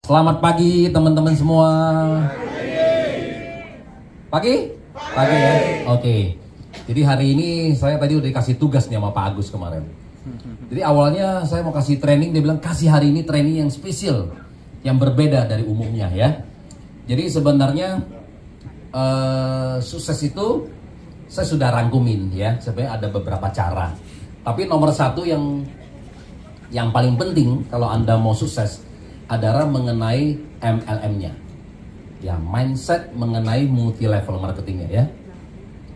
Selamat pagi teman-teman semua. Pagi? Pagi ya? Oke. Jadi hari ini saya tadi udah dikasih tugas nih sama Pak Agus kemarin. Jadi awalnya saya mau kasih training, dia bilang kasih hari ini training yang spesial, yang berbeda dari umumnya ya. Jadi sebenarnya sukses itu saya sudah rangkumin ya. Sebenarnya ada beberapa cara. Tapi nomor satu yang paling penting kalau Anda mau sukses adalah mengenai MLM-nya. Ya, mindset mengenai multi level marketingnya ya.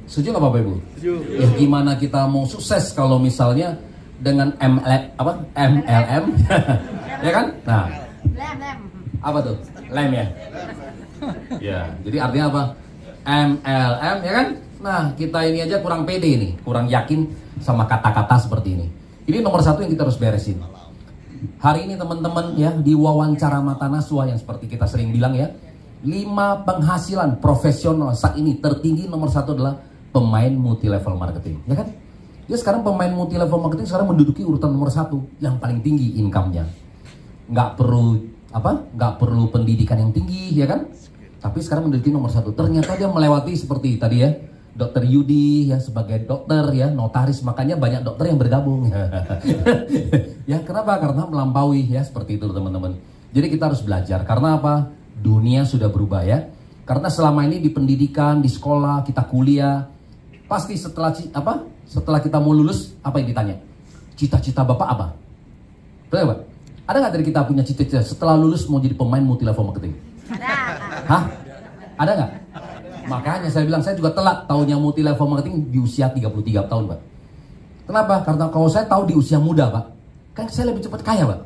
Setuju nggak Bapak Ibu? Setuju. Ya, gimana kita mau sukses kalau misalnya dengan MLM ya kan? Nah, Lem. apa tuh? Lem ya? Ya, jadi artinya apa? MLM ya kan? Nah, kita ini aja kurang pede nih, kurang yakin sama kata-kata seperti ini. Ini nomor satu yang kita harus beresin. Hari ini teman-teman ya, di wawancara mata Naswa yang seperti kita sering bilang ya, 5 penghasilan profesional saat ini tertinggi nomor satu adalah pemain multi level marketing, ya kan? Ya sekarang pemain multi level marketing sekarang menduduki urutan nomor satu yang paling tinggi income-nya. Nggak perlu pendidikan yang tinggi, ya kan? Tapi sekarang menduduki nomor satu. Ternyata dia melewati seperti tadi ya, Dokter Yudi ya sebagai dokter ya, notaris, makanya banyak dokter yang bergabung. Ya kenapa? Karena melampaui ya, seperti itu teman-teman. Jadi kita harus belajar, karena apa? Dunia sudah berubah ya. Karena selama ini di pendidikan, di sekolah, kita kuliah, pasti setelah kita mau lulus, apa yang ditanya? Cita-cita Bapak apa? Betul Pak? Ada nggak dari kita punya cita-cita setelah lulus mau jadi pemain multi level marketing? Ada. Hah? Ada nggak? Makanya saya bilang saya juga telat tahunya multi level marketing di usia 33 tahun Pak. Kenapa? Karena kalau saya tahu di usia muda Pak, kan saya lebih cepat kaya Pak.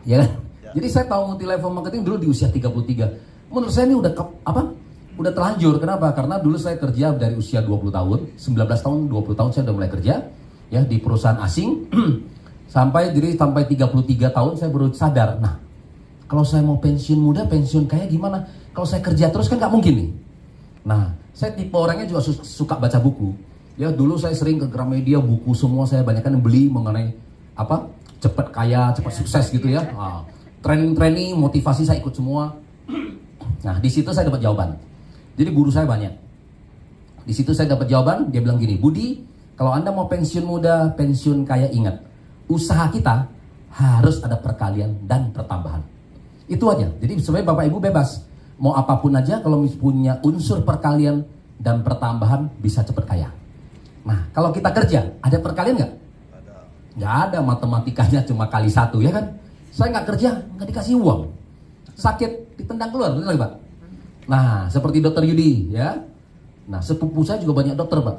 Ya kan? Jadi saya tahu multi level marketing dulu di usia 33. Menurut saya ini udah terlanjur. Kenapa? Karena dulu saya kerja dari usia 20 tahun, 19 tahun, 20 tahun saya udah mulai kerja ya di perusahaan asing. sampai 33 tahun saya baru sadar. Nah, kalau saya mau pensiun muda, pensiun kaya gimana? Kalau saya kerja terus kan nggak mungkin nih. Nah, saya tipe orangnya juga suka baca buku. Ya, dulu saya sering ke Gramedia, buku semua saya banyak kan beli mengenai cepat kaya, cepat sukses gitu ya. Nah, training, motivasi saya ikut semua. Nah, di situ saya dapat jawaban. Jadi guru saya banyak. Di situ saya dapat jawaban, dia bilang gini, Budi, kalau Anda mau pensiun muda, pensiun kaya, ingat, usaha kita harus ada perkalian dan pertambahan. Itu aja. Jadi sebenarnya Bapak Ibu bebas. Mau apapun aja kalau punya unsur perkalian dan pertambahan bisa cepat kaya. Nah, kalau kita kerja, ada perkalian nggak? Nggak ada, matematikanya cuma kali 1 ya kan? Saya nggak kerja, nggak dikasih uang. Sakit, ditendang keluar, betul Pak? Nah, seperti Dokter Yudi ya. Nah, sepupu saya juga banyak dokter Pak.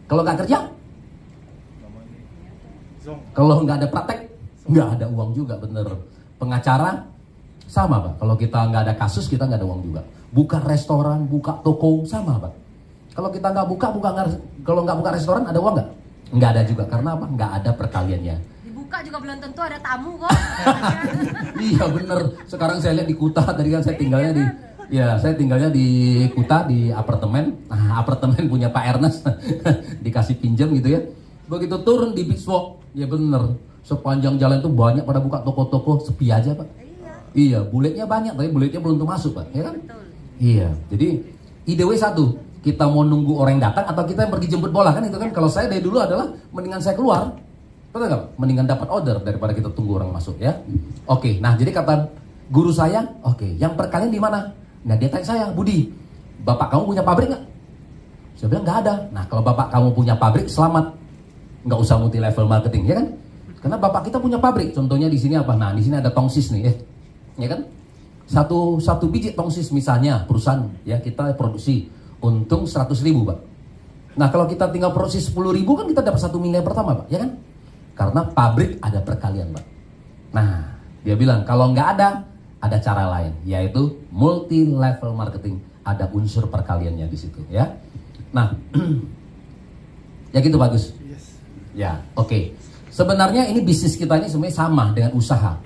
Kalau nggak kerja, kalau nggak ada praktek, nggak ada uang juga, bener. Pengacara, sama Pak, kalau kita nggak ada kasus, kita nggak ada uang juga. Buka restoran, buka toko, sama Pak. Kalau kita nggak kalau nggak buka restoran, ada uang nggak? Nggak ada juga, karena apa? Nggak ada perkaliannya. Dibuka juga belum tentu ada tamu kok. Iya bener, sekarang saya lihat di Kuta, tadi kan saya tinggalnya di Kuta, di apartemen. Nah, apartemen punya Pak Ernest, dikasih pinjam gitu ya. Begitu turun di Beach Walk, ya bener, sepanjang jalan itu banyak pada buka toko-toko, sepi aja Pak. Iya, buletnya banyak, tapi buletnya belum tentu masuk Pak, ya kan? Betul. Iya, jadi ide satu, kita mau nunggu orang datang atau kita yang pergi jemput bola kan itu kan? Kalau saya dari dulu adalah mendingan saya keluar, betul nggak? Mendingan dapat order daripada kita tunggu orang masuk ya. Oke, nah jadi kata guru saya, oke, yang perkalian di mana? Nah dia tanya saya, Budi, bapak kamu punya pabrik nggak? Saya bilang nggak ada. Nah kalau bapak kamu punya pabrik, selamat, nggak usah multi level marketing, ya kan? Karena bapak kita punya pabrik. Contohnya di sini apa? Nah di sini ada tongsis nih, ya kan? Satu biji tongsis misalnya perusahaan ya kita produksi untung 100.000 Pak. Nah kalau kita tinggal produksi 10.000 kan kita dapat 1 miliar pertama Pak, ya kan? Karena pabrik ada perkalian Pak. Nah dia bilang kalau nggak ada cara lain, yaitu multi level marketing, ada unsur perkaliannya di situ ya. Nah ya gitu bagus. Ya oke. Sebenarnya ini bisnis kita ini sebenarnya sama dengan usaha.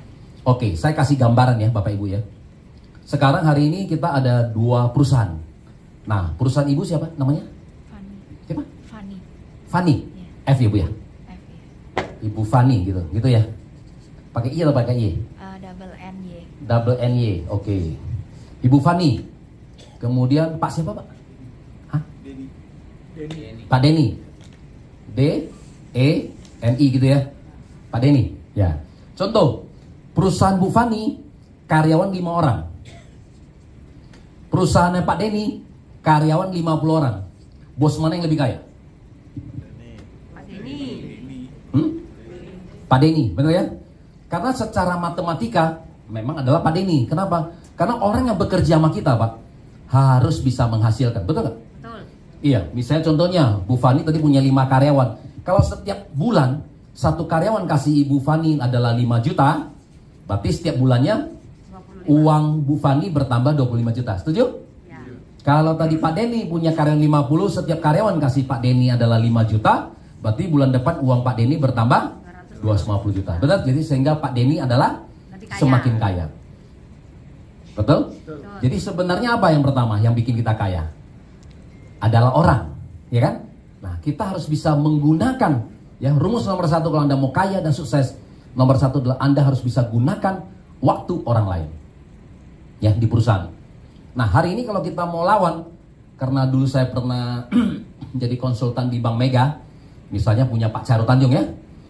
Oke, saya kasih gambaran ya Bapak Ibu ya. Sekarang hari ini kita ada 2 perusahaan. Nah, perusahaan ibu siapa namanya? Fani. Siapa? Fani. Fani. Ya. F ya Bu ya? F ya. Ibu Fani gitu ya. Pakai I atau pakai Y? Double N Y. double NY, oke. Ibu Fani. Kemudian Pak siapa Pak? Hah? Pak Denny. DENI gitu ya. Pak Denny. Ya. Contoh, perusahaan Bu Fani karyawan 5 orang. Perusahaannya Pak Denny karyawan 50 orang. Bos mana yang lebih kaya? Pak Denny. Pak Denny, benar ya? Karena secara matematika memang adalah Pak Denny. Kenapa? Karena orang yang bekerja sama kita, Pak, harus bisa menghasilkan. Betul nggak? Betul. Iya, misalnya contohnya Bu Fani tadi punya 5 karyawan. Kalau setiap bulan satu karyawan kasih Ibu Fani adalah 5 juta, berarti setiap bulannya 25. uang Bu Fani bertambah 25 juta. Setuju? Ya. Kalau tadi Pak Denny punya karyawan 50, setiap karyawan kasih Pak Denny adalah 5 juta, berarti bulan depan uang Pak Denny bertambah 250 juta. Betul? Jadi sehingga Pak Denny adalah Nanti kaya. semakin kaya. Betul? Betul. Jadi sebenarnya apa yang pertama yang bikin kita kaya? Adalah orang, ya kan? Nah, kita harus bisa menggunakan ya rumus nomor 1 kalau Anda mau kaya dan sukses. Nomor 1 adalah Anda harus bisa gunakan waktu orang lain. Ya, di perusahaan. Nah, hari ini kalau kita mau lawan, karena dulu saya pernah jadi konsultan di Bank Mega, misalnya punya Pak Chairul Tanjung ya.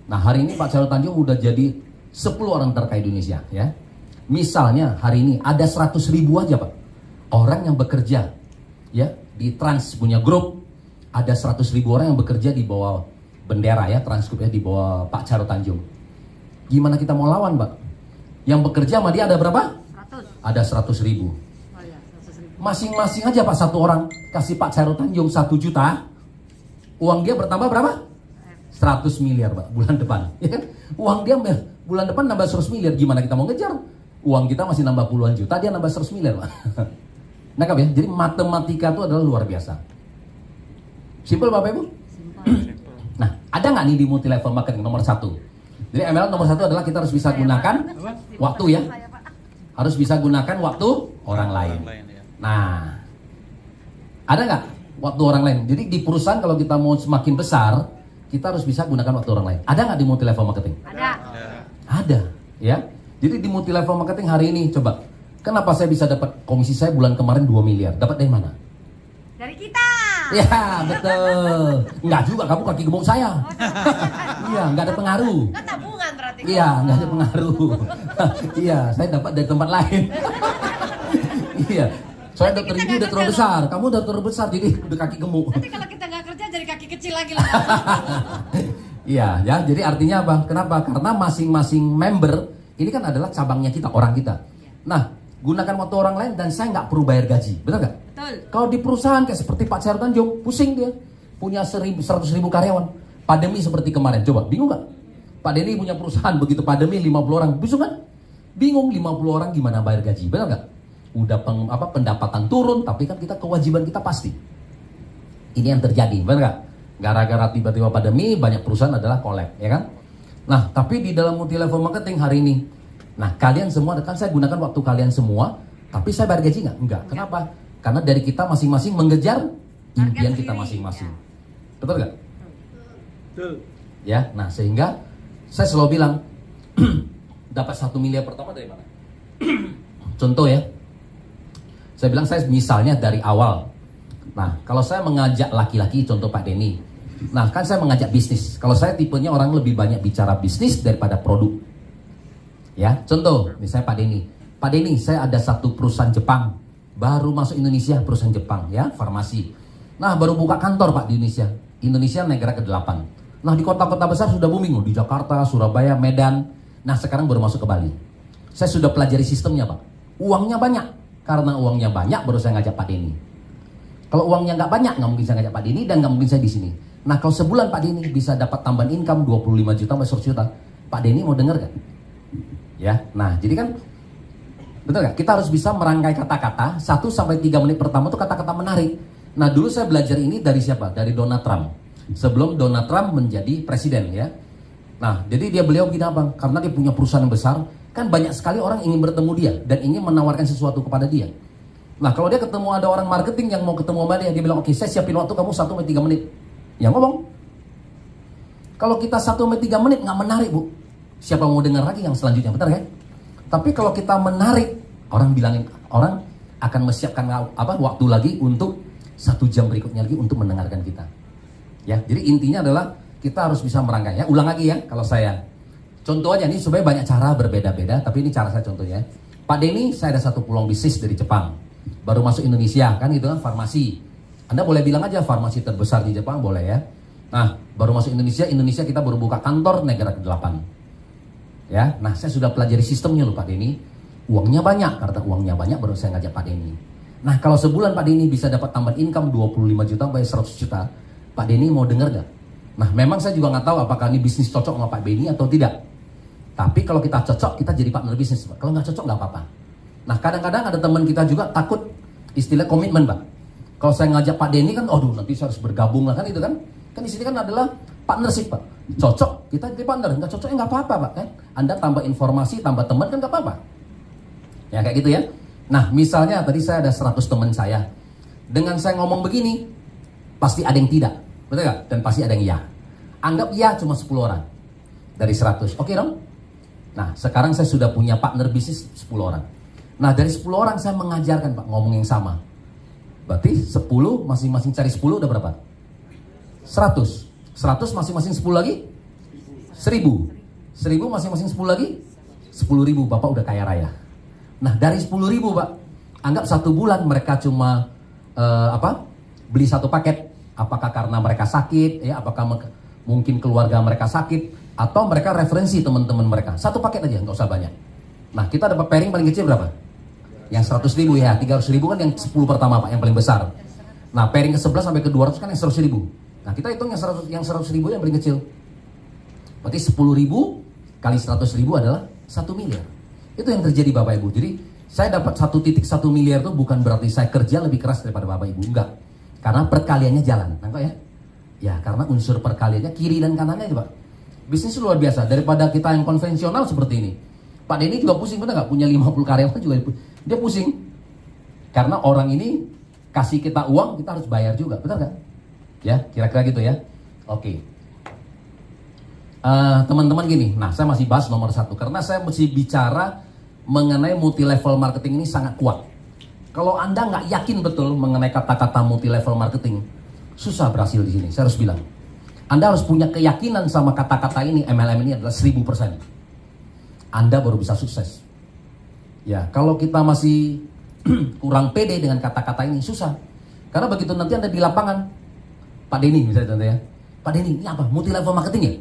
Nah, hari ini Pak Chairul Tanjung udah jadi 10 orang terkaya Indonesia ya. Misalnya hari ini ada 100.000 aja Pak orang yang bekerja ya di Trans punya grup, ada 100.000 orang yang bekerja di bawah bendera ya Trans Group ya, di bawah Pak Chairul Tanjung. Gimana kita mau lawan Pak? Yang bekerja sama dia ada berapa? 100. Ada 100.000. Oh ya, 100.000. Masing-masing aja Pak satu orang kasih Pak Chairul Tanjung 1 juta, uang dia bertambah berapa? 100 miliar Pak bulan depan ya kan? Uang dia bulan depan nambah 100 miliar. Gimana kita mau ngejar? Uang kita masih nambah puluhan juta, dia nambah 100 miliar Pak. Nangkap ya? Jadi matematika itu adalah luar biasa. Simple Bapak Ibu? Nah, ada nggak nih di multi level marketing nomor 1? Jadi MLM nomor 1 adalah kita harus bisa gunakan waktu ya. Saya, Pak. Harus bisa gunakan waktu orang lain. Nah, ada nggak waktu orang lain? Jadi di perusahaan kalau kita mau semakin besar, kita harus bisa gunakan waktu orang lain. Ada nggak di multi level marketing? Ada. Ada, ya. Jadi di multi level marketing hari ini coba, kenapa saya bisa dapat komisi saya bulan kemarin 2 miliar? Dapat dari mana? Dari kita. Ya, betul. Enggak juga, kamu kaki gemuk saya. Iya, enggak ada pengaruh. Kan tabungan berarti. Iya, enggak ada pengaruh. Iya, saya dapat dari tempat lain. Iya. Soalnya dokter ini udah terlalu besar, kamu udah terlalu besar jadi udah kaki gemuk. Nanti kalau kita nggak kerja jadi kaki kecil lagi lah. Iya, ya. Jadi artinya apa? Kenapa? Karena masing-masing member ini kan adalah cabangnya kita, orang kita. Nah, gunakan waktu orang lain dan saya nggak perlu bayar gaji, betul nggak? Betul. Kalau di perusahaan kayak seperti Pak Chairul Tanjung, pusing dia. Punya 100.000 karyawan. Pandemi seperti kemarin, coba bingung nggak? Pak Denny punya perusahaan, begitu pandemi 50 orang, bingung kan? Bingung 50 orang gimana bayar gaji, betul nggak? Udah pendapatan turun, tapi kan kita kewajiban kita pasti. Ini yang terjadi, betul nggak? Gara-gara tiba-tiba pandemi, banyak perusahaan adalah collab, ya kan? Nah, tapi di dalam multi level marketing hari ini, nah kalian semua, kan saya gunakan waktu kalian semua, tapi saya bayar gaji nggak? Enggak. Kenapa? Karena dari kita masing-masing mengejar impian kita masing-masing. Betul nggak? Betul. Ya, nah sehingga saya selalu bilang, dapat 1 miliar pertama dari mana? Contoh ya, saya bilang saya misalnya dari awal. Nah, kalau saya mengajak laki-laki, contoh Pak Denny, nah kan saya mengajak bisnis. Kalau saya tipenya orang lebih banyak bicara bisnis daripada produk. Ya, contoh misalnya Pak Denny. Pak Denny, saya ada satu perusahaan Jepang baru masuk Indonesia, perusahaan Jepang ya, farmasi. Nah, baru buka kantor Pak di Indonesia. Indonesia negara ke-8. Nah, di kota-kota besar sudah booming loh, di Jakarta, Surabaya, Medan. Nah, sekarang baru masuk ke Bali. Saya sudah pelajari sistemnya Pak. Uangnya banyak. Karena uangnya banyak baru saya ngajak Pak Denny. Kalau uangnya nggak banyak, nggak mungkin saya ngajak Pak Denny dan nggak mungkin saya di sini. Nah, kalau sebulan Pak Denny bisa dapat tambahan income 25 juta sampai 100 juta, Pak Denny mau dengar kan? Ya, nah jadi kan betul nggak? Kita harus bisa merangkai kata-kata 1 sampai 3 menit pertama itu kata-kata menarik. Nah, dulu saya belajar ini dari siapa? Dari Donald Trump. Sebelum Donald Trump menjadi presiden ya. Nah, jadi beliau begini apa? Karena dia punya perusahaan yang besar, kan banyak sekali orang ingin bertemu dia dan ingin menawarkan sesuatu kepada dia. Nah, kalau dia ketemu ada orang marketing yang mau ketemu sama dia bilang, oke, saya siapin waktu kamu 1 sampai 3 menit. Ya ngomong. Kalau kita 1 sampai 3 menit nggak menarik Bu, siapa mau dengar lagi yang selanjutnya, benar kan? Tapi kalau kita menarik, orang akan menyiapkan waktu lagi untuk 1 jam berikutnya lagi untuk mendengarkan kita. Ya, jadi intinya adalah kita harus bisa merangkai. Ya, ulang lagi ya kalau saya. Contoh aja nih, supaya banyak cara berbeda-beda, tapi ini cara saya contohnya. Pak Denny, saya ada satu peluang bisnis dari Jepang. Baru masuk Indonesia, kan gitu kan, farmasi. Anda boleh bilang aja farmasi terbesar di Jepang, boleh ya. Nah, baru masuk Indonesia kita baru buka kantor negara ke-8. Ya, nah saya sudah pelajari sistemnya loh Pak Denny. Uangnya banyak, karena uangnya banyak baru saya ngajak Pak Denny. Nah, kalau sebulan Pak Denny bisa dapat tambahan income 25 juta sampai 100 juta, Pak Denny mau dengar gak? Nah, memang saya juga nggak tahu apakah ini bisnis cocok sama Pak Denny atau tidak. Tapi kalau kita cocok, kita jadi partner bisnis, Pak. Kalau nggak cocok, nggak apa-apa. Nah, kadang-kadang ada teman kita juga takut istilah komitmen, Pak. Kalau saya ngajak Pak Denny kan, aduh nanti saya harus bergabung lah kan itu kan. Kan di sini kan adalah partnership, Pak. Cocok, kita jadi partner. Nggak cocok, nggak apa-apa, Pak. Kan? Anda tambah informasi, tambah teman kan nggak apa-apa. Ya kayak gitu ya. Nah, misalnya tadi saya ada 100 teman saya. Dengan saya ngomong begini, pasti ada yang tidak. Betul nggak? Dan pasti ada yang ya. Anggap ya cuma 10 orang dari 100. Oke dong? Nah, sekarang saya sudah punya partner bisnis 10 orang. Nah, dari 10 orang saya mengajarkan, Pak, ngomong yang sama. Berarti 10, masing-masing cari 10 udah berapa? 100. 100 masing-masing 10 lagi? 1000. 1000 masing-masing 10 lagi? 10.000. Bapak udah kaya raya. Nah, dari 10.000, Pak, anggap 1 bulan mereka cuma beli 1 paket. Apakah karena mereka sakit, ya? Apakah mungkin keluarga mereka sakit? Atau mereka referensi teman-teman mereka. 1 paket aja, nggak usah banyak. Nah, kita dapat pairing paling kecil berapa? Yang 100.000 ya, 300.000 kan yang 10 pertama, Pak, yang paling besar. Nah, pairing ke 11 sampai ke 200 kan yang 100.000. Nah, kita hitung yang 100.000 yang paling kecil. Berarti 10.000 kali 100.000 adalah 1 miliar. Itu yang terjadi Bapak Ibu. Jadi, saya dapat 1,1 miliar itu bukan berarti saya kerja lebih keras daripada Bapak Ibu. Enggak. Karena perkaliannya jalan. Nangkep ya? Ya, karena unsur perkaliannya kiri dan kanannya itu, Pak. Bisnis luar biasa daripada kita yang konvensional seperti ini. Pak Denny juga pusing, benar nggak? Punya 50 karyawan juga dia pusing. Karena orang ini kasih kita uang, kita harus bayar juga, benar nggak? Ya, kira-kira gitu ya. Oke. Teman-teman gini, nah saya masih bahas nomor 1 karena saya mesti bicara mengenai multi level marketing ini sangat kuat. Kalau Anda nggak yakin betul mengenai kata-kata multi level marketing, susah berhasil di sini. Saya harus bilang. Anda harus punya keyakinan sama kata-kata ini, MLM ini adalah 1000%. Anda baru bisa sukses. Ya, kalau kita masih kurang pede dengan kata-kata ini, susah. Karena begitu nanti Anda di lapangan, Pak Denny misalnya contoh ya, Pak Denny, ini apa? Multi level marketing ya?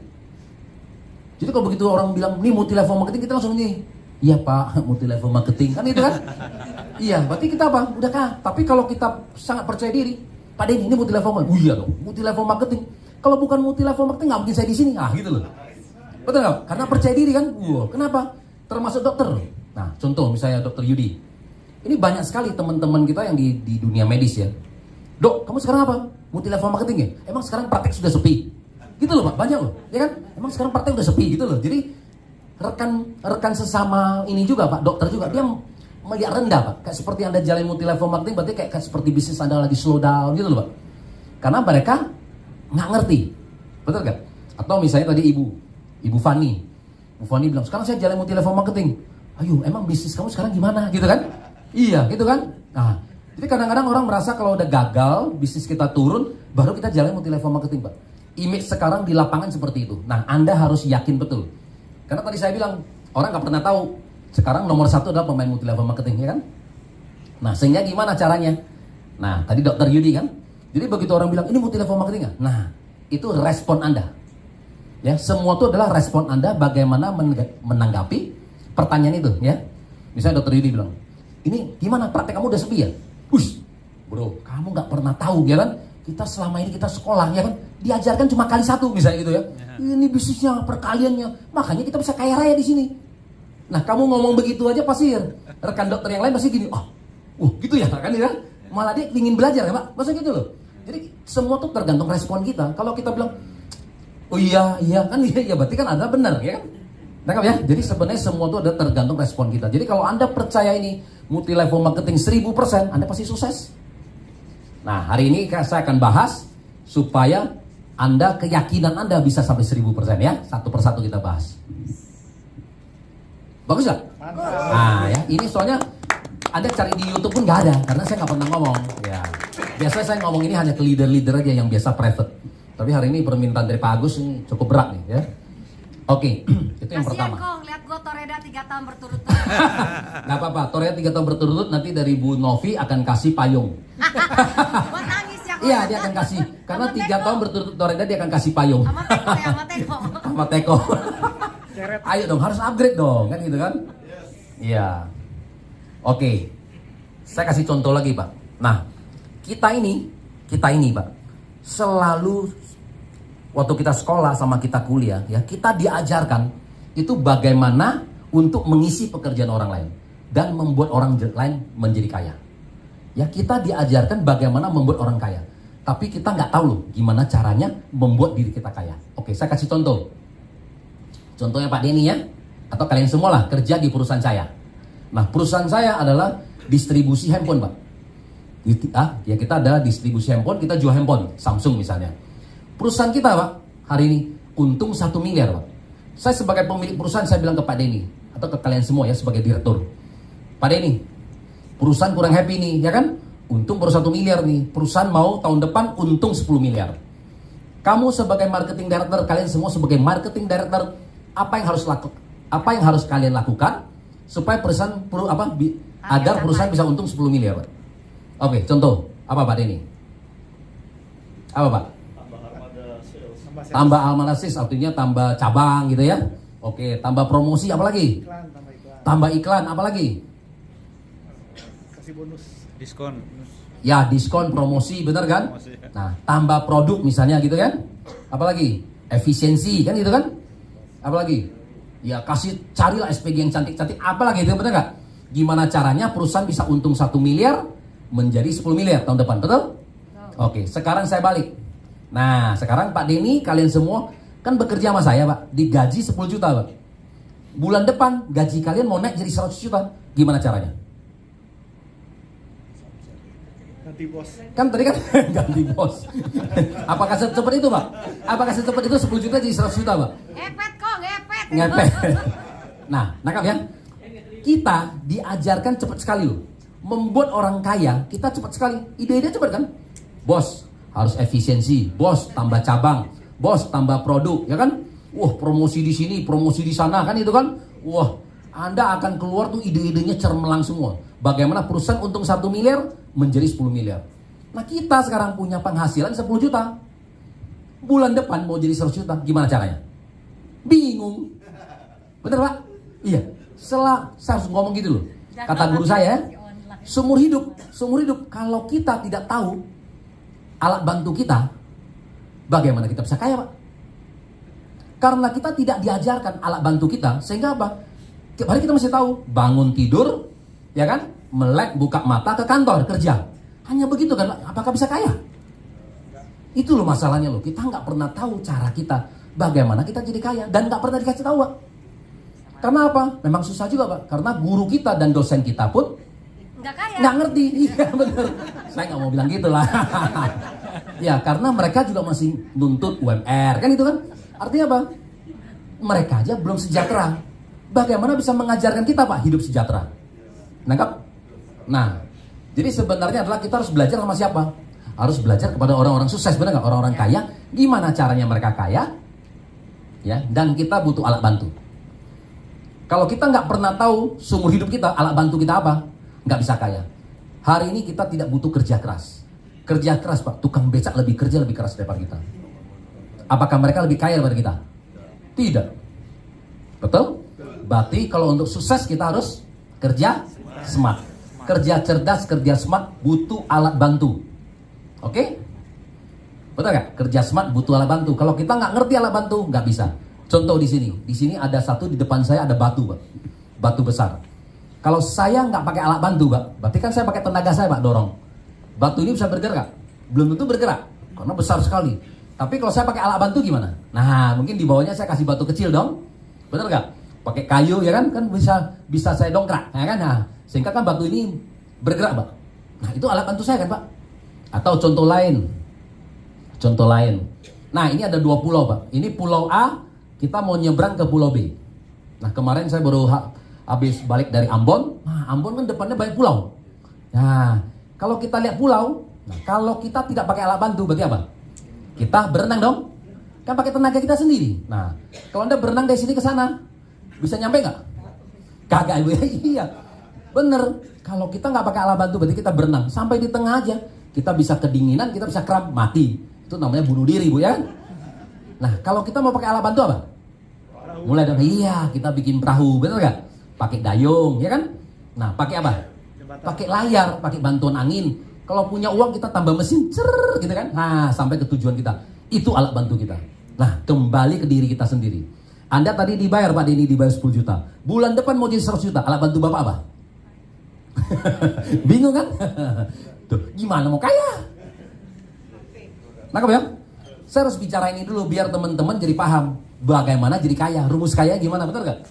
Jadi kalau begitu orang bilang, ini multi level marketing, kita langsung ini, iya Pak, multi level marketing, kan itu kan? Iya, berarti kita apa? Udah kah? Tapi kalau kita sangat percaya diri, Pak Denny, ini multi level marketing. Iya dong, multi level marketing. Kalau bukan multi level marketing nggak mungkin saya di sini, gitu loh. Betul nggak? Karena percaya diri kan. Kenapa? Termasuk dokter. Nah, contoh misalnya Dokter Yudi. Ini banyak sekali teman-teman kita yang di dunia medis ya. Dok, kamu sekarang apa? Multi level marketing ya? Emang sekarang praktek sudah sepi? Gitu loh Pak, banyak loh, ya kan? Emang sekarang praktek udah sepi gitu loh. Jadi rekan sesama ini juga Pak, dokter juga dia melihat rendah Pak. Kayak seperti Anda jalan multi level marketing berarti kayak seperti bisnis Anda lagi slow down gitu loh Pak. Karena mereka nggak ngerti, betul gak? Atau misalnya tadi Ibu Fani bilang, sekarang saya jalan multi level marketing. Ayo, emang bisnis kamu sekarang gimana? Gitu kan? Iya, gitu kan? Nah, jadi kadang-kadang orang merasa kalau udah gagal, bisnis kita turun, baru kita jalan multi level marketing, Pak. Image sekarang di lapangan seperti itu. Nah, Anda harus yakin betul. Karena tadi saya bilang, orang nggak pernah tahu. Sekarang nomor 1 adalah pemain multi level marketing, ya kan? Nah, sehingga gimana caranya? Nah, tadi Dokter Yudi kan? Jadi begitu orang bilang, ini multi level marketing nggak? Nah, itu respon Anda. Ya, semua itu adalah respon Anda bagaimana menanggapi pertanyaan itu, ya. Misalnya Dokter Yudi bilang, ini gimana praktek kamu udah sepi ya? Ush, bro, kamu nggak pernah tahu, ya kan? Kita selama ini kita sekolah, ya kan? Diajarkan cuma kali 1 misalnya gitu ya. Ini bisnisnya, perkaliannya, makanya kita bisa kaya raya di sini. Nah, kamu ngomong begitu aja pasti rekan dokter yang lain pasti gini, gitu ya, kan ya? Malah dia ingin belajar ya Pak, masa gitu loh. Jadi semua tuh tergantung respon kita. Kalau kita bilang, oh iya kan iya berarti kan Anda benar ya kan? Tangkap ya. Jadi sebenarnya semua itu ada tergantung respon kita. Jadi kalau Anda percaya ini multi level marketing 1000%, Anda pasti sukses. Nah, hari ini saya akan bahas supaya Anda keyakinan Anda bisa sampai 1000% ya. Satu persatu kita bahas. Bagus nggak? Nah ya, ini soalnya Anda cari di YouTube pun nggak ada, karena saya nggak pernah ngomong. Ya, biasanya saya ngomong ini hanya ke leader-leader aja yang biasa private. Tapi hari ini permintaan dari Pak Agus ini cukup berat nih ya. Oke, itu yang Kasian pertama. kok lihat gua Toreda 3 tahun berturut-turut. Nggak apa-apa, Toreda 3 tahun berturut-turut nanti dari Bu Novi akan kasih payung. Gua nangis ya gua. Iya, dia akan kasih. Karena 3 tahun berturut-turut Toreda dia akan kasih payung. Sama Teko ya, sama Teko. Sama Teko. Ayo dong, harus upgrade dong, kan gitu kan? Iya. Oke. Saya kasih contoh lagi, Pak. Nah, kita ini Pak, selalu waktu kita sekolah sama kita kuliah, ya, kita diajarkan itu bagaimana untuk mengisi pekerjaan orang lain dan membuat orang lain menjadi kaya. Ya, kita diajarkan bagaimana membuat orang kaya. Tapi kita nggak tahu loh gimana caranya membuat diri kita kaya. Oke, saya kasih contoh. Contohnya Pak Denny ya, atau kalian semua lah kerja di perusahaan saya. Nah, perusahaan saya adalah distribusi handphone, Pak. Ya kita ada distribusi handphone, kita jual handphone, Samsung misalnya. Perusahaan kita, Pak, hari ini untung 1 miliar, Pak. Saya sebagai pemilik perusahaan, saya bilang ke Pak Denny, atau ke kalian semua ya sebagai direktur. Pak Denny, perusahaan kurang happy nih, ya kan? Untung baru 1 miliar nih. Perusahaan mau tahun depan untung 10 miliar. Kamu sebagai marketing director, kalian semua sebagai marketing director, apa yang harus kalian lakukan supaya perusahaan agar perusahaan bisa untung 10 miliar, Pak? Oke, contoh apa Pak Denny? Apa Pak? Tambah armada sales, artinya tambah cabang gitu ya. Oke, tambah promosi apa lagi? Tambah iklan apa lagi? Kasih bonus. Diskon. Ya, diskon, promosi, benar kan? Nah, tambah produk misalnya gitu kan? Apalagi? Efisiensi kan gitu kan? Apalagi? Ya, carilah SPG yang cantik-cantik, apalagi itu, benar nggak? Gimana caranya perusahaan bisa untung 1 miliar menjadi 10 miliar tahun depan, betul? Oke, sekarang saya balik. Nah, sekarang Pak Denny, kalian semua kan bekerja sama saya, Pak, digaji 10 juta, Pak. Bulan depan gaji kalian mau naik jadi 100 juta, gimana caranya? Ganti bos. Kan tadi kan ganti bos. Apakah secepat itu, Pak? Apakah secepat itu 10 juta jadi 100 juta, Pak? Ngepet kok, ngepet. Ngepet. Nah, nangkap ya? Kita diajarkan cepat sekali loh. Membuat orang kaya, kita cepat sekali. Ide-ide cepat kan? Bos, harus efisiensi. Bos, tambah cabang. Bos, tambah produk, ya kan? Wah, promosi di sini, promosi di sana, kan itu kan? Wah, Anda akan keluar tuh ide-idenya cermelang semua. Bagaimana perusahaan untung 1 miliar menjadi 10 miliar. Nah, kita sekarang punya penghasilan 10 juta. Bulan depan mau jadi 100 juta, gimana caranya? Bingung. Bener, Pak? Iya. Saya harus ngomong gitu loh. Kata guru saya, seumur hidup, kalau kita tidak tahu alat bantu kita, bagaimana kita bisa kaya, Pak? Karena kita tidak diajarkan alat bantu kita, sehingga apa? Tiap hari kita mesti tahu, bangun tidur, ya kan? Melek, buka mata, ke kantor, kerja. Hanya begitu kan, Pak? Apakah bisa kaya? Itu loh masalahnya loh, kita nggak pernah tahu cara kita, bagaimana kita jadi kaya, dan nggak pernah dikasih tahu, Pak. Karena apa? Memang susah juga, Pak. Karena guru kita dan dosen kita pun nggak ngerti. Iya bener. Saya nggak mau bilang gitu lah. Ya karena mereka juga masih nuntut UMR kan itu kan. Artinya apa? Mereka aja belum sejahtera. Bagaimana bisa mengajarkan kita, Pak, hidup sejahtera? Nangkap? Nah, jadi sebenarnya adalah kita harus belajar sama siapa? Harus belajar kepada orang-orang sukses, benar nggak? Orang-orang kaya. Gimana caranya mereka kaya? Ya, dan kita butuh alat bantu. Kalau kita nggak pernah tahu seumur hidup kita alat bantu kita apa, nggak bisa kaya. Hari ini kita tidak butuh kerja keras. Kerja keras, Pak. Tukang becak lebih keras daripada kita. Apakah mereka lebih kaya daripada kita? Tidak. Betul? Berarti kalau untuk sukses kita harus kerja smart. Kerja cerdas, kerja smart, butuh alat bantu. Oke? Betul nggak? Kerja smart butuh alat bantu. Kalau kita nggak ngerti alat bantu, nggak bisa. Contoh di sini. Di sini ada satu, di depan saya ada batu, Pak. Batu besar. Kalau saya nggak pakai alat bantu, Pak, berarti kan saya pakai tenaga saya, Pak, dorong. Batu ini bisa bergerak? Belum tentu bergerak, karena besar sekali. Tapi kalau saya pakai alat bantu gimana? Nah, mungkin di bawahnya saya kasih batu kecil dong. Bener nggak? Pakai kayu ya kan? Kan bisa saya dongkrak, ya kan? Nah, sehingga kan batu ini bergerak, Pak. Nah, itu alat bantu saya kan, Pak? Atau contoh lain. Nah, ini ada 2 pulau, Pak. Ini pulau A, kita mau nyebrang ke pulau B. Nah, kemarin saya baru habis balik dari Ambon. Nah, Ambon kan depannya banyak pulau. Nah, kalau kita lihat pulau, nah, kalau kita tidak pakai alat bantu berarti apa? Kita berenang dong. Kan pakai tenaga kita sendiri. Nah, kalau Anda berenang dari sini ke sana, bisa nyampe nggak? Kagak ibu ya. Iya. Bener. Kalau kita nggak pakai alat bantu berarti kita berenang sampai di tengah aja. Kita bisa kedinginan, kita bisa kram, mati. Itu namanya bunuh diri, Bu ya. Nah, kalau kita mau pakai alat bantu apa? Mulai dari iya, kita bikin perahu, betul nggak? Pakai dayung, ya kan? Nah, pakai apa? Pakai layar, pakai bantuan angin. Kalau punya uang kita tambah mesin, gitu kan? Nah, sampai ke tujuan kita. Itu alat bantu kita. Nah, kembali ke diri kita sendiri. Anda tadi dibayar, Pak Denny dibayar 10 juta. Bulan depan mau jadi 100 juta. Alat bantu Bapak apa? Bingung kan? Tuh, gimana mau kaya? Nangkep ya? Saya harus bicara ini dulu biar teman-teman jadi paham bagaimana jadi kaya. Rumus kaya gimana, betul gak?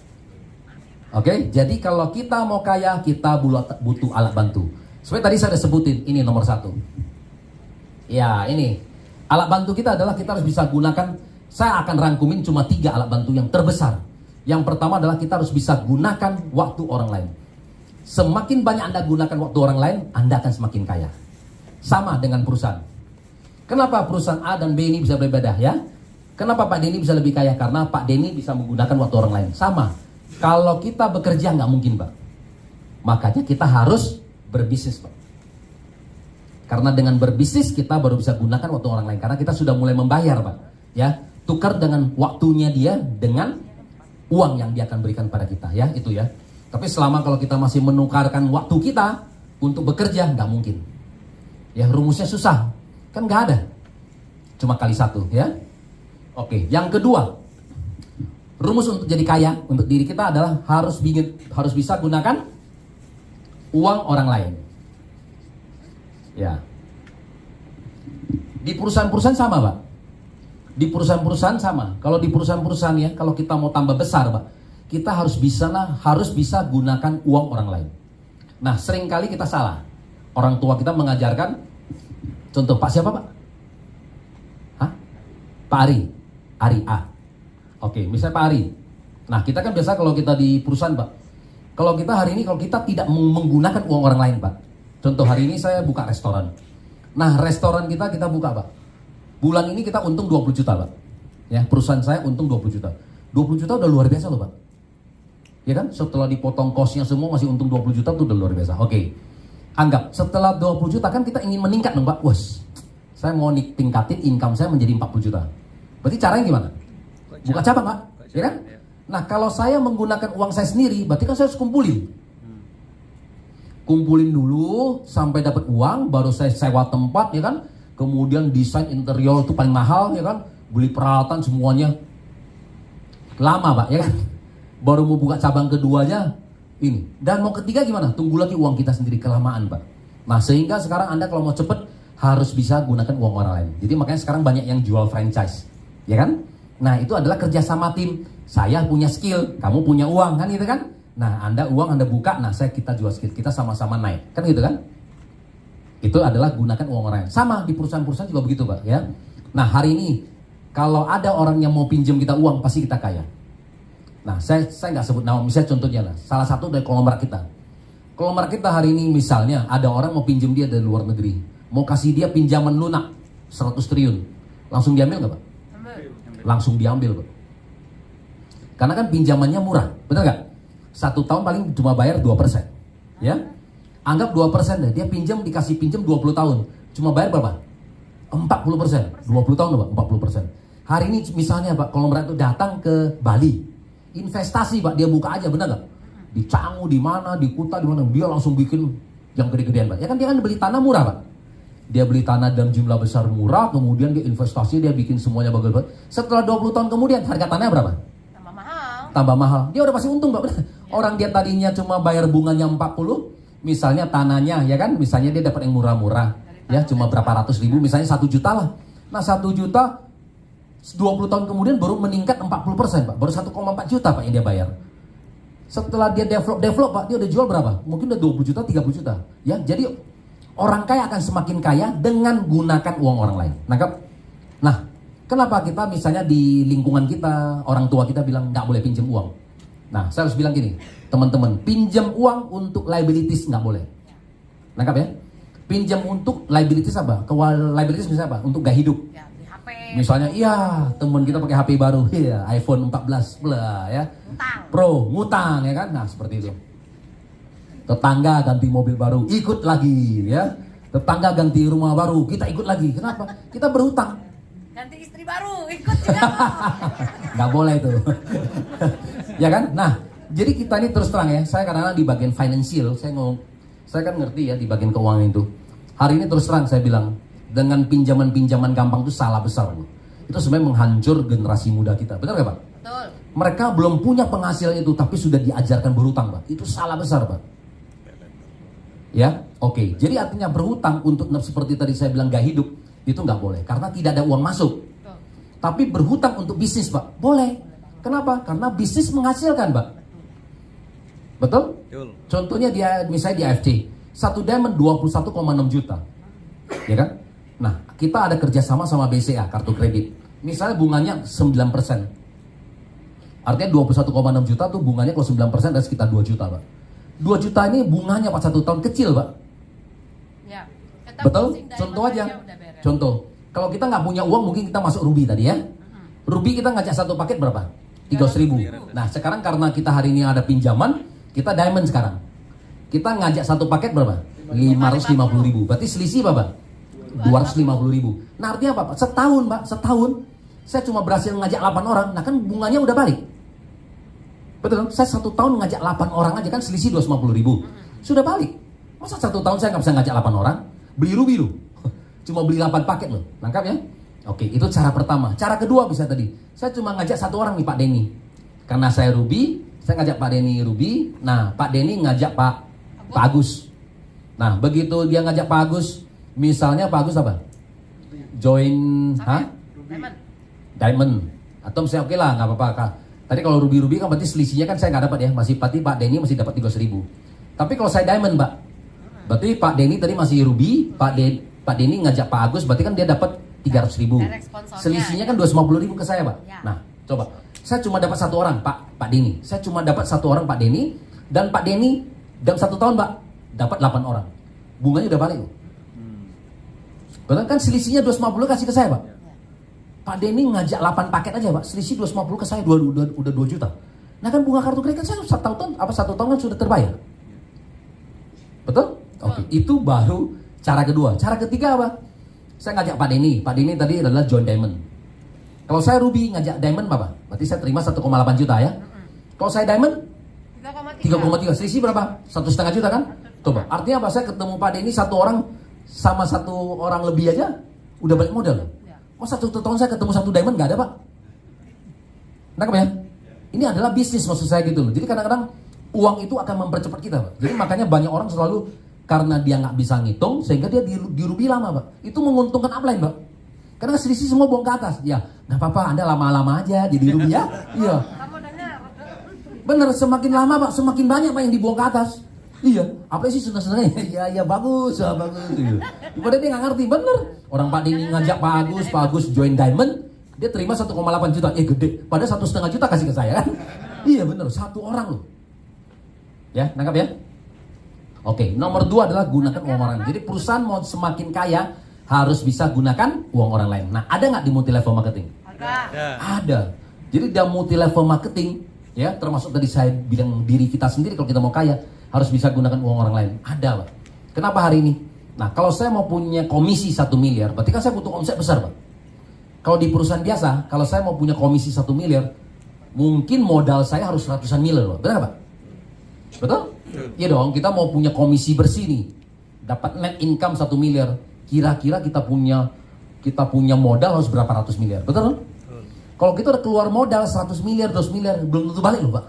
Oke, jadi kalau kita mau kaya, kita butuh alat bantu. Seperti tadi saya udah sebutin, ini nomor 1. Ya, ini alat bantu kita adalah kita harus bisa gunakan. Saya akan rangkumin cuma 3 alat bantu yang terbesar. Yang pertama adalah kita harus bisa gunakan waktu orang lain. Semakin banyak Anda gunakan waktu orang lain, Anda akan semakin kaya. Sama dengan perusahaan. Kenapa perusahaan A dan B ini bisa berbeda ya? Kenapa Pak Denny bisa lebih kaya? Karena Pak Denny bisa menggunakan waktu orang lain. Sama. Kalau kita bekerja nggak mungkin, Pak. Makanya kita harus berbisnis, Pak. Karena dengan berbisnis kita baru bisa gunakan waktu orang lain. Karena kita sudah mulai membayar, Pak. Ya, tukar dengan waktunya dia dengan uang yang dia akan berikan pada kita, ya itu ya. Tapi selama kalau kita masih menukarkan waktu kita untuk bekerja, nggak mungkin. Ya rumusnya susah, kan nggak ada. Cuma kali 1, ya. Oke, yang kedua. Rumus untuk jadi kaya untuk diri kita adalah harus bisa gunakan uang orang lain. Ya. Di perusahaan-perusahaan sama, Pak. Di perusahaan-perusahaan sama. Kalau di perusahaan-perusahaan ya, kalau kita mau tambah besar, Pak, kita harus bisa gunakan uang orang lain. Nah, seringkali kita salah. Orang tua kita mengajarkan, contoh Pak siapa, Pak? Hah? Pak Ari A. Oke, misalnya Pak Ari. Nah, kita kan biasa kalau kita di perusahaan, Pak. Kalau kita hari ini, kalau kita tidak menggunakan uang orang lain, Pak. Contoh hari ini saya buka restoran. Nah, restoran kita buka, Pak. Bulan ini kita untung 20 juta, Pak. Ya, perusahaan saya untung 20 juta. 20 juta udah luar biasa loh, Pak. Ya kan? Setelah dipotong kosnya semua masih untung 20 juta itu udah luar biasa. Oke. Anggap setelah 20 juta kan kita ingin meningkat dong, Pak. Wes. Saya mau tingkatin income saya menjadi 40 juta. Berarti caranya gimana? Buka cabang, Pak. Ya kan? Nah, kalau saya menggunakan uang saya sendiri, berarti kan saya harus kumpulin. Kumpulin dulu sampai dapat uang, baru saya sewa tempat, ya kan? Kemudian desain interior itu paling mahal, ya kan? Beli peralatan semuanya. Lama, Pak, ya kan? Baru mau buka cabang keduanya ini. Dan mau ketiga gimana? Tunggu lagi uang kita sendiri, kelamaan, Pak. Nah, sehingga sekarang Anda kalau mau cepet harus bisa gunakan uang orang lain. Jadi makanya sekarang banyak yang jual franchise. Ya kan? Nah, itu adalah kerjasama tim. Saya punya skill, kamu punya uang, kan gitu kan? Nah, Anda uang Anda buka, nah kita jual skill, kita sama-sama naik. Kan gitu kan? Itu adalah gunakan uang orang lain. Sama di perusahaan-perusahaan juga begitu, Pak, ya. Nah, hari ini kalau ada orang yang mau pinjam kita uang, pasti kita kaya. Nah, saya nggak sebut nama, misalnya contohnya lah, salah satu dari konglomerat kita. Konglomerat kita hari ini misalnya ada orang mau pinjam dia dari luar negeri, mau kasih dia pinjaman lunak 100 triliun, langsung diambil nggak, Pak? Langsung diambil, Pak. Karena kan pinjamannya murah, betul nggak? 1 tahun paling cuma bayar 2%, ya. Anggap 2% deh, dia dikasih pinjam 20 tahun, cuma bayar berapa? 40%, 20 tahun, Pak, 40%. Hari ini misalnya, Pak, konglomerat itu datang ke Bali, investasi, Pak, dia buka aja, benar nggak? Di Canggu, di mana, di Kuta, di mana, dia langsung bikin yang gede-gedean, Pak. Ya kan dia kan beli tanah murah, Pak. Dia beli tanah dalam jumlah besar murah, kemudian dia investasi, dia bikin semuanya bagus-bagus. Setelah 20 tahun kemudian, harga tanahnya berapa? Tambah mahal. Dia udah pasti untung, Pak. Orang dia tadinya cuma bayar bunganya 40, misalnya tanahnya, ya kan? Misalnya dia dapat yang murah-murah, ya cuma berapa ratus ribu, misalnya 1 juta lah. Nah, 1 juta 20 tahun kemudian baru meningkat 40%, Pak. Baru 1,4 juta, Pak, yang dia bayar. Setelah dia develop, Pak, dia udah jual berapa? Mungkin udah 20 juta, 30 juta. Ya, jadi orang kaya akan semakin kaya dengan gunakan uang orang lain. Nangkep? Nah, kenapa kita misalnya di lingkungan kita, orang tua kita bilang nggak boleh pinjam uang? Nah, saya harus bilang gini, teman-teman, pinjam uang untuk liabilities nggak boleh. Nangkap ya? Pinjam untuk liabilities apa? Liabilities misalnya apa? Untuk gaya hidup. Ya, di HP. Misalnya, iya teman kita pakai HP baru, iya iPhone 14 lah ya, Utang. Pro, ngutang ya kan? Nah seperti itu. Tetangga ganti mobil baru, ikut lagi ya. Tetangga ganti rumah baru, kita ikut lagi. Kenapa? Kita berhutang. Ganti istri baru, ikut juga mau. Nggak boleh itu. Ya kan? Nah, jadi kita ini terus terang ya, saya kadang-kadang di bagian financial, saya kan ngerti ya di bagian keuangan itu. Hari ini terus terang saya bilang, dengan pinjaman-pinjaman gampang itu salah besar. Itu sebenarnya menghancur generasi muda kita. Benar nggak Pak? Betul. Mereka belum punya penghasilan itu, tapi sudah diajarkan berhutang Pak. Itu salah besar Pak. Ya, oke. Jadi artinya berhutang untuk seperti tadi saya bilang gaya hidup, itu nggak boleh. Karena tidak ada uang masuk. Betul. Tapi berhutang untuk bisnis Pak, boleh. Kenapa? Karena bisnis menghasilkan Pak. Betul? Betul. Contohnya dia misalnya di AFC, satu diamond 21,6 juta. Ya kan? Nah, kita ada kerjasama sama BCA, kartu kredit. Misalnya bunganya 9%. Artinya 21,6 juta tuh bunganya kalau 9% ada sekitar 2 juta Pak. 2 juta ini bunganya Pak 1 tahun kecil Pak. Ya. Kita Betul? pusing dari Contoh mana aja. udah beres. Contoh. Kalau kita nggak punya uang mungkin kita masuk Ruby tadi ya. Ruby kita ngajak satu paket berapa? 300.000. Nah sekarang karena kita hari ini ada pinjaman, kita diamond sekarang. Kita ngajak satu paket berapa? 550.000. Berarti selisih berapa? 250.000. Nah artinya apa Pak? Setahun Pak, setahun saya cuma berhasil ngajak 8 orang. Nah kan bunganya udah balik. Betul? Saya 1 tahun ngajak 8 orang aja kan selisih 250.000. Sudah balik. Masa 1 tahun saya nggak bisa ngajak 8 orang? Beli Ruby loh. Cuma beli 8 paket loh. Nangkap ya? Oke, itu cara pertama. Cara kedua bisa tadi. Saya cuma ngajak 1 orang nih Pak Denny. Karena saya Ruby, saya ngajak Pak Denny Ruby. Nah, Pak Denny ngajak Pak Agus. Nah, begitu dia ngajak Pak Agus, misalnya Pak Agus apa? Join, hah? Diamond. Diamond. Atau misalnya oke lah, nggak apa-apa Kak. Tadi kalau Ruby kan berarti selisihnya kan saya nggak dapat ya. Masih Pak Denny masih dapat 300.000. Tapi kalau saya Diamond Pak, berarti Pak Denny tadi masih Ruby, Pak Denny ngajak Pak Agus, berarti kan dia dapat 300.000. Direct sponsornya. Selisihnya kan 250.000 ke saya Pak. Ya. Nah, coba. Saya cuma dapat 1 orang Pak Denny. Saya cuma dapat 1 orang Pak Denny. Dan Pak Denny dalam 1 tahun Pak dapat 8 orang. Bunganya udah balik loh. Betul kan selisihnya 250 kasih ke saya Pak. Pak Denny ngajak 8 paket aja Pak, selisih 250 ke saya udah 2 juta. Nah kan bunga kartu kredit kan saya 1 tahun kan sudah terbayar. Betul? Oke, itu baru cara kedua. Cara ketiga apa? Saya ngajak Pak Denny tadi adalah join diamond. Kalau saya Ruby ngajak diamond apa? Berarti saya terima 1,8 juta ya. Kalau saya diamond 3,3, selisih berapa? 1,5 juta kan? Coba, artinya apa? Saya ketemu Pak Denny 1 orang sama 1 orang lebih aja udah balik modal. Oh 1 tahun saya ketemu 1 diamond nggak ada Pak. Nangkep ya? Ini adalah bisnis maksud saya gitu loh. Jadi kadang-kadang uang itu akan mempercepat kita Pak. Jadi makanya banyak orang selalu karena dia nggak bisa ngitung sehingga dia di Ruby lama Pak. Itu menguntungkan upline Pak. Karena selisih semua buang ke atas. Ya nggak apa-apa Anda lama-lama aja jadi Ruby ya. Iya. Kamu dengar? Bener semakin lama Pak semakin banyak Pak yang dibuang ke atas. Iya, apa sih senang-senang ya bagus, ya bagus. Iya. Padahal dia nggak ngerti, bener. Orang Pak Denny ngajak Pak Agus join diamond, dia terima 1,8 juta, gede. Padahal 1,5 juta kasih ke saya kan? Iya bener, 1 orang loh. Ya, nangkap ya? Oke, nomor 2 adalah gunakan uang orang lain. Jadi perusahaan mau semakin kaya harus bisa gunakan uang orang lain. Nah, ada nggak di multi level marketing? Ada. Jadi dalam multi level marketing, ya termasuk tadi saya bilang diri kita sendiri kalau kita mau kaya harus bisa gunakan uang orang lain. Ada Pak. Kenapa hari ini? Nah kalau saya mau punya komisi 1 miliar, berarti kan saya butuh omset besar Pak. Kalau di perusahaan biasa, kalau saya mau punya komisi 1 miliar, mungkin modal saya harus ratusan miliar loh. Benar Pak? Betul? Iya dong, kita mau punya komisi bersih nih. Dapat net income 1 miliar. Kira-kira kita punya modal harus berapa ratus miliar. Betul? Kalau kita udah keluar modal 100 miliar, 200 miliar, belum tentu balik loh Pak.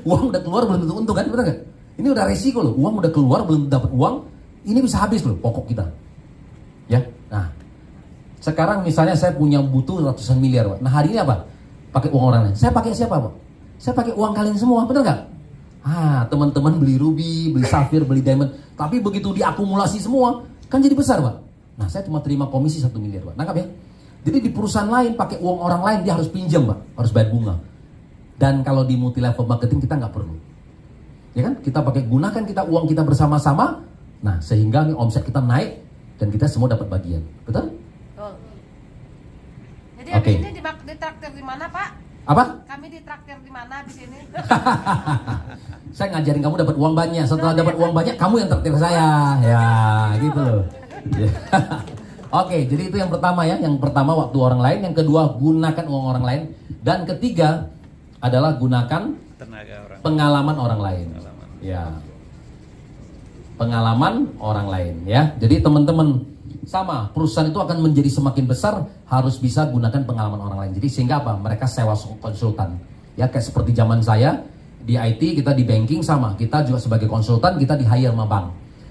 Uang udah keluar belum tentu untung kan, benar nggak? Ini udah resiko loh, uang udah keluar belum dapat uang, ini bisa habis loh pokok kita. Ya, nah sekarang misalnya saya punya butuh ratusan miliar Pak. Nah hari ini apa? Pakai uang orang lain. Saya pakai siapa Pak? Saya pakai uang kalian semua, benar nggak? Teman-teman beli Ruby, beli Safir, beli Diamond, tapi begitu diakumulasi semua, kan jadi besar Pak. Nah saya cuma terima komisi 1 miliar Pak, nangkap ya? Jadi di perusahaan lain pakai uang orang lain dia harus pinjam Pak, harus bayar bunga. Dan kalau di multi level marketing kita nggak perlu. Ya kan? Kita pakai gunakan kita uang kita bersama-sama. Nah, sehingga nih omset kita naik dan kita semua dapat bagian. Betul? Betul. Jadi Oke. habis ini ditraktir di mana, Pak? Apa? Kami ditraktir di mana habis ini? Saya ngajarin kamu dapat uang banyak. Setelah dapat uang banyak, kamu yang traktir saya. Ya, gitu loh. Ya. Oke, jadi itu yang pertama ya. Yang pertama waktu orang lain. Yang kedua, gunakan uang orang lain. Dan ketiga adalah gunakan Tenaga orang. pengalaman orang lain. Ya. Pengalaman orang lain ya. Jadi teman-teman, sama perusahaan itu akan menjadi semakin besar, harus bisa gunakan pengalaman orang lain. Jadi sehingga apa? Mereka sewa konsultan. Ya kayak seperti zaman saya di IT, kita di banking sama. Kita juga sebagai konsultan, kita di hire sama bank.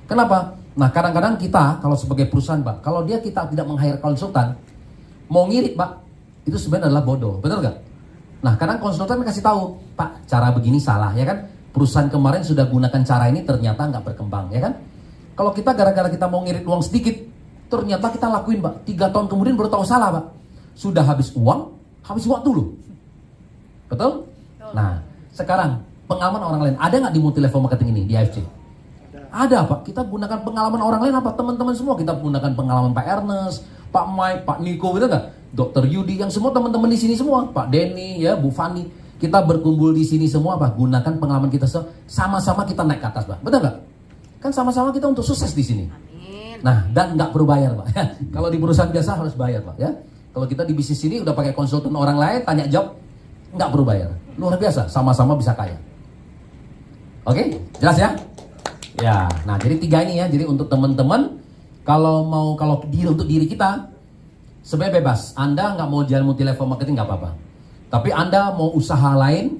Kenapa? Nah, kadang-kadang kita kalau sebagai perusahaan, Pak, kalau kita tidak meng-hire konsultan, mau ngirit, Pak, itu sebenarnya adalah bodoh. Betul nggak? Nah, kadang konsultan kasih tahu, Pak, cara begini salah, ya kan? Perusahaan kemarin sudah gunakan cara ini, ternyata nggak berkembang, ya kan? Kalau kita gara-gara kita mau ngirit uang sedikit, ternyata kita lakuin, Pak, 3 tahun kemudian baru tahu salah, Pak. Sudah habis uang, habis waktu loh. Betul? Nah, sekarang pengalaman orang lain ada nggak di multi level marketing ini di AFC? Ada, Pak. Kita gunakan pengalaman orang lain apa? Teman-teman semua kita gunakan pengalaman Pak Ernest, Pak Mike, Pak Niko, gitu nggak? Dr. Yudi, yang semua teman-teman di sini semua, Pak Denny, ya, Bu Fani. Kita berkumpul di sini semua, Pak. Gunakan pengalaman kita sama-sama kita naik ke atas, Pak. Betul nggak? Kan sama-sama kita untuk sukses di sini. Amin. Nah, dan nggak perlu bayar, Pak. Kalau di perusahaan biasa harus bayar, Pak. Ya. Kalau kita di bisnis ini udah pakai konsultan orang lain, tanya jawab, nggak perlu bayar. Luar biasa, sama-sama bisa kaya. Oke, jelas ya? Ya, nah jadi 3 ini ya. Jadi untuk teman-teman, kalau untuk diri kita, sebenarnya bebas. Anda nggak mau jalan multi level marketing nggak apa-apa. Tapi Anda mau usaha lain,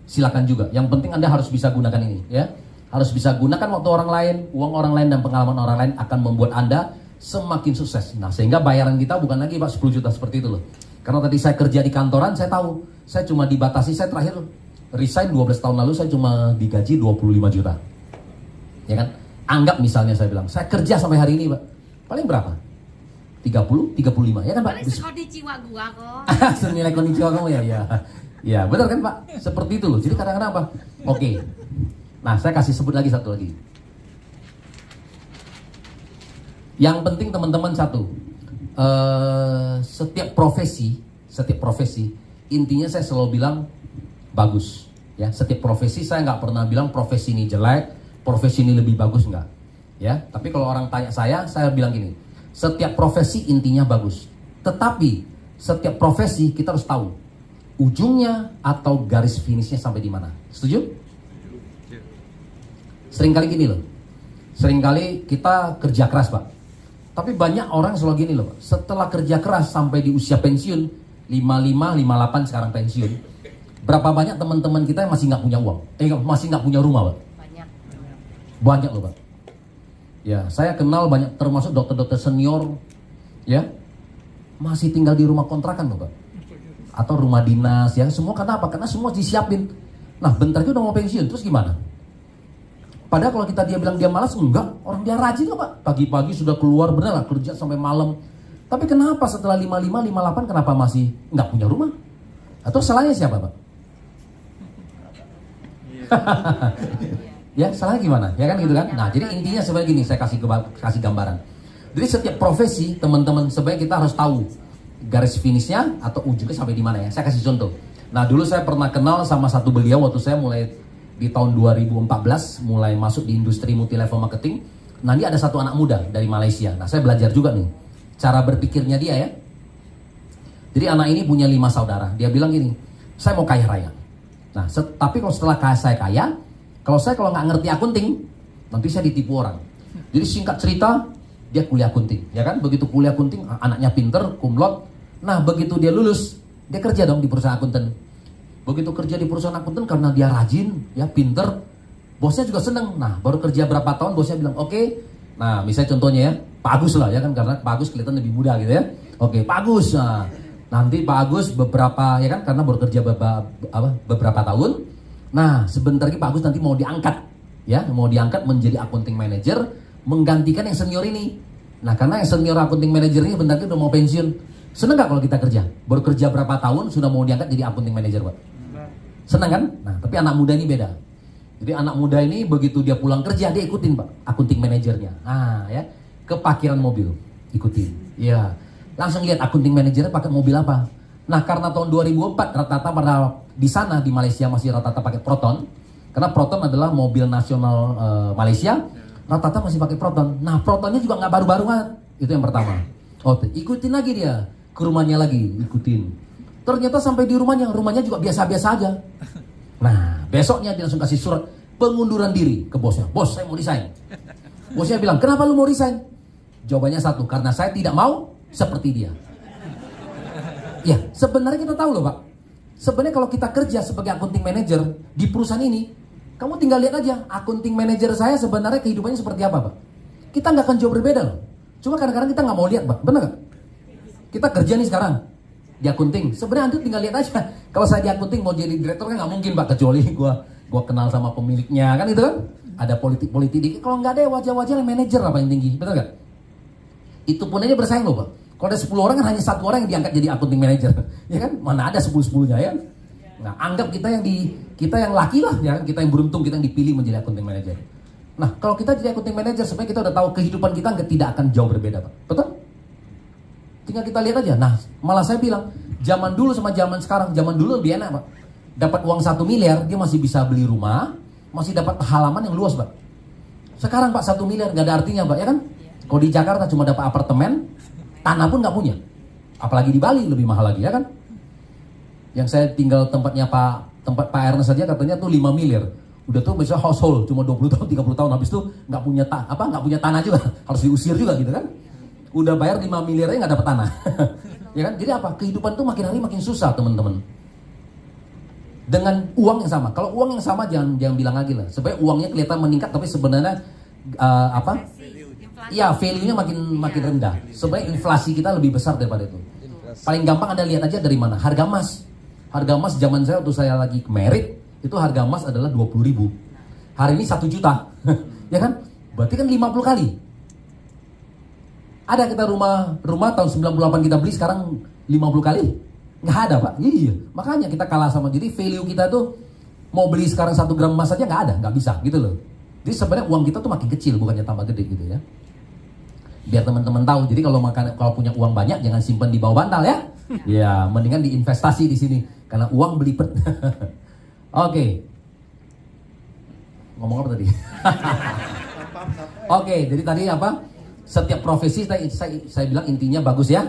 silakan juga. Yang penting Anda harus bisa gunakan ini, ya. Harus bisa gunakan waktu orang lain, uang orang lain dan pengalaman orang lain akan membuat Anda semakin sukses. Nah, sehingga bayaran kita bukan lagi, Pak, 10 juta seperti itu loh. Karena tadi saya kerja di kantoran, saya tahu, saya cuma dibatasi, saya terakhir resign 12 tahun lalu saya cuma digaji 25 juta. Ya kan? Anggap misalnya saya bilang, saya kerja sampai hari ini, Pak. Paling berapa? 30, 35, ya kan, Pak? Paling sekodi jiwa gua kok. Senilai kondisional kamu ya, ya. Ya, benar kan, Pak? Seperti itu loh. Jadi kadang-kadang apa? Oke. Nah, saya kasih sebut lagi satu lagi. Yang penting teman-teman satu, setiap profesi, intinya saya selalu bilang bagus. Ya, setiap profesi saya nggak pernah bilang profesi ini jelek, profesi ini lebih bagus, enggak. Ya, tapi kalau orang tanya saya bilang gini, setiap profesi intinya bagus. Tetapi setiap profesi kita harus tahu ujungnya atau garis finishnya sampai di mana. Setuju? Seringkali gini loh. Seringkali kita kerja keras, Pak. Tapi banyak orang selalu gini loh, Pak. Setelah kerja keras sampai di usia pensiun, 55, 58 sekarang pensiun. Berapa banyak teman-teman kita yang masih nggak punya uang? Masih nggak punya rumah, Pak? Banyak loh, Pak. Ya, saya kenal banyak, termasuk dokter-dokter senior, ya, masih tinggal di rumah kontrakan loh, Pak. Atau rumah dinas, ya, semua karena apa? Karena semua disiapin. Nah, bentar lagi udah mau pensiun, terus gimana? Padahal kalau dia bilang dia malas, enggak, orang dia rajin loh, Pak. Pagi-pagi sudah keluar, bener lah, kerja sampai malam. Tapi kenapa setelah 55, 58 kenapa masih nggak punya rumah? Atau salahnya siapa, Pak? Ya, salahnya gimana? Ya kan gitu kan? Nah, jadi intinya sebenarnya gini, saya kasih gambaran. Jadi setiap profesi, teman-teman, sebenarnya kita harus tahu garis finishnya atau ujungnya sampai di mana ya. Saya kasih contoh. Nah, dulu saya pernah kenal sama satu beliau waktu saya mulai di tahun 2014 mulai masuk di industri multi level marketing. Nah, dia ada satu anak muda dari Malaysia. Nah, saya belajar juga nih cara berpikirnya dia ya. Jadi anak ini punya 5 saudara. Dia bilang gini, saya mau kaya raya. Nah, tapi kalau setelah saya kaya, kalau nggak ngerti akunting, nanti saya ditipu orang. Jadi singkat cerita, dia kuliah akunting, ya kan? Begitu kuliah akunting, anaknya pinter, cum laude. Nah, begitu dia lulus, dia kerja dong di perusahaan akuntan. Begitu kerja di perusahaan akuntan karena dia rajin, ya pinter, bosnya juga seneng. Nah, baru kerja berapa tahun, bosnya bilang, oke. Nah, misalnya contohnya ya, Pak Agus lah, ya kan? Karena Pak Agus kelihatan lebih muda gitu ya. Oke, Pak Agus. Nah, nanti Pak Agus beberapa, ya kan? Karena baru kerja beberapa tahun. Nah, sebentar lagi Pak Agus nanti mau diangkat, ya, mau diangkat menjadi accounting manager, menggantikan yang senior ini. Nah, karena yang senior accounting manager ini bentar lagi udah mau pensiun. Seneng nggak kalau kita kerja? Baru kerja berapa tahun sudah mau diangkat jadi accounting manager, Pak? Senang kan? Nah, tapi anak muda ini beda. Jadi anak muda ini begitu dia pulang kerja, dia ikutin Pak, accounting manajernya. Ah, ya, ke parkiran mobil, ikutin. Iya, langsung lihat accounting manajernya pakai mobil apa. Nah, karena tahun 2004 rata-rata pada di sana di Malaysia masih rata-rata pakai Proton, karena Proton adalah mobil nasional Malaysia, rata-rata masih pakai Proton. Nah, Protonnya juga nggak baru-baru banget. Itu yang pertama. Oh, ikutin lagi dia ke rumahnya lagi, ikutin. Ternyata sampai di rumahnya juga biasa-biasa aja. Nah, besoknya dia langsung kasih surat pengunduran diri ke bosnya. Bos, saya mau resign. Bosnya bilang, kenapa lu mau resign? Jawabannya satu, karena saya tidak mau seperti dia. Ya, sebenarnya kita tahu loh Pak. Sebenarnya kalau kita kerja sebagai accounting manager di perusahaan ini, kamu tinggal lihat aja, accounting manager saya sebenarnya kehidupannya seperti apa Pak. Kita nggak akan jauh berbeda loh. Cuma kadang-kadang kita nggak mau lihat Pak, benar nggak? Kita kerja nih sekarang di accounting, sebenarnya Anda tinggal lihat aja. Kalau saya di accounting mau jadi direktur kan nggak mungkin Pak, kecuali gua kenal sama pemiliknya kan itu kan. Ada politik-politik dikit. Kalau nggak ada wajah-wajah yang manajer apa yang tinggi, betul nggak? Itu pun aja bersaing loh Pak. Kalau ada 10 orang kan hanya 1 orang yang diangkat jadi accounting manager, ya kan? Mana ada 10-10-nya ya? Nah, anggap kita yang laki lah, ya kan? Kita yang beruntung, kita yang dipilih menjadi accounting manager. Nah, kalau kita jadi accounting manager, sebenarnya kita udah tahu kehidupan kita tidak akan jauh berbeda Pak, betul? Tinggal kita lihat aja. Nah, malah saya bilang, zaman dulu sama zaman sekarang, zaman dulu lebih enak Pak. Dapat uang 1 miliar, dia masih bisa beli rumah, masih dapat halaman yang luas Pak. Sekarang Pak 1 miliar nggak ada artinya Pak, ya kan? Kalau di Jakarta cuma dapat apartemen, tanah pun nggak punya. Apalagi di Bali lebih mahal lagi, ya kan? Yang saya tinggal tempat Pak Ernest saja katanya tuh 5 miliar. Udah tuh bisa household cuma 20 tahun, 30 tahun habis itu nggak punya tanah juga, harus diusir juga gitu kan? Udah bayar 5 miliarnya nggak dapat tanah. Ya kan? Jadi apa? Kehidupan tuh makin hari makin susah, teman-teman. Dengan uang yang sama. Kalau uang yang sama jangan bilang lagi lah. Supaya uangnya kelihatan meningkat tapi sebenarnya ya value-nya makin rendah. Sebenarnya inflasi kita lebih besar daripada itu. Paling gampang Anda lihat aja dari mana? Harga emas. Harga emas zaman saya waktu saya lagi merit, itu harga emas adalah 20.000. Hari ini 1 juta. Ya kan? Berarti kan 50 kali. Ada kita rumah tahun 98 kita beli, sekarang 50 kali? Nggak ada Pak. Iya. Makanya kita kalah sama. Jadi value kita tuh mau beli sekarang 1 gram emas aja nggak ada, nggak bisa gitu loh. Jadi sebenarnya uang kita tuh makin kecil, bukannya tambah gede gitu ya. Biar teman-teman tahu. Jadi kalau punya uang banyak jangan simpan di bawah bantal ya. Ya, mendingan diinvestasi di sini karena uang belibet. Oke. Ngomong apa tadi? Oke, jadi tadi apa? Setiap profesi saya bilang intinya bagus ya.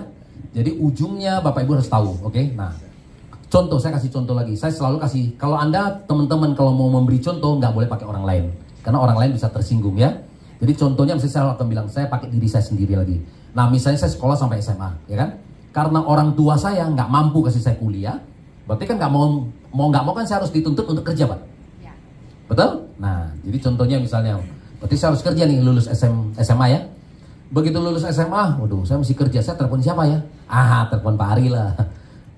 Jadi ujungnya Bapak Ibu harus tahu, oke? Nah, contoh saya kasih contoh lagi. Saya selalu kasih, kalau Anda teman-teman kalau mau memberi contoh nggak boleh pakai orang lain, karena orang lain bisa tersinggung ya. Jadi contohnya misalnya saya akan bilang saya pakai diri saya sendiri lagi. Nah, misalnya saya sekolah sampai SMA, ya kan? Karena orang tua saya nggak mampu kasih saya kuliah, berarti kan nggak mau kan saya harus dituntut untuk kerja Pak. Ya. Betul? Nah, jadi contohnya misalnya, berarti saya harus kerja nih lulus SMA ya. Begitu lulus SMA, waduh saya mesti kerja, saya telepon siapa ya? Telepon Pak Ari lah.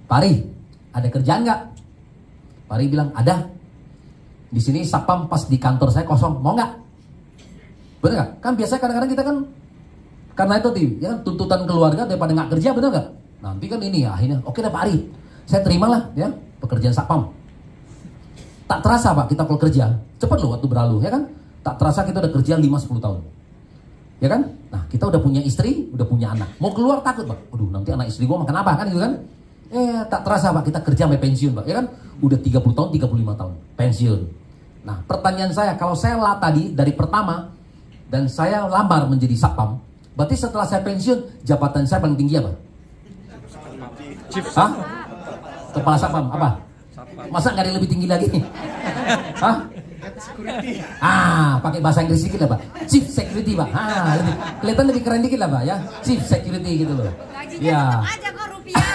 Pak Ari, ada kerjaan nggak? Pak Ari bilang, ada. Di sini satpam pas di kantor saya kosong, mau nggak? Bener nggak? Kan biasanya kadang-kadang kita kan, karena itu ya kan, tuntutan keluarga daripada nggak kerja, bener nggak? Nanti kan ini ya, akhirnya, oke dah Pak Ari, saya terimalah ya pekerjaan satpam. Tak terasa Pak, kita kalau kerja, cepat loh waktu berlalu, ya kan? Tak terasa kita udah kerja 5-10 tahun. Ya kan? Nah, kita udah punya istri, udah punya anak. Mau keluar takut Pak. Waduh, nanti anak istri gua makan apa kan gitu kan? Tak terasa Pak, kita kerja sampai pensiun Pak. Ya kan? Udah 30 tahun, 35 tahun pensiun. Nah, pertanyaan saya, kalau saya tadi dari pertama dan saya lamar menjadi satpam, berarti setelah saya pensiun, jabatan saya paling tinggi apa? Hah? Kepala satpam apa? Masa nggak ada yang lebih tinggi lagi? Hah? Security. Pakai bahasa Inggris dikit lah Pak. Chief Security Pak. Kelihatan lebih keren dikit lah Pak ya. Chief Security gitu loh. Gajinya tetap aja kok rupiah.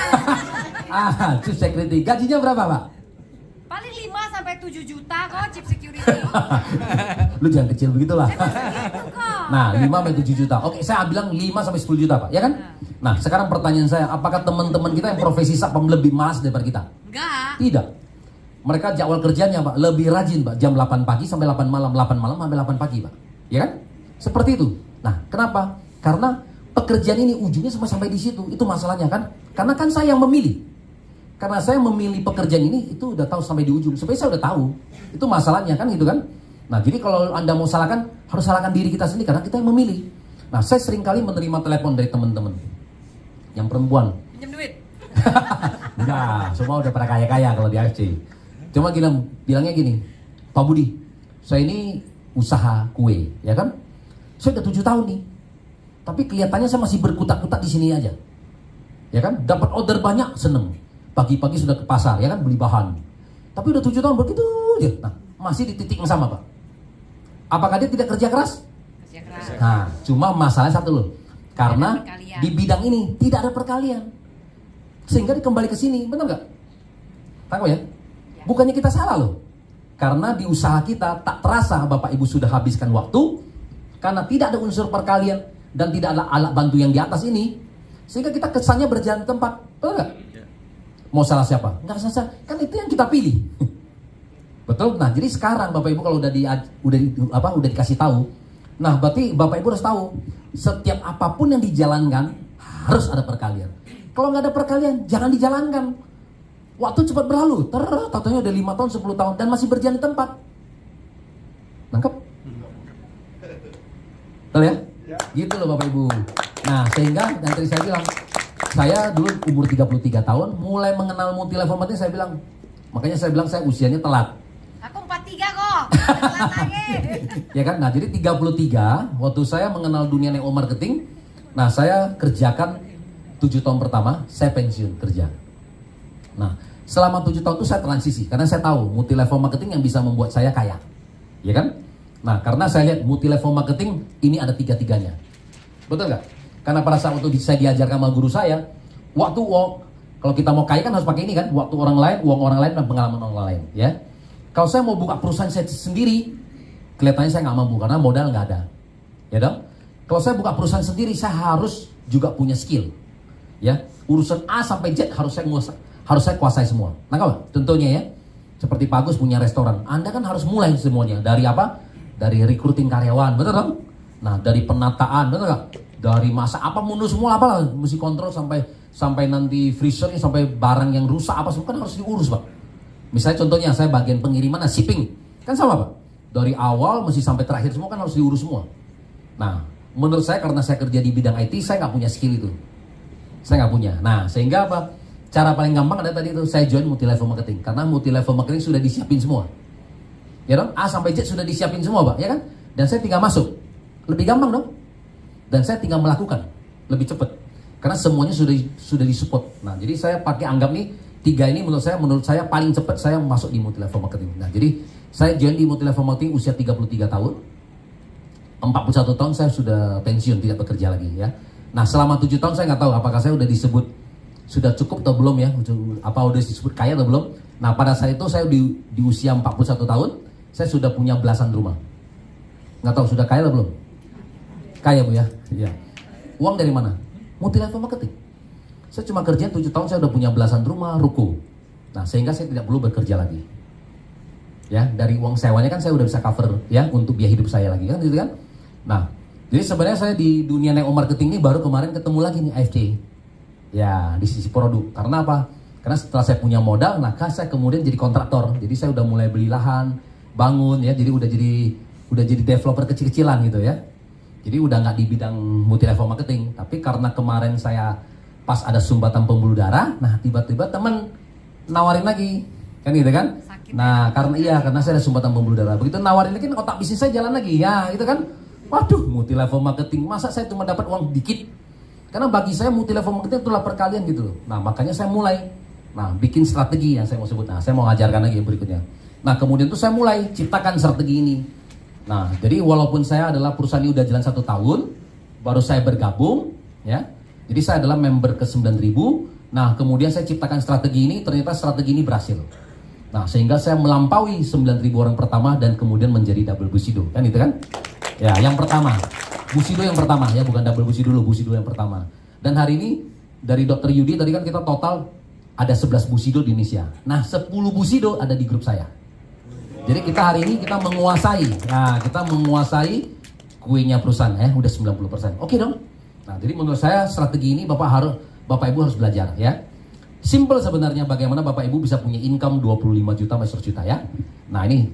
Chief Security. Gajinya berapa Pak? Paling 5-7 juta kok Chief Security. Lu jangan kecil begitu lah. Gitu kok. Nah, 5-7 juta. Oke, saya bilang 5-10 juta Pak, ya kan? Nah, sekarang pertanyaan saya, apakah teman-teman kita yang profesi satpam lebih malas daripada kita? Enggak. Tidak. Mereka jadwal kerjanya Pak lebih rajin Pak, jam 8 pagi sampai 8 malam, 8 malam sampai 8 pagi Pak. Ya kan? Seperti itu. Nah, kenapa? Karena pekerjaan ini ujungnya sampai di situ. Itu masalahnya kan? Karena kan saya yang memilih. Karena saya memilih pekerjaan ini itu udah tahu sampai di ujung. Sebenarnya saya udah tahu. Itu masalahnya kan gitu kan. Nah, jadi kalau Anda mau salahkan, harus salahkan diri kita sendiri karena kita yang memilih. Nah, saya sering kali menerima telepon dari teman-teman yang perempuan. Pinjam duit. Enggak, semua udah pada kaya-kaya kalau di AFC. Cuma bilangnya gini, Pak Budi, saya ini usaha kue, ya kan? Saya udah 7 tahun nih, tapi kelihatannya saya masih berkutat-kutat di sini aja, ya kan? Dapat order banyak, seneng. Pagi-pagi sudah ke pasar, ya kan, beli bahan. Tapi udah 7 tahun begitu aja. Nah, masih di titik yang sama, Pak. Apakah dia tidak kerja keras? Kerja keras. Nah, cuma masalah satu loh, karena Ada perkalian. di bidang ini tidak ada perkalian, sehingga dia kembali ke sini, benar nggak? Tahu ya? Bukannya kita salah loh, karena di usaha kita tak terasa Bapak Ibu sudah habiskan waktu, karena tidak ada unsur perkalian dan tidak ada alat bantu yang di atas ini, sehingga kita kesannya berjalan di tempat, betul nggak? Mau salah siapa? Nggak salah, kan itu yang kita pilih. Betul. Nah, jadi sekarang Bapak Ibu kalau udah dikasih tahu, nah berarti Bapak Ibu harus tahu setiap apapun yang dijalankan harus ada perkalian. Kalau nggak ada perkalian, jangan dijalankan. Waktu cepat berlalu, tatanya udah 5 tahun, 10 tahun dan masih berjalan di tempat. Nangkep? Betul ya? Gitu loh Bapak Ibu. Nah, sehingga yang tadi saya bilang, saya dulu umur 33 tahun mulai mengenal multi-level marketing, saya bilang, makanya saya bilang saya usianya telat. Aku 43 kok. Telat lagi. Ya kan? Nah, jadi 33 waktu saya mengenal dunia network marketing. Nah, saya kerjakan 7 tahun pertama, saya pensiun kerja. Nah, selama 7 tahun itu saya transisi karena saya tahu multi level marketing yang bisa membuat saya kaya. Ya kan? Nah, karena saya lihat multi level marketing ini ada tiga-tiganya. Betul nggak? Karena pada saat waktu saya diajarkan sama guru saya, kalau kita mau kaya kan harus pakai ini kan, waktu orang lain, uang orang lain dan pengalaman orang lain, ya. Kalau saya mau buka perusahaan saya sendiri, kelihatannya saya nggak mampu karena modal nggak ada. Ya dong? Kalau saya buka perusahaan sendiri, saya harus juga punya skill. Ya, urusan A sampai Z harus saya kuasai semua. Nah, kalau contohnya ya, seperti Pak Agus punya restoran, Anda kan harus mulai semuanya dari apa? Dari recruiting karyawan, betul dong? Nah, dari penataan, betul nggak? Dari masa apa mundur semua apa mesti kontrol sampai nanti freezernya, sampai barang yang rusak apa semua kan harus diurus, Pak. Misalnya contohnya saya bagian pengiriman, shipping, kan sama, Pak. Dari awal mesti sampai terakhir semua kan harus diurus semua. Nah, menurut saya karena saya kerja di bidang IT, saya nggak punya skill itu. Saya nggak punya. Nah, sehingga apa? Cara paling gampang ada tadi itu, saya join multi level marketing. Karena multi level marketing sudah disiapin semua. Ya dong? A sampai Z sudah disiapin semua, Pak, ya kan? Dan saya tinggal masuk. Lebih gampang dong? Dan saya tinggal melakukan. Lebih cepat. Karena semuanya sudah disupport. Nah, jadi saya pakai anggap nih 3 ini menurut saya paling cepat saya masuk di multi level marketing. Nah, jadi saya join di multi level marketing usia 33 tahun. 41 tahun saya sudah pensiun, tidak bekerja lagi ya. Nah, selama 7 tahun saya nggak tahu apakah saya udah disebut sudah cukup atau belum ya, apa udah disebut kaya atau belum. Nah, pada saat itu saya di usia 41 tahun, saya sudah punya belasan rumah. Nggak tahu sudah kaya atau belum? Kaya, Bu ya? Iya. Uang dari mana? Multi level marketing. Saya cuma kerja 7 tahun, saya udah punya belasan rumah, ruko. Nah, sehingga saya tidak perlu bekerja lagi. Ya, dari uang sewanya kan saya udah bisa cover ya untuk biaya hidup saya lagi kan gitu kan. Nah, jadi sebenarnya saya di dunia network marketing ini baru kemarin ketemu lagi nih AFC. Ya, di sisi produk. Karena apa? Karena setelah saya punya modal, maka saya kemudian jadi kontraktor. Jadi saya udah mulai beli lahan, bangun ya, jadi udah jadi developer kecil-kecilan gitu ya. Jadi udah nggak di bidang multi level marketing. Tapi karena kemarin saya pas ada sumbatan pembuluh darah, nah tiba-tiba teman nawarin lagi, kan gitu kan? Sakit. Nah karena saya ada sumbatan pembuluh darah, begitu nawarin lagi, otak bisnis saya jalan lagi, ya itu kan? Waduh, multi level marketing, masa saya cuma dapat uang dikit? Karena bagi saya multi level marketing itulah perkalian gitu loh. Nah makanya saya mulai, bikin strategi yang saya mau sebut. Nah saya mau ajarkan lagi berikutnya. Nah kemudian tuh saya mulai ciptakan strategi ini. Nah, jadi walaupun saya adalah perusahaan ini udah jalan 1 tahun, baru saya bergabung, ya. Jadi saya adalah member ke 9.000. Nah, kemudian saya ciptakan strategi ini, ternyata strategi ini berhasil. Nah, sehingga saya melampaui 9.000 orang pertama dan kemudian menjadi double Bushido, kan itu kan? Ya, yang pertama, Bushido yang pertama, ya bukan double Bushido dulu, Bushido yang pertama. Dan hari ini dari Dr. Yudi tadi kan kita total ada 11 Bushido di Indonesia. Nah, 10 Bushido ada di grup saya. Jadi kita hari ini kita menguasai kuenya perusahaan udah 90%. Oke dong. Nah, jadi menurut saya strategi ini Bapak Ibu harus belajar ya. Simple sebenarnya bagaimana Bapak Ibu bisa punya income 25 juta sampai 100 juta ya. Nah ini,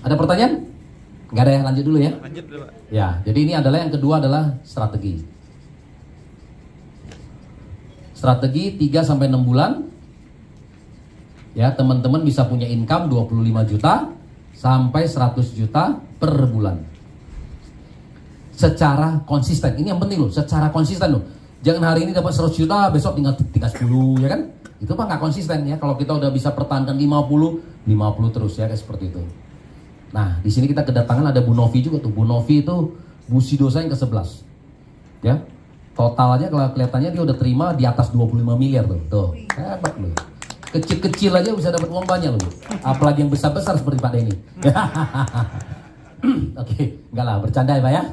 ada pertanyaan? Nggak ada ya, lanjut dulu ya. Lanjut dulu, Pak. Ya, jadi ini adalah yang kedua adalah strategi. Strategi 3 sampai 6 bulan. Ya, teman-teman bisa punya income 25 juta sampai 100 juta per bulan. Secara konsisten. Ini yang penting loh, secara konsisten loh. Jangan hari ini dapat 100 juta, besok tinggal 10, ya kan? Itu mah nggak konsisten ya. Kalau kita udah bisa pertahankan 50 terus ya, kayak seperti itu. Nah, di sini kita kedatangan ada Bu Novi juga tuh. Bu Novi itu busi dosa yang ke-11. Ya. Total aja kalau kelihatannya dia udah terima di atas 25 miliar tuh. Tuh, hebat loh. Kecil-kecil aja bisa dapat uang banyak loh. Apalagi yang besar-besar seperti Pak Denny. Oke, enggak lah, bercanda ya Pak ya.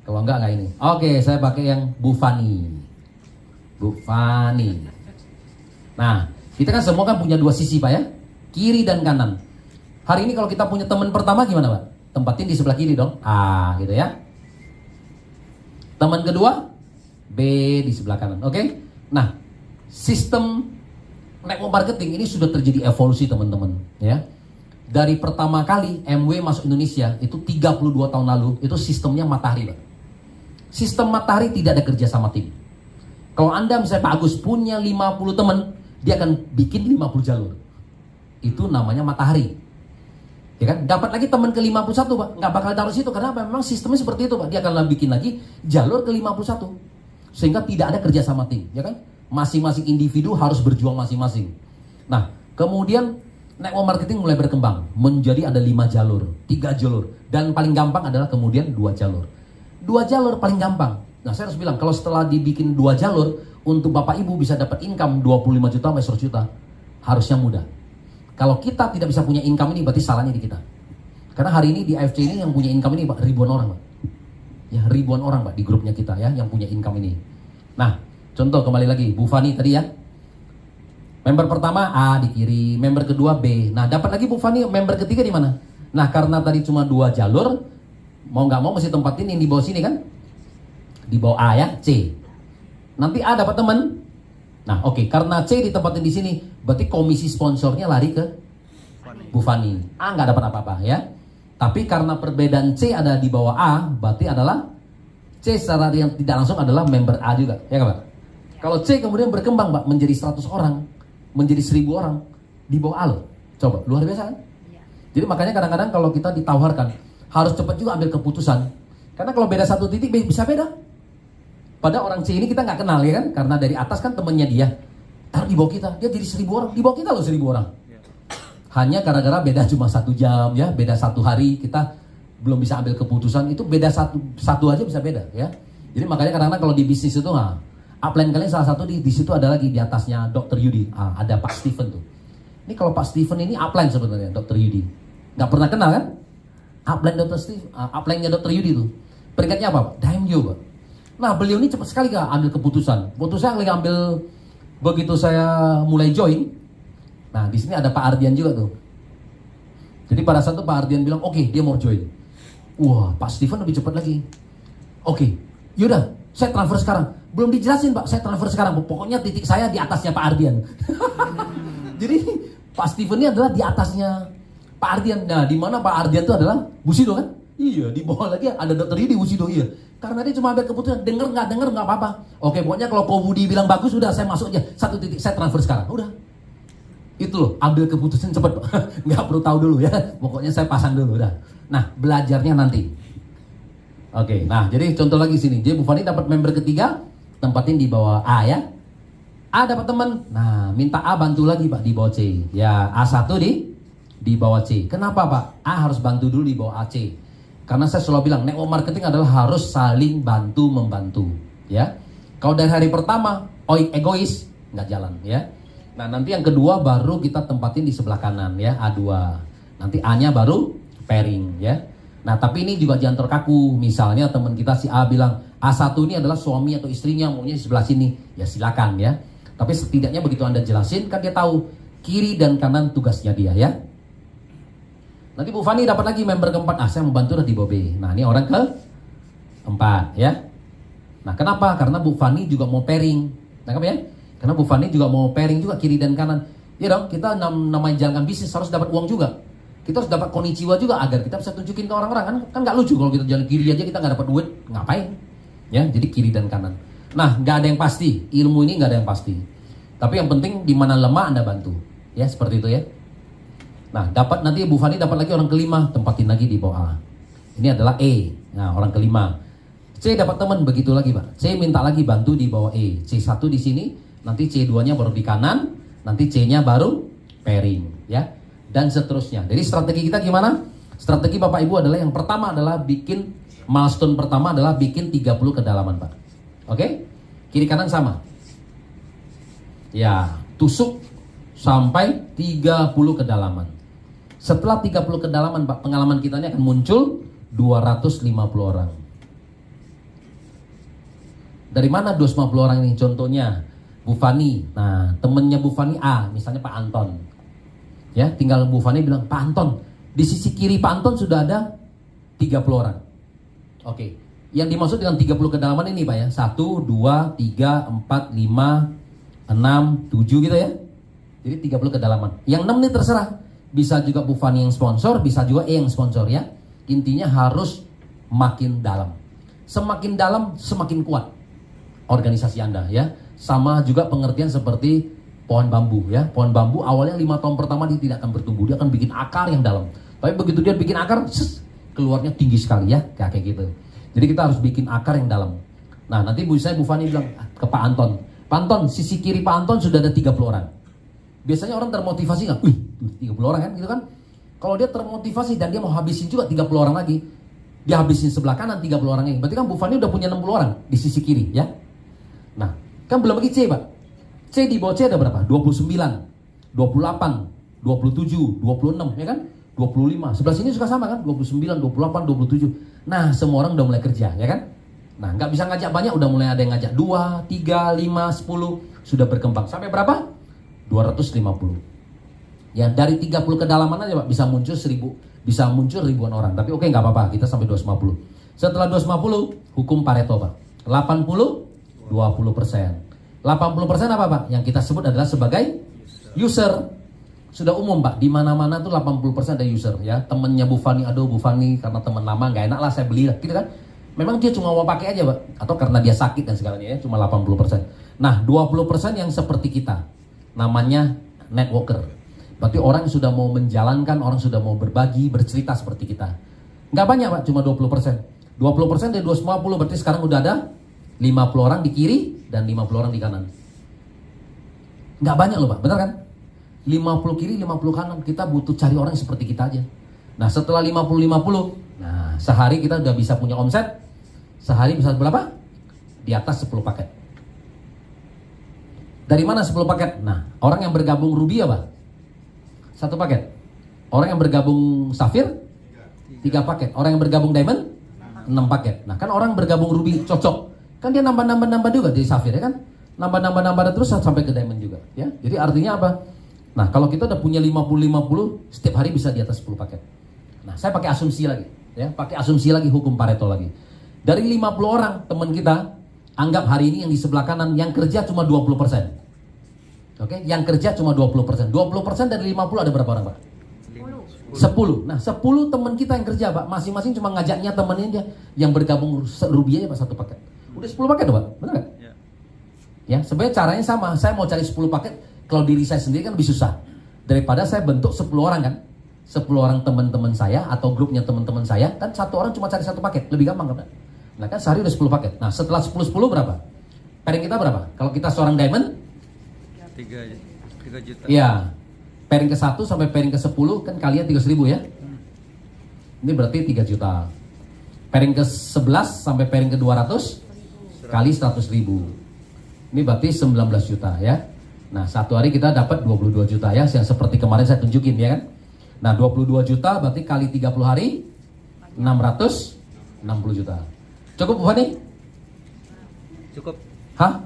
Kalau enggak ini. Oke, saya pakai yang Bu Fani. Bu Fani. Nah, kita kan semua kan punya dua sisi Pak ya. Kiri dan kanan. Hari ini kalau kita punya teman pertama gimana Pak? Tempatin di sebelah kiri dong. A gitu ya. Teman kedua B di sebelah kanan. Oke? Nah, sistem network marketing ini sudah terjadi evolusi teman-teman ya. Dari pertama kali MW masuk Indonesia itu 32 tahun lalu, itu sistemnya matahari Pak. Sistem matahari tidak ada kerja sama tim. Kalau Anda misalnya Pak Agus punya 50 teman, dia akan bikin 50 jalur. Itu namanya matahari. Ya kan? Dapat lagi teman ke 51 Pak, nggak bakal taruh situ karena apa? Memang sistemnya seperti itu Pak. Dia akan bikin lagi jalur ke 51. Sehingga tidak ada kerja sama tim, ya kan? Masing-masing individu harus berjuang masing-masing. Nah, kemudian network marketing mulai berkembang menjadi ada 5 jalur, 3 jalur, dan paling gampang adalah kemudian 2 jalur. 2 jalur paling gampang. Nah, saya harus bilang kalau setelah dibikin 2 jalur untuk Bapak Ibu bisa dapat income 25 juta sampai 100 juta, harusnya mudah. Kalau kita tidak bisa punya income ini berarti salahnya di kita. Karena hari ini di AFC ini yang punya income ini Pak, ribuan orang Pak. Ya, ribuan orang Pak di grupnya kita ya yang punya income ini. Nah, contoh kembali lagi Bu Fani tadi ya. Member pertama A di kiri, member kedua B. Nah, dapat lagi Bu Fani member ketiga di mana? Nah, karena tadi cuma 2 jalur, mau nggak mau mesti tempatin yang di bawah sini kan? Di bawah A ya, C. Nanti A dapat teman. Nah, oke, karena C ditempatin di sini, berarti komisi sponsornya lari ke Bu Fani. A nggak dapat apa-apa ya. Tapi karena perbedaan C ada di bawah A, berarti adalah C secara yang tidak langsung adalah member A juga, ya kan Pak? Kalau C kemudian berkembang Pak menjadi 100 orang, menjadi 1000 orang di bawah A loh. Coba, luar biasa kan? Jadi makanya kadang-kadang kalau kita ditawarkan harus cepat juga ambil keputusan. Karena kalau beda 1 titik bisa beda. Pada orang C ini kita nggak kenal ya kan? Karena dari atas kan temennya dia. Taruh di bawah kita, dia jadi 1000 orang. Di bawah kita loh 1000 orang. Hanya gara-gara beda cuma 1 jam ya, beda 1 hari kita belum bisa ambil keputusan. Itu beda satu aja bisa beda ya. Jadi makanya kadang-kadang kalau di bisnis itu upline kalian salah satu di situ ada lagi di atasnya Dr. Yudi. Ada Pak Steven tuh. Ini kalau Pak Steven ini upline sebenarnya Dr. Yudi. Nggak pernah kenal kan? Upline Dr. Steve, upline-nya Dr. Yudi tuh. Peringkatnya apa? Daimyo Pak. Nah beliau ini cepat sekali Kak ambil keputusan. Keputusan lagi ambil begitu saya mulai join. Nah di sini ada Pak Ardian juga tuh. Jadi pada saat itu Pak Ardian bilang oke, dia mau join. Wah Pak Steven lebih cepat lagi. Oke, yaudah saya transfer sekarang. Belum dijelasin Pak, saya transfer sekarang. Pokoknya titik saya di atasnya Pak Ardian. Jadi Pak Steven ini adalah di atasnya Pak Ardian. Nah di mana Pak Ardian itu adalah Busido kan? Iya, di bawah lagi ada Dr. Yudi Busido iya. Karena dia cuma ambil keputusan, denger nggak apa-apa. Oke, pokoknya kalau Pak Budi bilang bagus, udah saya masuk aja 1 titik, saya transfer sekarang. Udah. Itu loh, ambil keputusan cepet Pak. Nggak perlu tahu dulu ya. Pokoknya saya pasang dulu udah. Nah, belajarnya nanti. Oke, nah jadi contoh lagi sini. Jadi Bu Fani dapat member ketiga, tempatin di bawah A ya. A dapat teman. Nah, minta A bantu lagi Pak di bawah C. Ya, A1 di bawah C. Kenapa Pak? A harus bantu dulu di bawah AC. Karena saya selalu bilang network marketing adalah harus saling bantu membantu, ya. Kalau dari hari pertama egois nggak jalan, ya. Nah nanti yang kedua baru kita tempatin di sebelah kanan, ya, A2. Nanti A-nya baru pairing, ya. Nah tapi ini juga jangan terkaku. Misalnya teman kita si A bilang A1 ini adalah suami atau istrinya maunya di sebelah sini, ya silakan ya. Tapi setidaknya begitu Anda jelasin kan dia tahu kiri dan kanan tugasnya dia, ya. Nanti Bu Fani dapat lagi member keempat. Saya membantu di bawah B. Nah ini orang keempat ya. Nah kenapa? Karena Bu Fani juga mau pairing. Nah ya. Karena Bu Fani juga mau pairing juga kiri dan kanan. Ya dong, kita namanya jalankan bisnis harus dapat uang juga. Kita harus dapat konnichiwa juga agar kita bisa tunjukin ke orang-orang. Kan nggak lucu kalau kita jalan kiri aja kita nggak dapat duit, ngapain? Ya, jadi kiri dan kanan. Nah, nggak ada yang pasti. Ilmu ini nggak ada yang pasti. Tapi yang penting di mana lemah Anda bantu. Ya, seperti itu ya. Nah, dapat nanti Bu Fani dapat lagi orang kelima, tempatin lagi di bawah A. Ini adalah E. Nah, orang kelima. C dapat teman, begitu lagi Pak. C minta lagi bantu di bawah E. C1 di sini, nanti C2-nya baru di kanan, nanti C-nya baru pairing, ya. Dan seterusnya. Jadi strategi kita gimana? Strategi Bapak Ibu adalah yang pertama adalah bikin milestone pertama adalah bikin 30 kedalaman, Pak. Oke? Kiri kanan sama. Ya, tusuk sampai 30 kedalaman. Setelah 30 kedalaman, Pak, pengalaman kita ini akan muncul 250 orang. Dari mana 250 orang ini? Contohnya Bu Fani. Nah, temennya Bu Fani A, misalnya Pak Anton. Ya, tinggal Bu Fani bilang, Pak Anton, di sisi kiri Pak Anton sudah ada 30 orang. Oke, yang dimaksud dengan 30 kedalaman ini Pak ya, 1, 2, 3, 4, 5, 6, 7 gitu ya. Jadi 30 kedalaman. Yang 6 ini terserah. Bisa juga Bu Fani yang sponsor, bisa juga E yang sponsor ya. Intinya harus makin dalam. Semakin dalam, semakin kuat organisasi Anda ya. Sama juga pengertian seperti pohon bambu ya. Pohon bambu awalnya 5 tahun pertama dia tidak akan bertumbuh, dia akan bikin akar yang dalam. Tapi begitu dia bikin akar, keluarnya tinggi sekali ya, kayak gitu. Jadi kita harus bikin akar yang dalam. Nah, nanti Bu Fani bilang ke Pak Anton, Pak Anton, sisi kiri Pak Anton sudah ada 30 orang. Biasanya orang termotivasi nggak? 30 orang kan, gitu kan? Kalau dia termotivasi dan dia mau habisin juga 30 orang lagi, dia habisin sebelah kanan 30 orang lagi. Berarti kan Bu Fani udah punya 60 orang di sisi kiri ya. Nah, kan belum lagi C Pak. C di bawah C ada berapa? 29, 28, 27, 26 ya kan? 25. Sebelah sini suka sama kan? 29, 28, 27. Nah, semua orang udah mulai kerja ya kan? Nah, nggak bisa ngajak banyak, udah mulai ada yang ngajak 2, 3, 5, 10. Sudah berkembang. Sampai berapa? 250. Ya, dari 30 kedalaman aja Pak bisa muncul 1000, bisa muncul ribuan orang. Tapi oke, nggak apa-apa, kita sampai 250. Setelah 250, hukum Pareto Pak. 80, 20%. 80% apa Pak? Yang kita sebut adalah sebagai user. Sudah umum Pak, di mana-mana tuh 80% ada user ya. Temennya Bu Fani, aduh Bu Fani karena teman lama nggak enak lah saya beli lah, gitu kan. Memang dia cuma mau pakai aja Pak, atau karena dia sakit dan segalanya ya, cuma 80%. Nah, 20% yang seperti kita. Namanya networker. Berarti orang yang sudah mau menjalankan, orang sudah mau berbagi, bercerita seperti kita. Nggak banyak Pak, cuma 20%. 20% dari 250 berarti sekarang udah ada 50 orang di kiri dan 50 orang di kanan. Nggak banyak loh Pak, benar kan? 50 kiri, 50 kanan. Kita butuh cari orang seperti kita aja. Nah, setelah 50-50, nah sehari kita udah bisa punya omset. Sehari bisa berapa? Di atas 10 paket. Dari mana 10 paket? Nah, orang yang bergabung Ruby apa? 1 paket. Orang yang bergabung Safir 3 paket. Orang yang bergabung Diamond 6 paket. Nah, kan orang bergabung Ruby cocok. Kan dia nambah juga di Safir ya kan? Nambah terus sampai ke Diamond juga ya. Jadi artinya apa? Nah, kalau kita udah punya 50-50, setiap hari bisa di atas 10 paket. Nah, saya pakai asumsi lagi ya, pakai asumsi lagi hukum Pareto lagi. Dari 50 orang teman kita, anggap hari ini yang di sebelah kanan yang kerja cuma 20%. Oke, yang kerja cuma 20%. 20% dari 50 ada berapa orang, Pak? 10. Nah, 10 teman kita yang kerja, Pak. Masing-masing cuma ngajaknya temennya dia yang bergabung Ruby aja Pak 1 paket. Udah 10 paket, Pak. Benar nggak? Ya, sebenarnya caranya sama. Saya mau cari 10 paket, kalau diri saya sendiri kan lebih susah. Daripada saya bentuk 10 orang kan. 10 orang teman-teman saya atau grupnya teman-teman saya, kan 1 orang cuma cari 1 paket. Lebih gampang kan? Nah, kan sehari udah 10 paket. Nah, setelah 10 berapa? Pairing kita berapa? Kalau kita seorang diamond 3 juta. Iya. Pairing ke 1 sampai pairing ke 10 kan kalian 300.000 ya. Ini berarti 3 juta. Pairing ke 11 sampai pairing ke 200 kali 100.000. Ini berarti 19 juta ya. Nah, 1 hari kita dapat 22 juta ya, yang seperti kemarin saya tunjukin ya kan. Nah, 22 juta berarti kali 30 hari 660 juta. Cukup Bu Fani? Cukup. Hah?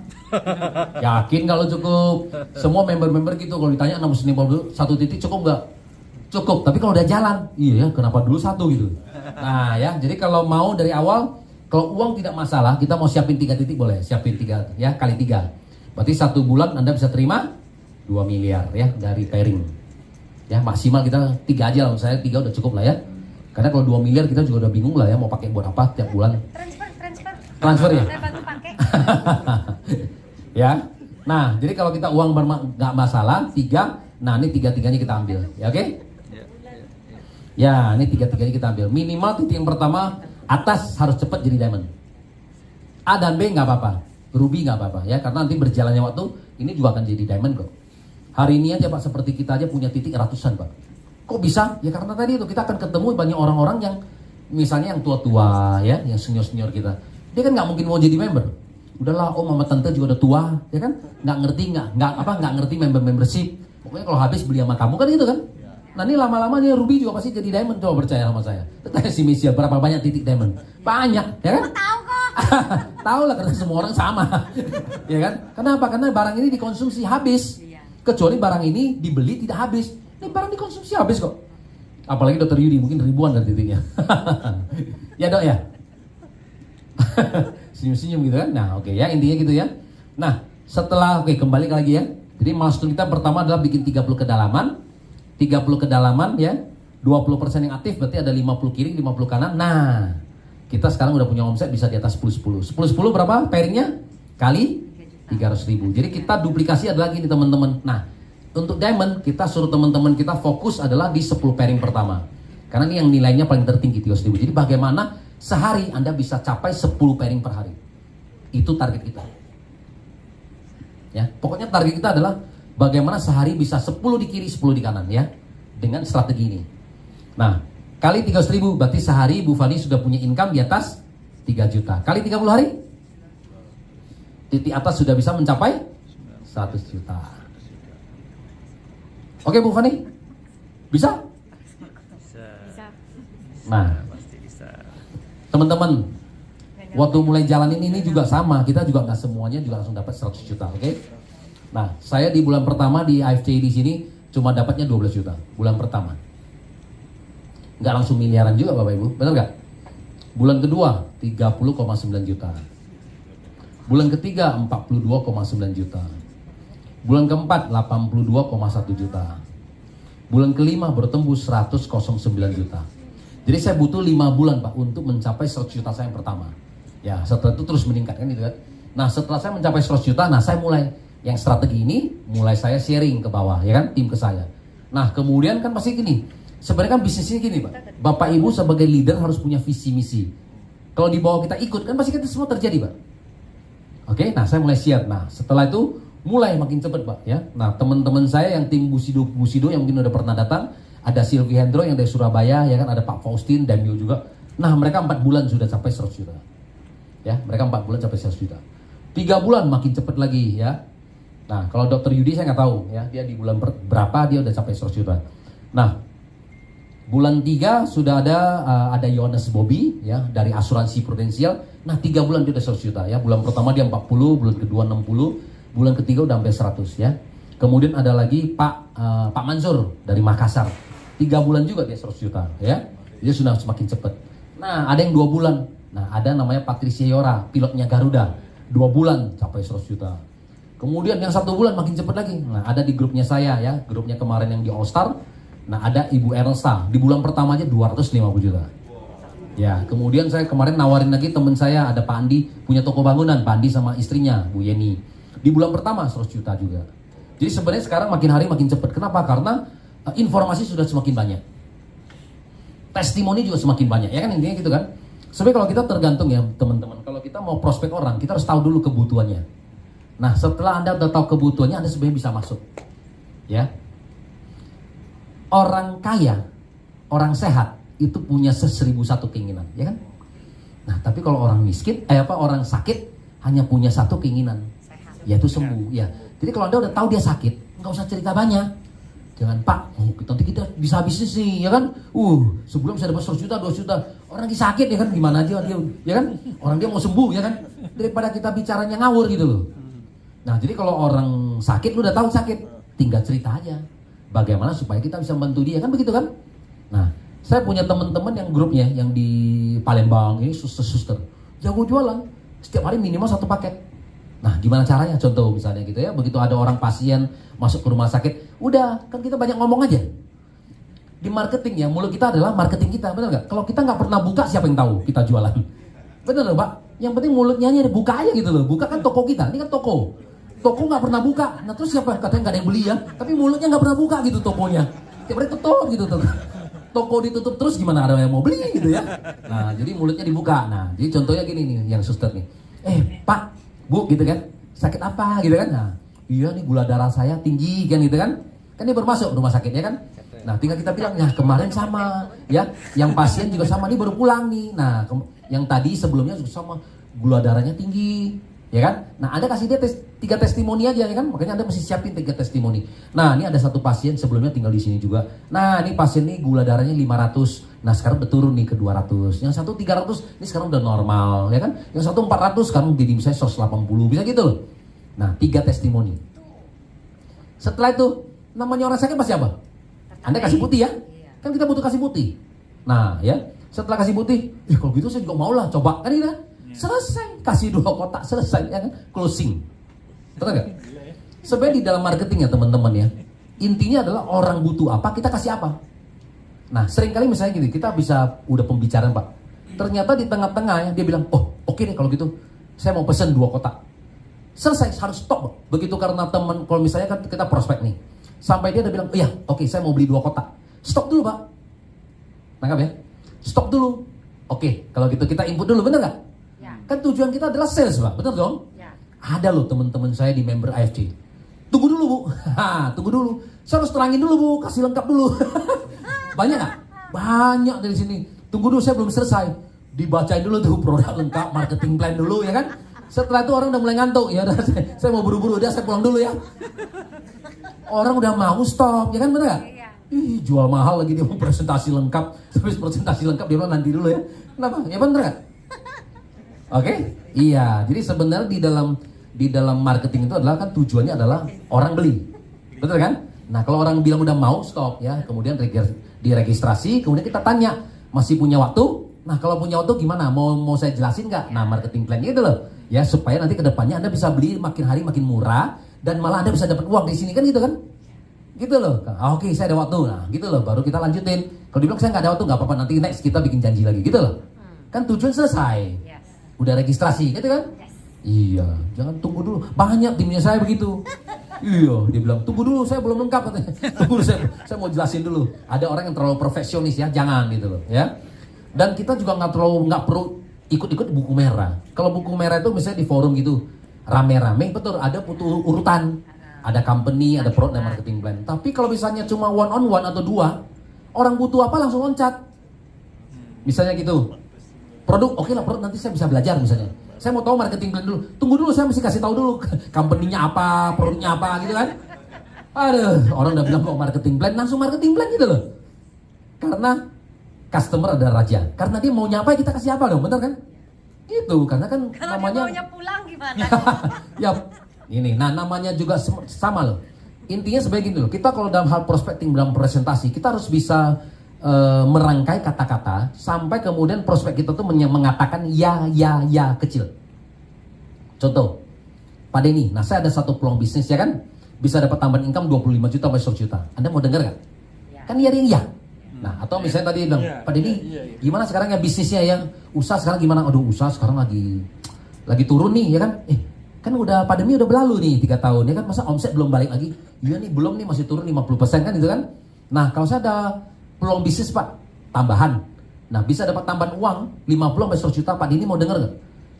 Yakin kalau cukup? Semua member-member gitu kalau ditanya 650 1 titik cukup nggak? Cukup, tapi kalau udah jalan, iya kenapa dulu 1 gitu. Nah ya, jadi kalau mau dari awal, kalau uang tidak masalah, kita mau siapin 3 titik boleh, siapin 3 ya, kali 3. Berarti 1 bulan Anda bisa terima 2 miliar ya dari pairing. Ya maksimal kita 3 aja lah, menurut saya 3 udah cukup lah ya. Karena kalau 2 miliar kita juga udah bingung lah ya mau pakai buat apa tiap bulan. Transfer ya? Saya bantu pakai. Ya. Nah, jadi kalau kita uang nggak masalah, 3, nah ini 3-3-nya kita ambil. Ya oke? Ya, ini 3-3-nya kita ambil. Minimal titik yang pertama atas harus cepat jadi diamond. A dan B nggak apa-apa, ruby nggak apa-apa ya, karena nanti berjalannya waktu ini juga akan jadi diamond kok. Hari ini aja Pak, seperti kita aja punya titik ratusan Pak. Kok bisa? Ya karena tadi itu kita akan ketemu banyak orang-orang yang misalnya yang tua-tua ya, yang senior-senior kita. Dia kan nggak mungkin mau jadi member. Udahlah, om mama tante juga udah tua, ya kan? Nggak ngerti membership. Pokoknya kalau habis beli sama kamu kan gitu kan? Nah ini lama-lama nih Ruby juga pasti jadi diamond, coba percaya sama saya. Tanya si Michelle berapa banyak titik diamond? Banyak, ya kan? Tahu kok. Tahu lah karena semua orang sama, ya kan? Kenapa? Karena barang ini dikonsumsi habis. Kecuali barang ini dibeli tidak habis. Ini barang dikonsumsi habis kok. Apalagi Dokter Yudi mungkin ribuan dari titiknya. Ya dok ya. Senyum-senyum gitu kan. Nah oke ya, intinya gitu ya. Nah setelah kembali lagi ya. Jadi milestone kita pertama adalah bikin 30 kedalaman. 30 kedalaman ya, 20% yang aktif berarti ada 50 kiri, 50 kanan. Nah, kita sekarang udah punya omset bisa di atas 10-10. 10-10 berapa pairingnya? Kali 300.000. Jadi kita duplikasi ada lagi nih teman-teman. Nah, untuk diamond kita suruh teman-teman kita fokus adalah di 10 pairing pertama. Karena ini yang nilainya paling tertinggi 300.000. Jadi bagaimana sehari Anda bisa capai 10 pairing per hari. Itu target kita. Ya, pokoknya target kita adalah bagaimana sehari bisa 10 di kiri, 10 di kanan ya. Dengan strategi ini. Nah, kali 300.000 berarti sehari Bu Fani sudah punya income di atas 3 juta. Kali 30 hari? Titik atas sudah bisa mencapai 100 juta. Oke Bu Fani? Bisa? Bisa. Nah, Pasti bisa. teman-teman, waktu mulai jalan ini juga sama. Kita juga nggak semuanya juga langsung dapat 100 juta, oke? Nah, saya di bulan pertama di AFC di sini cuma dapatnya 12 juta bulan pertama. Nggak langsung miliaran juga Bapak Ibu, benar nggak? Bulan kedua 30,9 juta. Bulan ketiga 42,9 juta. Bulan keempat 82,1 juta. Bulan kelima bertembus 100,9 juta. Jadi saya butuh 5 bulan Pak untuk mencapai 100 juta saya yang pertama. Ya, setelah itu terus meningkat kan gitu kan. Nah, setelah saya mencapai 100 juta, nah saya mulai yang strategi ini mulai saya sharing ke bawah ya kan, tim ke saya. Nah kemudian kan pasti gini, sebenarnya kan bisnis ini gini Pak, Bapak Ibu sebagai leader harus punya visi misi. Kalau di bawah kita ikut kan pasti kita semua terjadi Pak. Oke, nah saya mulai share. Nah setelah itu mulai makin cepat Pak ya. Nah teman-teman saya yang tim Busido yang mungkin udah pernah datang, ada Silvi Hendro yang dari Surabaya ya kan, ada Pak Faustin, Damio juga. Nah mereka 4 bulan sudah sampai 100 juta. Ya, mereka 4 bulan sampai 100 juta. 3 bulan makin cepat lagi ya. Nah, kalau Dokter Yudi saya nggak tahu ya, dia di bulan berapa dia udah sampai 100 juta. Nah, bulan 3 sudah ada Yohanes Bobby ya dari asuransi prudensial. Nah, 3 bulan dia udah 100 juta ya. Bulan pertama dia 40, bulan kedua 60, bulan ketiga udah sampai 100 ya. Kemudian ada lagi Pak Mansur dari Makassar. 3 bulan juga dia 100 juta ya. Dia sudah semakin cepat. Nah, ada yang 2 bulan. Nah, ada namanya Patricia Yora, pilotnya Garuda. 2 bulan capai 100 juta. Kemudian yang 1 bulan makin cepat lagi. Nah, ada di grupnya saya ya, grupnya kemarin yang di All Star. Nah, ada Ibu Elsa. Di bulan pertama aja 250 juta. Ya, kemudian saya kemarin nawarin lagi teman saya, ada Pak Andi, punya toko bangunan, Pak Andi sama istrinya, Bu Yeni. Di bulan pertama 100 juta juga. Jadi sebenarnya sekarang makin hari makin cepat. Kenapa? Karena informasi sudah semakin banyak. Testimoni juga semakin banyak. Ya kan intinya gitu kan. Sebenarnya kalau kita tergantung ya teman-teman. Kalau kita mau prospek orang, kita harus tahu dulu kebutuhannya. Nah setelah Anda udah tahu kebutuhannya, Anda sebenarnya bisa masuk. Ya. Orang kaya, orang sehat itu punya 1001 keinginan, ya kan? Nah, tapi kalau orang miskin, orang sakit hanya punya 1 keinginan, yaitu sembuh. Ya. Jadi kalau Anda udah tahu dia sakit, nggak usah cerita banyak. Jangan Pak, nanti kita bisa bisnis nih, ya kan? Sebelum bisa dapat 100 juta, 2 juta. Orang lagi sakit ya kan, gimana aja dia, ya kan? Orang dia mau sembuh, ya kan? Daripada kita bicaranya ngawur gitu loh. Nah, jadi kalau orang sakit, lu udah tahu sakit, tinggal cerita aja. Bagaimana supaya kita bisa membantu dia, kan begitu kan? Nah, saya punya teman-teman yang grupnya yang di Palembang ini suster-suster jago jualan, setiap hari minimal 1 paket. Nah, gimana caranya? Contoh misalnya gitu ya, begitu ada orang pasien masuk ke rumah sakit, udah kan kita banyak ngomong aja. Di marketing ya, mulut kita adalah marketing kita, benar nggak? Kalau kita nggak pernah buka, siapa yang tahu kita jualan? Benar loh, Pak? Yang penting mulutnya aja buka aja gitu loh. Buka kan toko kita, ini kan toko. Toko nggak pernah buka, nah terus siapa? Katanya nggak ada yang beli ya, tapi mulutnya nggak pernah buka gitu tokonya. Tiap hari tutup gitu tuh. Toko ditutup terus gimana ada yang mau beli gitu ya? Nah, jadi mulutnya dibuka. Nah, jadi contohnya gini nih, yang suster nih. Pak, Bu gitu kan, sakit apa gitu kan? Nah, iya nih gula darah saya tinggi kan gitu kan? Kan dia baru masuk rumah sakitnya kan? Nah, tinggal kita bilang, nah kemarin sama ya, yang pasien juga sama, nih baru pulang nih. Nah, yang tadi sebelumnya juga sama, gula darahnya tinggi, ya kan? Nah, Anda kasih dia 3 testimoni aja ya kan? Makanya Anda mesti siapin 3 testimoni. Nah, ini ada satu pasien sebelumnya tinggal di sini juga. Nah, ini pasien ini gula darahnya 500. Nah, sekarang udah turun nih ke 200. Yang satu 300, ini sekarang udah normal, ya kan? Yang satu 400, sekarang jadi misalnya 180, bisa gitu loh. Nah, 3 testimoni. Setelah itu, namanya orang sakit pasti apa? Anda kasih putih ya? Kan kita butuh kasih putih. Nah, ya. Setelah kasih putih, kalau gitu saya juga mau lah, coba. Kan ini kan? Selesai. Kasih 2 kotak, selesai. Ya kan? Closing. Betul gak? Sebenarnya di dalam marketing ya teman-teman ya, intinya adalah orang butuh apa, kita kasih apa. Nah, seringkali misalnya gini, kita bisa udah pembicaraan Pak. Ternyata di tengah-tengah ya, dia bilang, oh oke deh kalau gitu, saya mau pesen 2 kotak. Selesai, harus stop. Begitu karena teman, kalau misalnya kan kita prospek nih. Sampai dia udah bilang, iya oke saya mau beli 2 kotak. Stop dulu Pak. Nangkap ya? Stop dulu. Oke, kalau gitu kita input dulu, bener gak? Ya. Kan tujuan kita adalah sales Pak, betul dong? Ya. Ada loh teman-teman saya di member AFC. Tunggu dulu Bu, tunggu dulu. Saya harus terangin dulu Bu, kasih lengkap dulu. Banyak gak? Banyak dari sini. Tunggu dulu, saya belum selesai. Dibacain dulu tuh produk lengkap, marketing plan dulu ya kan. Setelah itu orang udah mulai ngantuk. Ya udah, saya mau buru-buru, udah saya pulang dulu ya. Orang udah mau stop, ya kan bener gak? Iya. Ih, jual mahal lagi dia mau presentasi lengkap. Habis presentasi lengkap dia bilang nanti dulu ya. Kenapa? Ya bener gak? Oke? Iya, jadi sebenarnya di dalam marketing itu adalah kan tujuannya adalah orang beli. Betul kan? Nah, kalau orang bilang udah mau stop ya, kemudian diregistrasi, kemudian kita tanya, masih punya waktu? Nah, kalau punya waktu gimana? Mau saya jelasin nggak? Nah, marketing plan itu loh. Ya, supaya nanti ke depannya Anda bisa beli makin hari makin murah dan malah Anda bisa dapat uang di sini kan gitu kan? Gitu loh. Oke, saya ada waktu. Nah, gitu loh. Baru kita lanjutin. Kalau dibilang saya nggak ada waktu, nggak apa-apa. Nanti next kita bikin janji lagi. Gitu loh. Kan tujuan selesai. Yes. Udah registrasi, gitu kan? Yes. Iya, jangan tunggu dulu. Banyak timnya saya begitu. Iya, dia bilang tunggu dulu, saya belum lengkap katanya. Tunggu dulu, saya mau jelasin dulu. Ada orang yang terlalu perfeksionis ya, jangan gitu loh, ya. Dan kita juga nggak perlu ikut-ikut buku merah. Kalau buku merah itu misalnya di forum gitu, rame-rame, betul ada butuh urutan. Ada company, ada produk dan marketing plan. Tapi kalau misalnya cuma one on one atau 2, orang butuh apa langsung loncat. Misalnya gitu. Produk, oke lah produk nanti saya bisa belajar misalnya. Saya mau tahu marketing plan dulu. Tunggu dulu, saya mesti kasih tahu dulu company-nya apa, produknya apa gitu kan. Aduh, orang udah bilang kok marketing plan, langsung marketing plan gitu loh. Karena customer adalah raja. Karena dia maunya apa kita kasih apa dong, bener kan? Gitu, karena kan Kalau namanya dia maunya pulang gimana? ya, ini. Nah, namanya juga sama loh. Intinya sebagai gini loh. Kita kalau dalam hal prospecting, dalam presentasi, kita harus bisa merangkai kata-kata sampai kemudian prospek kita tuh mengatakan ya kecil. Contoh, Pak Denny, nah saya ada satu peluang bisnis ya kan, bisa dapat tambahan income 25 juta sampai 100 juta. Anda mau dengar gak? Ya. Kan iya. Nah, atau misalnya tadi bilang, Pak Denny, gimana sekarang ya bisnisnya yang usaha sekarang gimana? Aduh, usaha sekarang lagi turun nih ya kan? Kan udah pandemi udah berlalu nih 3 tahun ya kan, masa omset belum balik lagi? Iya nih belum nih, masih turun 50% kan gitu kan? Nah, kalau saya ada peluang bisnis Pak, tambahan. Nah, bisa dapat tambahan uang 50 sampai 100 juta. Pak Dini mau dengar gak?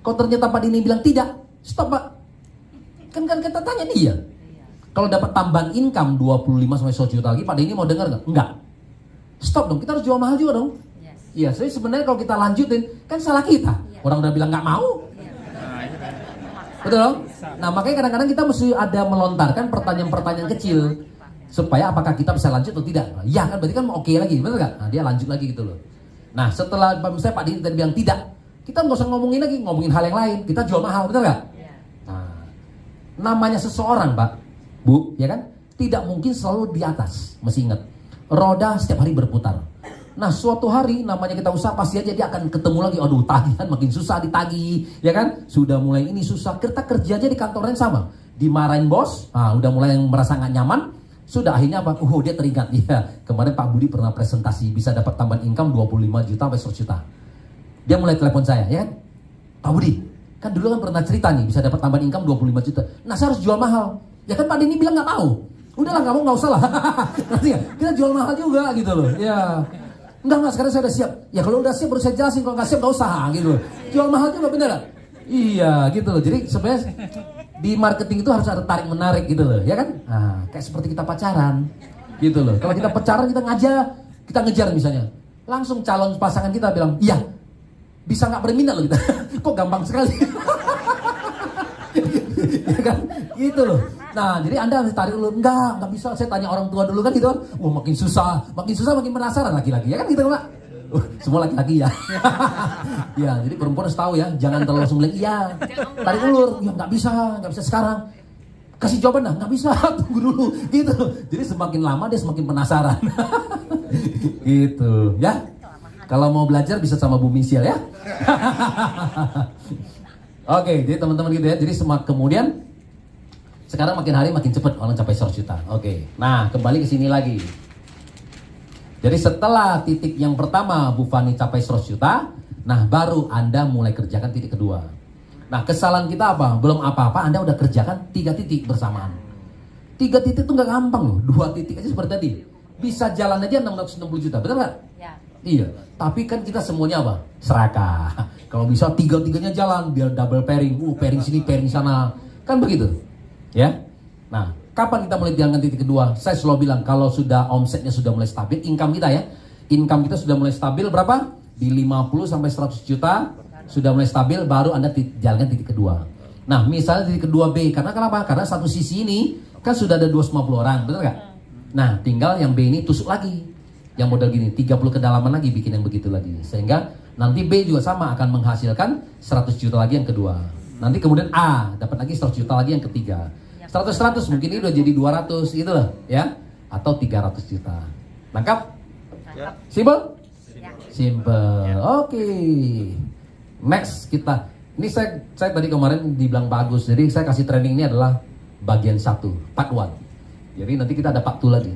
Kalau ternyata Pak Dini bilang tidak, stop Pak. Kan kita tanya dia. Kalau dapat tambahan income 25 sampai 100 juta lagi, Pak Dini mau dengar gak? Enggak. Stop dong, kita harus jual mahal juga dong. Yes. Iya, jadi sebenarnya kalau kita lanjutin, kan salah kita. Orang udah bilang gak mau. Betul dong? Nah, makanya kadang-kadang kita mesti ada melontarkan pertanyaan-pertanyaan kecil. Supaya apakah kita bisa lanjut atau tidak? Ya kan berarti kan oke lagi, betul gak? Nah, dia lanjut lagi gitu loh. Nah, setelah misalnya Pak Dini tadi bilang tidak, kita nggak usah ngomongin lagi, ngomongin hal yang lain. Kita jual mahal, betul gak? Nah, namanya seseorang Pak, Bu, ya kan? Tidak mungkin selalu di atas. Mesti ingat, roda setiap hari berputar. Nah suatu hari namanya kita usaha pasti aja dia akan ketemu lagi. Aduh tagihan makin susah ditagih, ya kan? Sudah mulai ini susah. Kita kerja aja di kantor yang sama. Dimarahin bos, udah mulai yang merasa nggak nyaman. Sudah akhirnya apa? Dia teringat. Ya, kemarin Pak Budi pernah presentasi bisa dapat tambahan income 25 juta sampai 100 juta. Dia mulai telepon saya, ya kan? Pak Budi, kan dulu kan pernah cerita nih bisa dapat tambahan income 25 juta. Nah saya harus jual mahal. Ya kan Pak Denny bilang nggak mau. Udahlah nggak mau nggak usah lah. Nanti ya, kita jual mahal juga gitu loh. Ya, enggak sekarang saya udah siap. Ya kalau udah siap baru saya jelasin, kalau nggak siap nggak usah gitu loh. Jual mahal juga bener gak? Iya gitu loh. Jadi sebenarnya di marketing itu harus ada tarik menarik gitu loh, ya kan? Nah, kayak seperti kita pacaran gitu loh. Kalau kita pacaran kita ngejar misalnya, langsung calon pasangan kita bilang, iya, bisa nggak berminat loh kita. Kok gampang sekali. Ya kan? Gitu loh. Nah, jadi Anda harus tarik dulu. Enggak bisa. Saya tanya orang tua dulu kan gitu kan. Wah, makin susah makin penasaran laki-laki. Ya kan gitu Pak. Semua laki-laki ya. Ya, jadi perempuan harus tahu ya, jangan terlalu langsung bilang iya. Tarik ulur. Ya nggak bisa sekarang. Kasih jawaban lah, nggak bisa. Tunggu dulu. Gitu. Jadi semakin lama dia semakin penasaran. Gitu, ya. Kalau mau belajar bisa sama Bu Michelle ya. Oke, jadi teman-teman gitu ya. Jadi kemudian sekarang makin hari makin cepat orang capai 100 juta. Oke. Nah, kembali ke sini lagi. Jadi setelah titik yang pertama Bu Fani capai 100 juta, nah baru Anda mulai kerjakan titik kedua. Nah, kesalahan kita apa? Belum apa-apa Anda udah kerjakan 3 titik bersamaan. 3 titik itu nggak gampang loh. 2 titik aja seperti tadi. Bisa jalan aja 660 juta, betul nggak? Ya. Iya, tapi kan kita semuanya apa? Serakah. Kalau bisa 3-3-nya jalan biar double pairing. Pairing sini, pairing sana. Kan begitu. Ya. Nah, kapan kita mulai jalankan titik kedua? Saya selalu bilang kalau sudah omsetnya sudah mulai stabil, income kita ya. Income kita sudah mulai stabil berapa? Di 50 sampai 100 juta sudah mulai stabil, baru Anda jalankan titik kedua. Nah, misalnya titik kedua B, karena kenapa? Karena satu sisi ini kan sudah ada 250 orang, betul nggak? Nah, tinggal yang B ini tusuk lagi. Yang model gini, 30 kedalaman lagi bikin yang begitu lagi. Sehingga nanti B juga sama akan menghasilkan 100 juta lagi yang kedua. Nanti kemudian A dapat lagi 100 juta lagi yang ketiga. 100 mungkin ini udah jadi 200 gitu loh ya. Atau 300 juta. Lengkap? Ya. Simple? Ya. Simple. Oke. Next kita. Ini saya tadi kemarin dibilang bagus. Jadi saya kasih training ini adalah bagian 1, part 1. Jadi nanti kita ada part 2 lagi.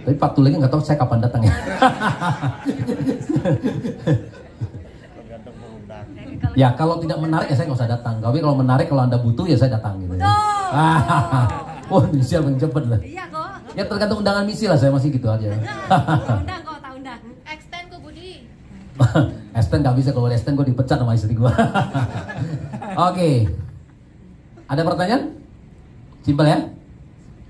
Tapi part 2 lagi nggak tahu saya kapan datang ya. Ya kalau tidak menarik ya saya nggak usah datang. Tapi kalau menarik, kalau Anda butuh ya saya datang gitu ya. Wah, Michelle yang cepet lah. Iya kok. Ya tergantung undangan misi lah, saya masih gitu aja. Tak undang. Extend ke Budi. Extend nggak bisa, kalau extend gue dipecat sama istri gue. Oke. Ada pertanyaan? Simpel ya.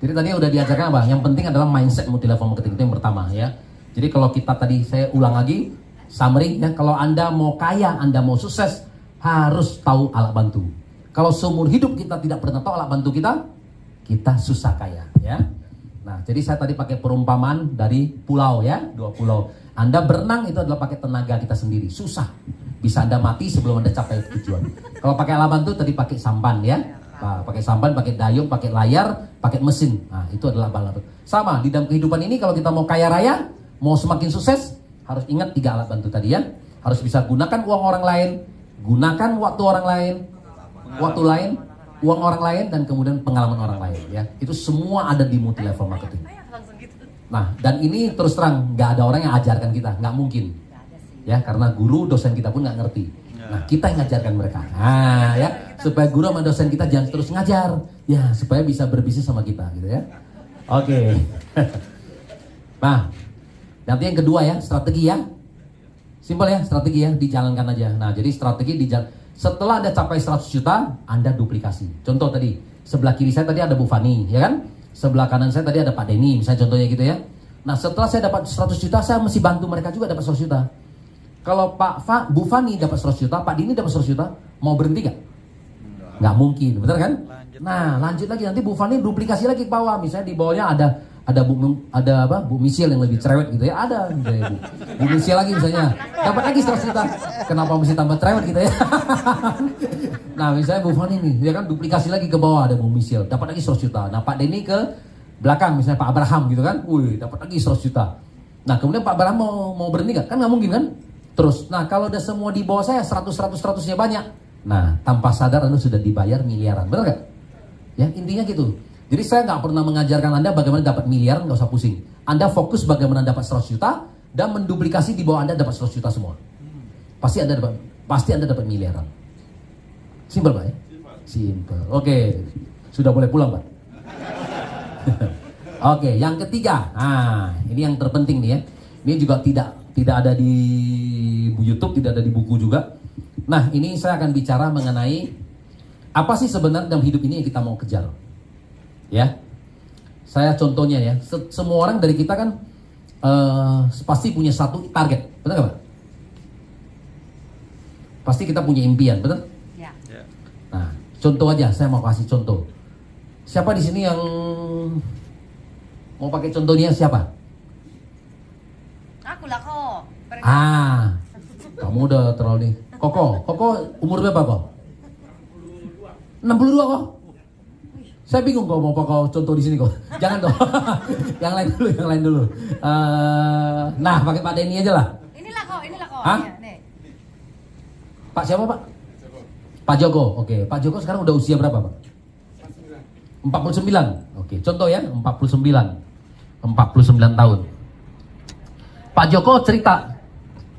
Jadi tadi udah diajarkan apa? Yang penting adalah mindset multi level marketing, itu yang pertama ya. Jadi kalau kita tadi saya ulang lagi summary ya, kalau Anda mau kaya, Anda mau sukses, harus tahu alat bantu. Kalau seumur hidup kita tidak pernah tahu alat bantu kita susah kaya ya. Nah, jadi saya tadi pakai perumpamaan dari pulau ya, 2 pulau. Anda berenang itu adalah pakai tenaga kita sendiri, susah. Bisa Anda mati sebelum Anda capai tujuan. Kalau pakai alat bantu tadi pakai sampan ya. Nah, pakai sampan, pakai dayung, pakai layar, pakai mesin. Nah, itu adalah alat bantu. Sama di dalam kehidupan ini, kalau kita mau kaya raya, mau semakin sukses, harus ingat 3 alat bantu tadi ya. Harus bisa gunakan uang orang lain, gunakan waktu orang lain, uang orang lain, dan kemudian pengalaman orang lain ya. Itu semua ada di multi level marketing. Nah, dan ini terus terang nggak ada orang yang ajarkan kita, nggak mungkin. Ya, karena guru dosen kita pun nggak ngerti. Nah, kita yang ngajarkan mereka. Nah, ya, supaya guru sama dosen kita jangan terus ngajar, ya, supaya bisa berbisnis sama kita, gitu ya. Oke. Nah, nanti yang kedua ya, strategi ya. Simpel ya, strategi ya, dijalankan aja. Nah, jadi strategi setelah Anda capai 100 juta, Anda duplikasi. Contoh tadi, sebelah kiri saya tadi ada Bu Fani, ya kan? Sebelah kanan saya tadi ada Pak Denny, misalnya contohnya gitu ya. Nah, setelah saya dapat 100 juta, saya mesti bantu mereka juga dapat 100 juta. Kalau Bu Fani dapat 100 juta, Pak Denny dapat 100 juta, mau berhenti gak? Nggak mungkin, betul kan? Nah, lanjut lagi, nanti Bu Fani duplikasi lagi ke bawah. Misalnya di bawahnya ada Bu Michelle yang lebih cerewet gitu ya, ada misalnya Bu Michelle lagi misalnya, dapat lagi 100 juta. Kenapa mesti tambah cerewet gitu ya? Nah, misalnya Bu Fani nih, dia kan duplikasi lagi ke bawah, ada Bu Michelle, dapat lagi 100 juta. Nah, Pak Denny ke belakang, misalnya Pak Abraham gitu kan, wih, dapat lagi 100 juta. Nah kemudian Pak Bram mau berhenti nggak? Kan nggak mungkin kan? Terus, nah kalau udah semua di bawah saya 100-100-100-nya banyak. Nah tanpa sadar Anda sudah dibayar miliaran, benar nggak? Ya intinya gitu. Jadi saya nggak pernah mengajarkan Anda bagaimana dapat miliar, nggak usah pusing. Anda fokus bagaimana dapat 100 juta dan menduplikasi di bawah Anda dapat 100 juta semua. Pasti Anda dapat miliaran. Simpel Pak ya? Simpel. Oke, sudah boleh pulang Pak. Oke, yang ketiga. Nah, ini yang terpenting nih ya. Ini juga tidak ada di YouTube, tidak ada di buku juga. Nah, ini saya akan bicara mengenai apa sih sebenarnya dalam hidup ini yang kita mau kejar. Ya. Saya contohnya ya, semua orang dari kita kan pasti punya satu target, benar nggak Pak? Pasti kita punya impian, benar? Ya. Nah, contoh aja, saya mau kasih contoh. Siapa di sini yang mau pakai contohnya siapa? Aku lah kok. Kamu udah terlalu nih. Koko umur berapa kok? 62 kok? Saya bingung kok mau pakai contoh di sini kok. Jangan dong. yang lain dulu. Nah, pakai Pak Denny aja lah. Inilah kok. Hah? Iya, nih. Pak siapa Pak? Pak Joko. Oke, Pak Joko sekarang udah usia berapa Pak? 49. Oke, contoh ya, 49 tahun. Pak Joko cerita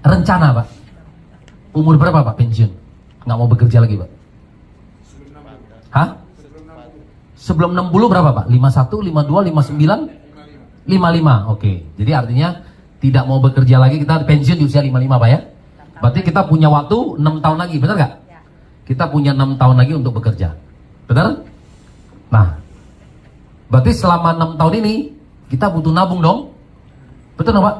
rencana Pak. Umur berapa Pak pensiun? Nggak mau bekerja lagi Pak? Hah? Sebelum 60 berapa Pak? 51, 52, 59? 55. Oke. Jadi artinya tidak mau bekerja lagi, kita pensiun di usia 55 Pak ya? Berarti kita punya waktu 6 tahun lagi, benar nggak? Kita punya 6 tahun lagi untuk bekerja. Benar? Nah, berarti selama 6 tahun ini kita butuh nabung dong. Betul dong Pak?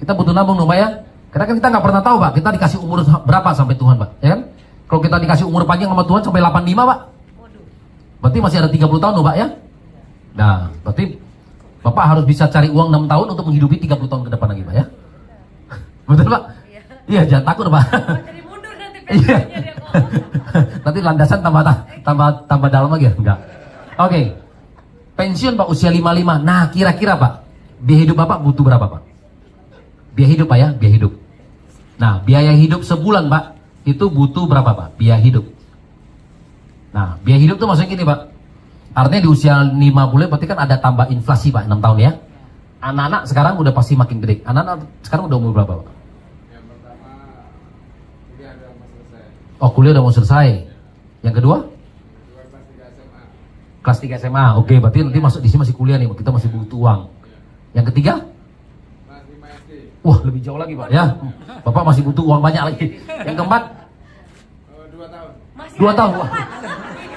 Kita butuh nabung dong Pak ya? Karena kan kita nggak pernah tahu Pak, kita dikasih umur berapa sampai Tuhan Pak, ya kan? Kalau kita dikasih umur panjang sama Tuhan sampai 85 Pak, berarti masih ada 30 tahun loh Pak ya? Nah, berarti Bapak harus bisa cari uang 6 tahun untuk menghidupi 30 tahun ke depan lagi Pak ya? Betul Pak? Iya, jangan takut Pak. Jadi mundur nanti Iya. pensiunnya dia kok. Nanti landasan tambah dalam lagi ya? Enggak. Oke. Pensiun Pak usia 55. Nah, kira-kira Pak, biaya hidup Bapak butuh berapa Pak? Biaya hidup Pak ya, biaya hidup. Nah, biaya hidup sebulan Pak, itu butuh berapa Pak? Biaya hidup. Nah, biaya hidup tuh maksudnya gini Pak. Artinya di usia 50 berarti kan ada tambah inflasi Pak, 6 tahun ya. Anak-anak sekarang udah pasti makin gede. Anak-anak sekarang udah umur berapa Pak? Yang pertama, kuliah udah mau selesai. Oh, kuliah udah mau selesai. Yang kedua? Kedua kelas 3 SMA. Kelas 3 SMA. Oke, berarti nanti masuk di sini masih kuliah nih, kita masih butuh uang. Yang ketiga? Kelas 5 SD. Wah, lebih jauh lagi Pak ya. Bapak masih butuh uang banyak lagi. Yang keempat? 2 tahun. Masih 2 ada tahun. tempat. Wah,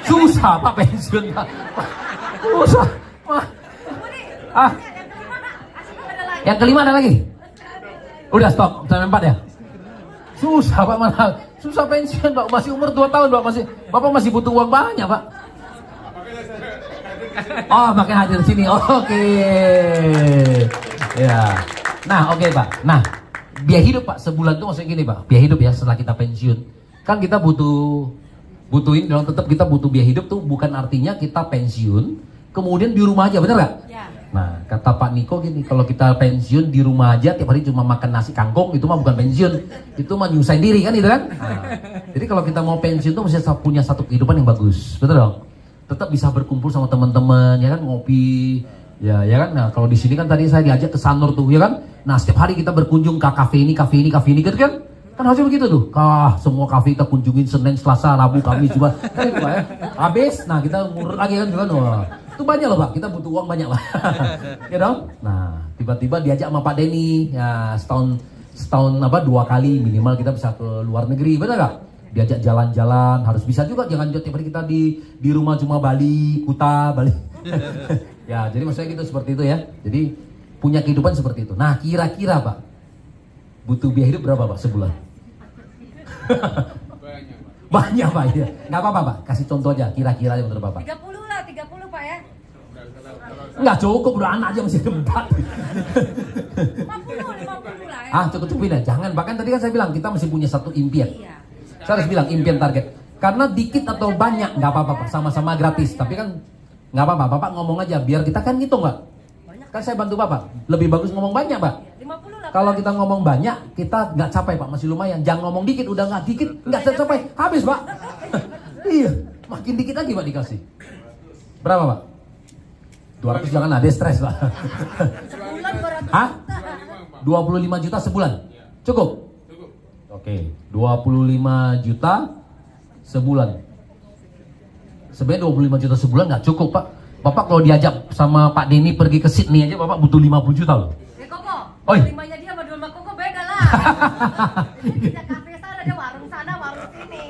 susah Pak pensiun Pak. Susah. Wah. Ah, Yang kelima ada lagi. yang kelima ada lagi? Udah stop, sampai 4 ya? Susah Pak, mana? Susah pensiun Pak, masih umur 2 tahun Pak, Bapak masih butuh uang banyak Pak. Oh, makanya hadir sini. Oke. Ya. Nah, oke Pak. Nah, biaya hidup Pak sebulan tuh maksudnya gini Pak. Biaya hidup ya setelah kita pensiun. Kan kita butuhin dalam tetap kita butuh biaya hidup tuh bukan artinya kita pensiun kemudian di rumah aja, bener nggak? Ya. Nah, kata Pak Niko gini, kalau kita pensiun di rumah aja tiap hari cuma makan nasi kangkung, itu mah bukan pensiun, itu mah nyusahin diri kan, itu kan? Nah, jadi kalau kita mau pensiun tuh mesti punya satu kehidupan yang bagus, betul dong? Tetap bisa berkumpul sama teman-teman, ya kan, ngopi, ya kan. Nah, kalau di sini kan tadi saya diajak ke Sanur tuh, ya kan? Nah, setiap hari kita berkunjung ke kafe ini, gitu kan? Kan harusnya begitu tuh. Semua kafe kita kunjungin Senin, Selasa, Rabu, Kamis, Jumat. Kan itu Pak ya. Habis, nah kita ngurut lagi kan, wah. Itu banyak loh Pak, kita butuh uang banyak Pak. Ya dong? Nah, tiba-tiba diajak sama Pak Denny, ya setahun 2 kali minimal kita bisa ke luar negeri, benar gak? Diajak jalan-jalan, harus bisa juga, jangan tiap hari kita di rumah cuma Bali, Kuta, Bali. Ya, jadi maksudnya gitu seperti itu ya. Jadi punya kehidupan seperti itu. Nah, kira-kira Pak, butuh biaya hidup berapa Pak sebulan? Banyak, Pak. Banyak Pak ya. Nggak apa-apa Pak, kasih contoh aja kira-kira yang menurut Bapak. 30 lah, 30 Pak ya. Nggak cukup, udah anak aja masih 4. 50 lah ya. Cukup-cukupin ya. Jangan, bahkan tadi kan saya bilang kita masih punya satu impian. Iya. Saya harus bilang impian target. Karena dikit atau banyak nggak apa-apa Pak, sama-sama gratis. Tapi kan nggak apa-apa, Bapak ngomong aja biar kita kan ngitung Pak. Banyak. Kan saya bantu Bapak. Lebih bagus ngomong banyak Pak. 50 Kalau kita ngomong banyak, kita nggak capai Pak, masih lumayan. Jangan ngomong dikit, udah nggak dikit, nggak tercapai, habis Pak. Iya, makin dikit lagi Pak dikasih. Berapa Pak? 200 jangan ada stres Pak. Sebulan beratus Hah? juta. 25 juta sebulan? Cukup? Cukup. Oke, 25 juta sebulan. Sebenarnya 25 juta sebulan nggak cukup Pak. Bapak kalau diajak sama Pak Denny pergi ke Sydney aja Bapak butuh 50 juta loh. Koko, Oi. limanya dia sama 25 Koko beda lah. Dia kafe sana, dia warung sana, warung sini.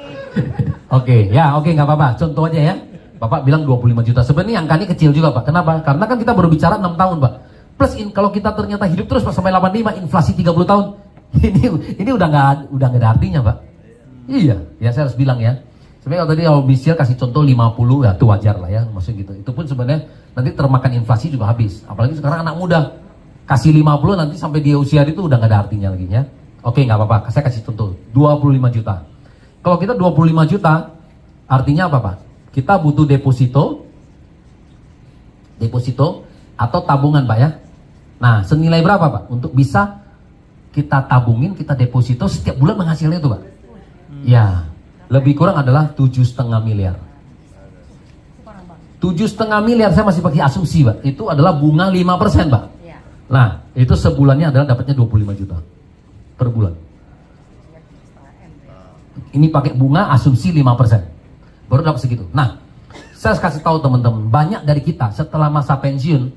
Oke, nggak apa-apa. Contoh aja ya. Bapak bilang 25 juta. Sebenarnya angkanya kecil juga Pak. Kenapa? Karena kan kita baru bicara 6 tahun Pak. Plus kalau kita ternyata hidup terus Pak sampai 85, inflasi 30 tahun. Ini udah nggak ada artinya Pak. Iya, ya saya harus bilang ya. Sebenarnya kalau tadi Michelle kasih contoh 50 ya itu wajar lah ya, maksudnya gitu. Itu pun sebenarnya nanti termakan inflasi juga habis. Apalagi sekarang anak muda kasih 50 nanti sampai dia usia itu udah nggak ada artinya lagi ya. Oke, nggak apa-apa. Saya kasih contoh 25 juta. Kalau kita 25 juta artinya apa Pak? Kita butuh deposito atau tabungan Pak ya. Nah, senilai berapa Pak? Untuk bisa kita tabungin, kita deposito setiap bulan menghasilnya itu Pak. Ya, lebih kurang adalah 7,5 miliar. 7,5 miliar saya masih pakai asumsi Pak. Itu adalah bunga 5% Pak. Iya. Nah, itu sebulannya adalah dapatnya 25 juta per bulan. Ini pakai bunga asumsi 5%. Baru dapat segitu. Nah, saya kasih tahu teman-teman, banyak dari kita setelah masa pensiun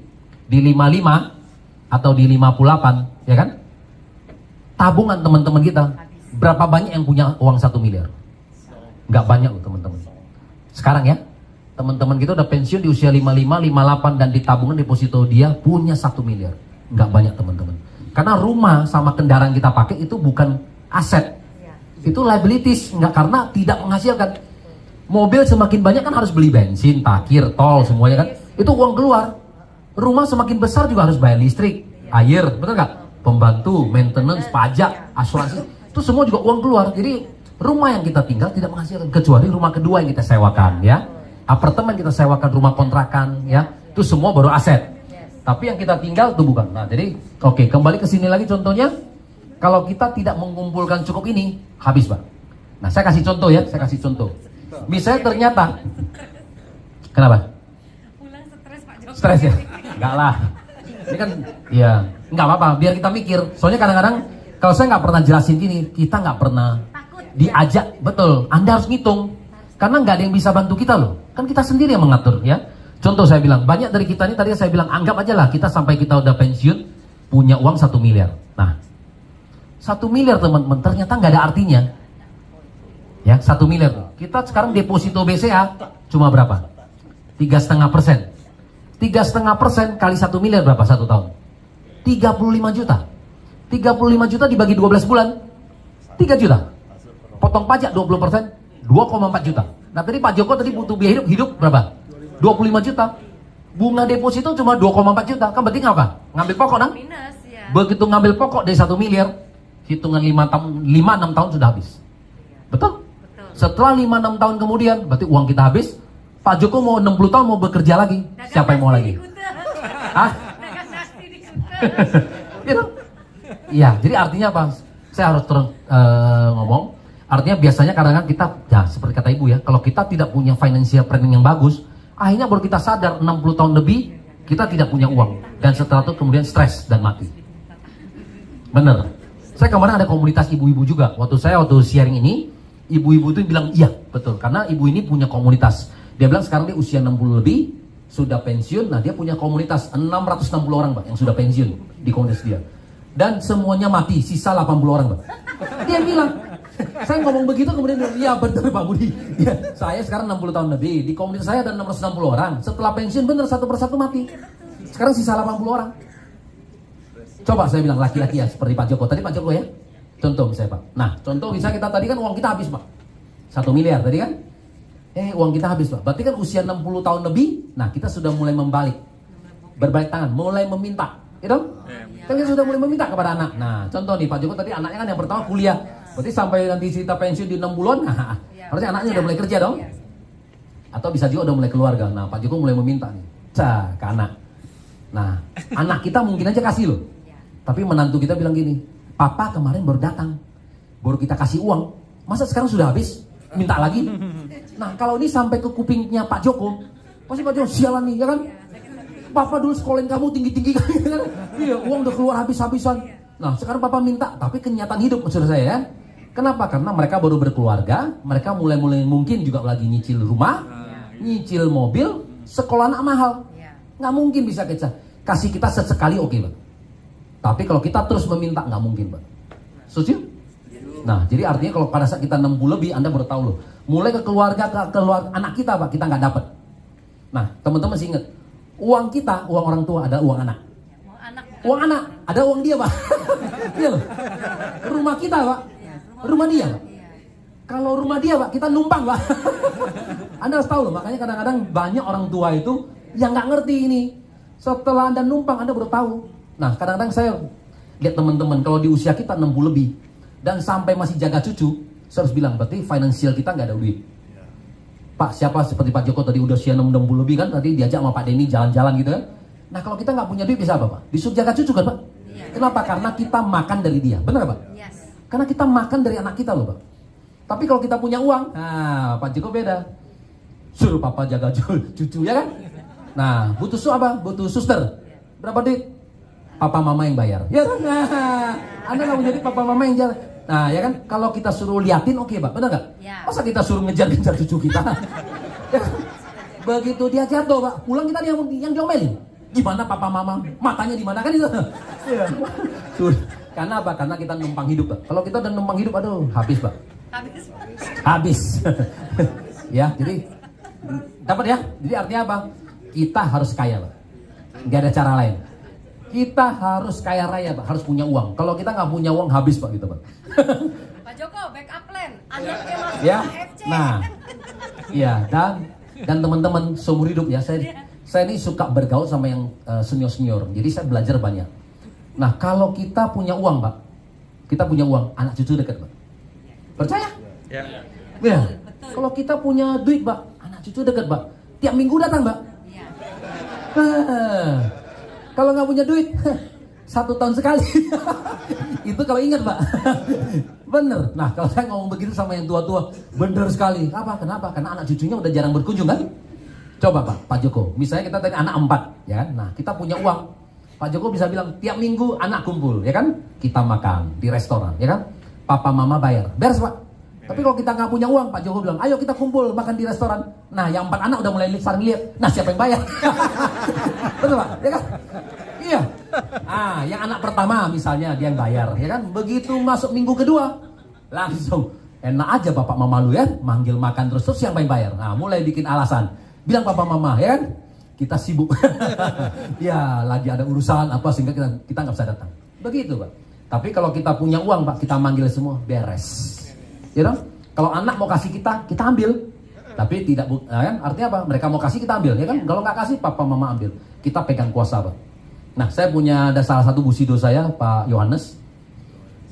di 55 atau di 58, ya kan? Tabungan teman-teman kita, berapa banyak yang punya uang 1 miliar? Nggak banyak loh teman-teman. Sekarang ya, teman-teman kita udah pensiun di usia 55, 58 dan di tabungan deposito dia punya 1 miliar. Nggak banyak teman-teman. Karena rumah sama kendaraan kita pakai itu bukan aset. Itu liabilities, nggak, karena tidak menghasilkan. Mobil semakin banyak kan harus beli bensin, parkir, tol, semuanya kan. Itu uang keluar. Rumah semakin besar juga harus bayar listrik, air, betul nggak? Pembantu, maintenance, pajak, asuransi, itu semua juga uang keluar. Jadi rumah yang kita tinggal tidak menghasilkan, kecuali rumah kedua yang kita sewakan ya. Apartemen kita sewakan, rumah kontrakan ya. Itu semua baru aset. Tapi yang kita tinggal itu bukan. Nah, jadi oke, kembali ke sini lagi contohnya. Kalau kita tidak mengumpulkan cukup ini, habis Pak. Nah, saya kasih contoh ya, saya kasih contoh. Misalnya ternyata, kenapa? Pulang stres Pak Jokowi. Stres ya? Enggak lah. Ini kan, ya, enggak apa-apa. Biar kita mikir. Soalnya kadang-kadang, kalau saya nggak pernah jelasin gini, kita nggak pernah Takut. diajak. Betul, Anda harus ngitung. Karena nggak ada yang bisa bantu kita loh. Kan kita sendiri yang mengatur ya. Contoh saya bilang, banyak dari kita ini tadi saya bilang, anggap aja lah kita sampai kita udah pensiun, punya uang 1 miliar. Nah, 1 miliar teman-teman, ternyata nggak ada artinya. Ya, 1 miliar. Kita sekarang deposito BCA cuma berapa? 3,5%. 3,5% kali 1 miliar berapa satu tahun? 35 juta. 35 juta dibagi 12 bulan, 3 juta. Potong pajak 20%, 2,4 juta. Nah tadi Pak Joko tadi butuh biaya hidup berapa? 25 juta. Bunga deposito cuma 2,4 juta. Kan berarti ngapa? Ngambil pokok kan? Minus ya. Begitu ngambil pokok dari 1 miliar, hitungan 5-6 tahun sudah habis. Betul? Setelah 5-6 tahun kemudian, berarti uang kita habis. Pak Joko mau 60 tahun mau bekerja lagi. Siapa yang mau lagi? Hah? Dagang nasi di Kuta. Gitu? Iya, jadi artinya apa? Saya harus terus ngomong. Artinya biasanya kadang-kadang kita, ya seperti kata ibu ya, kalau kita tidak punya financial planning yang bagus, akhirnya baru kita sadar 60 tahun lebih kita tidak punya uang, dan setelah itu kemudian stres dan mati. Bener. Saya kemarin ada komunitas ibu-ibu juga. Waktu sharing ini, ibu-ibu itu bilang iya betul, karena ibu ini punya komunitas. Dia bilang sekarang dia usia 60 lebih, sudah pensiun. Nah dia punya komunitas 660 orang Pak yang sudah pensiun di komunitas dia, dan semuanya mati, sisa 80 orang Pak. Dia bilang, saya ngomong begitu kemudian dia, iya betul Pak Budi ya, saya sekarang 60 tahun lebih, di komunitas saya ada 660 orang, setelah pensiun bener satu persatu mati, sekarang sisa 80 orang. Coba saya bilang laki-laki ya seperti Pak Joko tadi, Pak Joko ya, contoh misalnya Pak. Nah contoh misalnya kita tadi kan uang kita habis Pak 1 miliar tadi kan, uang kita habis Pak, berarti kan usia 60 tahun lebih. Nah kita sudah mulai membalik, berbalik tangan, mulai meminta, gitu kan, kita sudah mulai meminta kepada anak. Nah contoh nih Pak Joko tadi, anaknya kan yang pertama kuliah, berarti sampai nanti kita pensiun di 6 bulan, nah harusnya anaknya udah mulai kerja dong, atau bisa juga udah mulai keluarga. Nah Pak Joko mulai meminta nih, ke anak. Nah anak kita mungkin aja kasih loh, Tapi menantu kita bilang gini, papa kemarin baru datang, baru kita kasih uang, masa sekarang sudah habis? Minta lagi? Nah kalau ini sampai ke kupingnya Pak Joko, pasti Pak Joko sialan nih, ya kan? Papa dulu sekolahin kamu tinggi-tinggi kan? Iya, uang udah keluar habis-habisan. Nah sekarang papa minta, tapi kenyataan hidup maksud saya ya. Kenapa? Karena mereka baru berkeluarga, mereka mulai mungkin juga lagi nyicil rumah, nyicil mobil, sekolah anak mahal. Nggak mungkin bisa kita kasih kita sesekali oke, Pak. Tapi kalau kita terus meminta nggak mungkin, Pak. Setuju? Nah, jadi artinya kalau pada saat kita 60 lebih, Anda baru tahu loh. Mulai ke keluarga, anak kita, Pak, kita nggak dapat. Nah, teman-teman masih ingat, uang kita, uang orang tua ada uang anak. Uang anak, ada uang dia, Pak. Iya loh. Rumah kita, Pak. Rumah dia, Pak. Kalau rumah dia, Pak, kita numpang, Pak. Anda harus tahu loh, makanya kadang-kadang banyak orang tua itu yang nggak ngerti ini. Setelah Anda numpang, Anda baru tahu. Nah, kadang-kadang saya lihat teman-teman, kalau di usia kita 60 lebih, dan sampai masih jaga cucu, saya harus bilang, berarti finansial kita nggak ada duit. Pak, siapa seperti Pak Joko tadi udah usia 60 lebih kan, tadi diajak sama Pak Denny jalan-jalan gitu kan. Nah, kalau kita nggak punya duit bisa apa, Pak? Disuruh jaga cucu kan, Pak? Kenapa? Karena kita makan dari dia, benar Pak? Karena kita makan dari anak kita loh, Pak. Tapi kalau kita punya uang, nah Pak Joko beda. Suruh papa jaga cucu, ya kan? Nah, butuh apa? Butuh suster. Berapa duit? Papa mama yang bayar. Ya kan? Nah, Anda nggak punya duit, papa mama yang jalan. Nah, ya kan? Kalau kita suruh liatin, oke, Pak. Benar nggak? Masa kita suruh ngejar-ngejar cucu kita? Ya. Begitu dia jatuh, Pak, pulang kita yang diomelin. Gimana papa mama? Matanya di mana kan itu? Iya. Karena apa? Karena kita numpang hidup, Pak. Kalau kita udah numpang hidup, aduh, habis, Pak. Habis. Ya, jadi dapat ya. Jadi artinya apa? Kita harus kaya, Pak. Nggak ada cara lain. Kita harus kaya raya, Pak. Harus punya uang. Kalau kita nggak punya uang, habis, Pak, gitu, Pak. Pak Joko, backup plan. Anaknya masuk Ya. AFC. Nah, ya dan teman-teman seumur hidup ya, saya ini suka bergaul sama yang senior-senior. Jadi saya belajar banyak. Nah, kalau kita punya uang, Pak, kita punya uang, anak cucu dekat, Pak. Percaya? Ya. Ya. Kalau kita punya duit, Pak, anak cucu dekat, Pak. Tiap minggu datang, Pak. Kalau nggak punya duit, 1 tahun sekali. Itu kalau ingat, Pak. Bener. Nah, kalau saya ngomong begitu sama yang tua-tua, bener sekali. Apa? Kenapa? Karena anak cucunya udah jarang berkunjung, kan? Coba, Pak Joko. Misalnya kita tadi anak 4, ya kan? Nah, kita punya uang. Pak Joko bisa bilang, tiap minggu anak kumpul, ya kan? Kita makan di restoran, ya kan? Papa mama bayar. Beres, Pak. Tapi kalau kita nggak punya uang, Pak Joko bilang, ayo kita kumpul makan di restoran. Nah, yang 4 anak udah mulai saling lihat. Nah, siapa yang bayar? Betul, Pak? Ya kan? Iya. Ah, yang anak pertama misalnya dia yang bayar, ya kan? Begitu masuk minggu kedua, langsung enak aja bapak mama lu ya, manggil makan terus siapa yang bayar? Nah, mulai bikin alasan. Bilang papa mama, ya kan? Kita sibuk. Ya, lagi ada urusan apa sehingga kita nggak bisa datang. Begitu, Pak. Tapi kalau kita punya uang, Pak, kita manggil semua, beres. Ya dong? Kalau anak mau kasih kita ambil. Tapi tidak, kan? Artinya apa? Mereka mau kasih kita ambil, ya kan? Kalau nggak kasih, papa mama ambil. Kita pegang kuasa, Pak. Nah, saya punya ada salah satu busido saya, Pak Yohanes.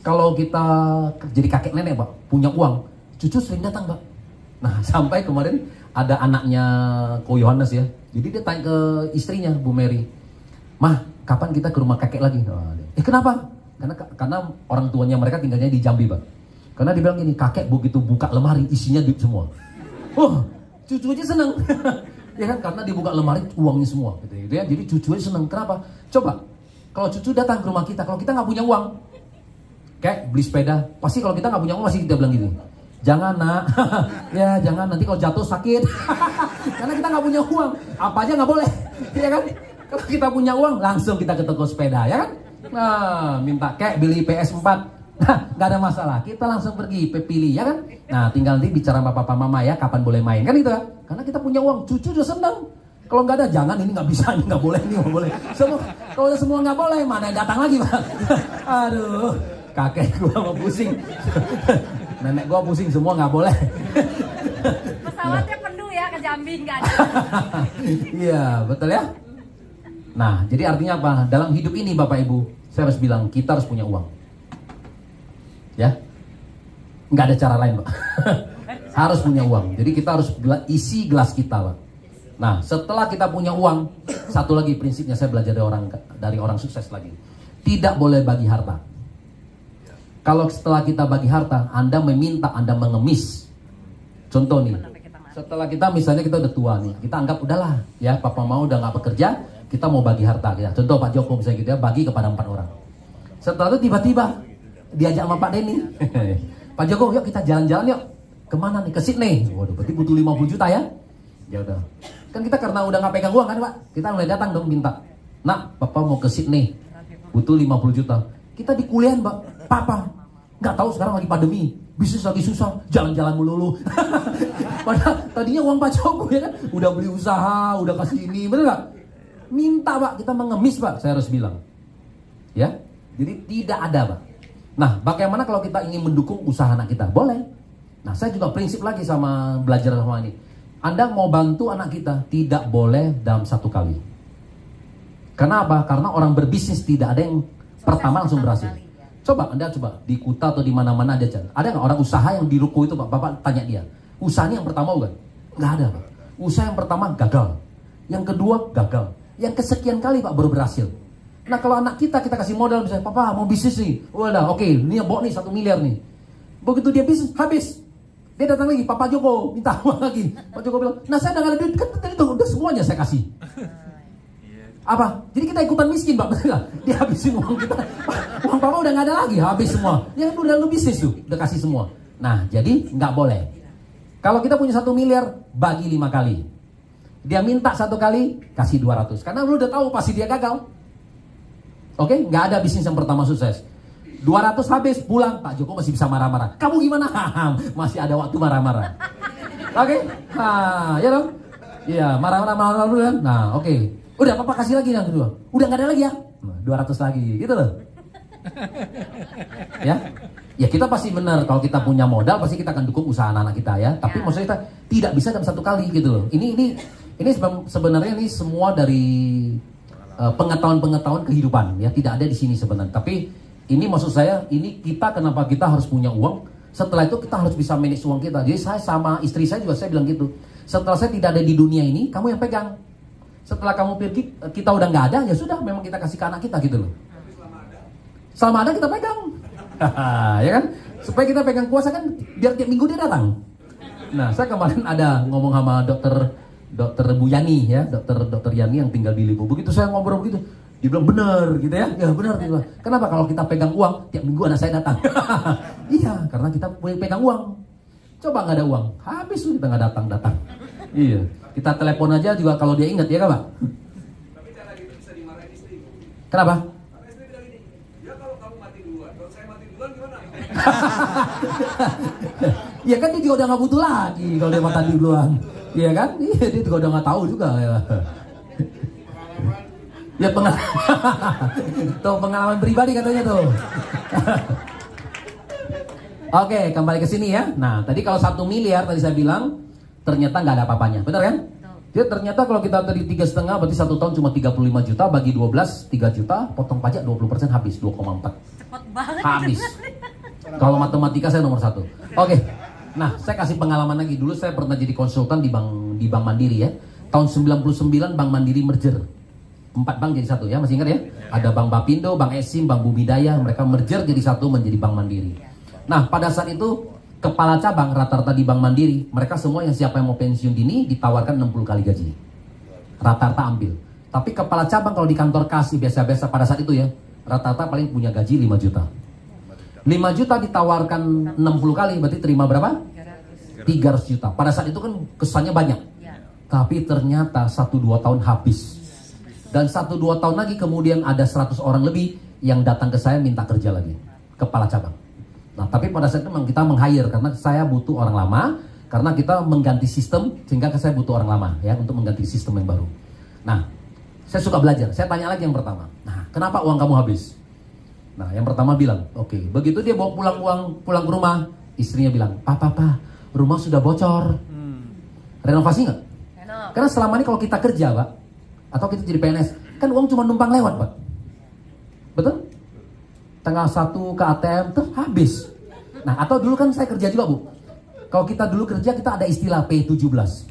Kalau kita jadi kakek nenek, Pak, punya uang, cucu sering datang, Pak. Nah, sampai kemarin ada anaknya Ko Yohanes ya. Jadi dia tanya ke istrinya, Bu Mary, "Mah, kapan kita ke rumah kakek lagi?" Kenapa? Karena orang tuanya mereka tinggalnya di Jambi, Pak. Karena dia bilang gini, kakek begitu buka lemari isinya duit semua. Oh, cucu aja seneng. Ya kan, karena dibuka lemari uangnya semua gitu ya. Jadi cucu aja seneng. Kenapa? Coba kalau cucu datang ke rumah kita, kalau kita nggak punya uang, kayak beli sepeda, pasti kalau kita nggak punya uang masih kita bilang gini, "Jangan, Nak." Ya, jangan, nanti kalau jatuh sakit. Karena kita nggak punya uang, apa aja nggak boleh. Ya kan? Kalau kita punya uang, langsung kita ke toko sepeda, ya kan? Nah, minta kayak beli PS4. Nah, nggak ada masalah, kita langsung pergi pilih, ya kan? Nah, tinggal nanti bicara sama papa mama ya, kapan boleh main, kan itu kan? Karena kita punya uang, cucu juga senang. Kalau nggak ada, jangan, ini nggak bisa, ini nggak boleh, ini nggak boleh. Kalau semua nggak boleh, mana yang datang lagi, Pak? Aduh, kakek gua mau pusing, nenek gua pusing, semua nggak boleh. Pesawatnya penuh ya ke Jambi, nggak ada. Iya, betul ya. Nah, jadi artinya apa? Dalam hidup ini, Bapak Ibu, saya harus bilang kita harus punya uang. Ya, nggak ada cara lain, Pak. Harus punya uang. Jadi kita harus isi gelas kita, Pak. Nah, setelah kita punya uang, satu lagi prinsipnya saya belajar dari orang sukses lagi. tidak boleh bagi harta. Kalau setelah kita bagi harta, Anda meminta, Anda mengemis. Contoh nih, setelah kita misalnya kita udah tua nih, kita anggap udahlah ya, papa mau udah nggak bekerja, kita mau bagi harta ya. Contoh Pak Joko misalnya gitu ya, bagi kepada 4 orang. Setelah itu tiba-tiba diajak sama Pak Denny, Pak Joko yuk kita jalan-jalan yuk. Kemana nih? Ke Sydney. Waduh, berarti butuh 50 juta ya? Ya udah. Kan kita karena udah nggak pegang uang kan Pak, kita mulai datang dong minta. Nak, papa mau ke Sydney, butuh 50 juta. Kita di kuliahan Pak, papa nggak tahu sekarang lagi pandemi, bisnis lagi susah, jalan-jalan melulu. Padahal tadinya uang Pak Joko ya kan, udah beli usaha, udah kasih ini, bener nggak? Minta Pak, kita mengemis Pak, saya harus bilang. Ya, jadi tidak ada Pak. Nah, bagaimana kalau kita ingin mendukung usaha anak kita? Boleh. Nah, saya juga prinsip lagi sama belajar sama ini. Anda mau bantu anak kita, tidak boleh dalam satu kali. Karena apa? Karena orang berbisnis tidak ada yang pertama langsung berhasil. Coba Anda coba di Kuta atau di mana-mana ada nggak orang usaha yang di ruko itu Pak? Bapak tanya dia, usahanya yang pertama bukan? Nggak ada Pak. Usaha yang pertama gagal, yang kedua gagal, yang kesekian kali Pak baru berhasil. Nah kalau anak kita kasih modal misalnya, papa mau bisnis nih, wadah oke, ini bawa nih 1 miliar nih. Begitu dia bisnis habis, dia datang lagi, Papa Joko minta uang lagi. Pak Joko bilang, nah saya udah nggak ada duit, kan tadi tuh udah semuanya saya kasih. Apa? Jadi kita ikutan miskin Pak, betul nggak? Dia habisin uang kita, uang papa udah nggak ada lagi, habis semua. Ya udah lu bisnis tuh, udah kasih semua. Nah jadi nggak boleh. Kalau kita punya 1 miliar, bagi 5 kali. Dia minta 1 kali, kasih 200. Karena lu udah tahu pasti dia gagal. Oke, nggak ada bisnis yang pertama sukses. 200 habis, pulang, Pak Joko masih bisa marah-marah. Kamu gimana? Masih ada waktu marah-marah. Oke, nah, ya dong. Iya, marah-marah dulu kan. Nah, oke. Udah, papa kasih lagi yang kedua. Udah nggak ada lagi ya? 200 lagi, gitu loh. Ya kita pasti benar. Kalau kita punya modal, pasti kita akan dukung usaha anak kita ya. Tapi maksudnya kita tidak bisa dalam 1 kali gitu loh. Ini sebenarnya ini semua dari pengetahuan kehidupan ya. Tidak ada di sini sebenarnya. Tapi ini maksud saya, ini kenapa kita harus punya uang. Setelah itu kita harus bisa manage uang kita. Jadi saya sama istri saya juga saya bilang gitu. Setelah saya tidak ada di dunia ini, kamu yang pegang. Setelah kamu pergi, kita udah nggak ada, ya sudah, memang kita kasih ke anak kita gitu loh. Selama ada kita pegang, ya kan? Supaya kita pegang kuasa kan, biar tiap minggu dia datang. Nah, saya kemarin ada ngomong sama dokter Bu Yani ya, dokter Yani yang tinggal di Lipo. Begitu saya ngobrol begitu, dia bilang benar gitu ya, ya benar. Kenapa? Kalau kita pegang uang, tiap minggu anak saya datang. Iya, karena kita pegang uang. Coba nggak ada uang, habis tuh kita nggak datang. Iya. Kita telepon aja juga kalau dia ingat ya kan Pak? Tapi cara gitu bisa dimarahin istri. Kenapa? Karena istri bilang gini, ya kalau kamu mati duluan, kalau saya mati duluan gimana? Ya kan dia juga udah nggak butuh lagi kalau dia makan duluan. Iya kan? Iya dia juga udah nggak tahu juga ya. Ya tuh pengalaman pribadi katanya tuh. Oke, kembali ke sini ya. Nah, tadi kalau 1 miliar tadi saya bilang ternyata nggak ada apa-apanya, benar kan? Jadi ternyata kalau kita tadi 3,5 berarti 1 tahun cuma 35 juta bagi 12 3 juta, potong pajak 20% habis 2,4. Cepet banget. Habis. Kalau matematika saya nomor 1. Oke. Nah, saya kasih pengalaman lagi. Dulu saya pernah jadi konsultan di Bank Mandiri ya. Tahun 99 Bank Mandiri merger. 4 bank jadi 1 ya, masih ingat ya? Ada Bank Bapindo, Bank Exim, Bank Bumidaya, mereka merger jadi 1 menjadi Bank Mandiri. Nah, pada saat itu kepala cabang rata-rata di Bank Mandiri, mereka semua yang siapa yang mau pensiun dini ditawarkan 60 kali gaji. Rata-rata ambil. Tapi kepala cabang kalau di kantor kasih biasa-biasa pada saat itu ya, rata-rata paling punya gaji 5 juta. 5 juta ditawarkan 60 kali, berarti terima berapa? 300 juta. Pada saat itu kan kesannya banyak. Tapi ternyata 1-2 tahun habis. Dan 1-2 tahun lagi kemudian ada 100 orang lebih yang datang ke saya minta kerja lagi. Kepala cabang. Nah, tapi pada saat itu memang kita meng-hire karena saya butuh orang lama, karena kita mengganti sistem sehingga saya butuh orang lama ya untuk mengganti sistem yang baru. Nah, saya suka belajar. Saya tanya lagi yang pertama. Nah, kenapa uang kamu habis? Nah, yang pertama bilang, oke. Begitu dia bawa pulang ke rumah, istrinya bilang, Pak, rumah sudah bocor. Renovasi nggak? Karena selama ini kalau kita kerja, Pak, atau kita jadi PNS, kan uang cuma numpang lewat, Pak. Betul? Tanggal 1 ke ATM tuh habis. Nah, atau dulu kan saya kerja juga, Bu. Kalau kita dulu kerja, kita ada istilah P17.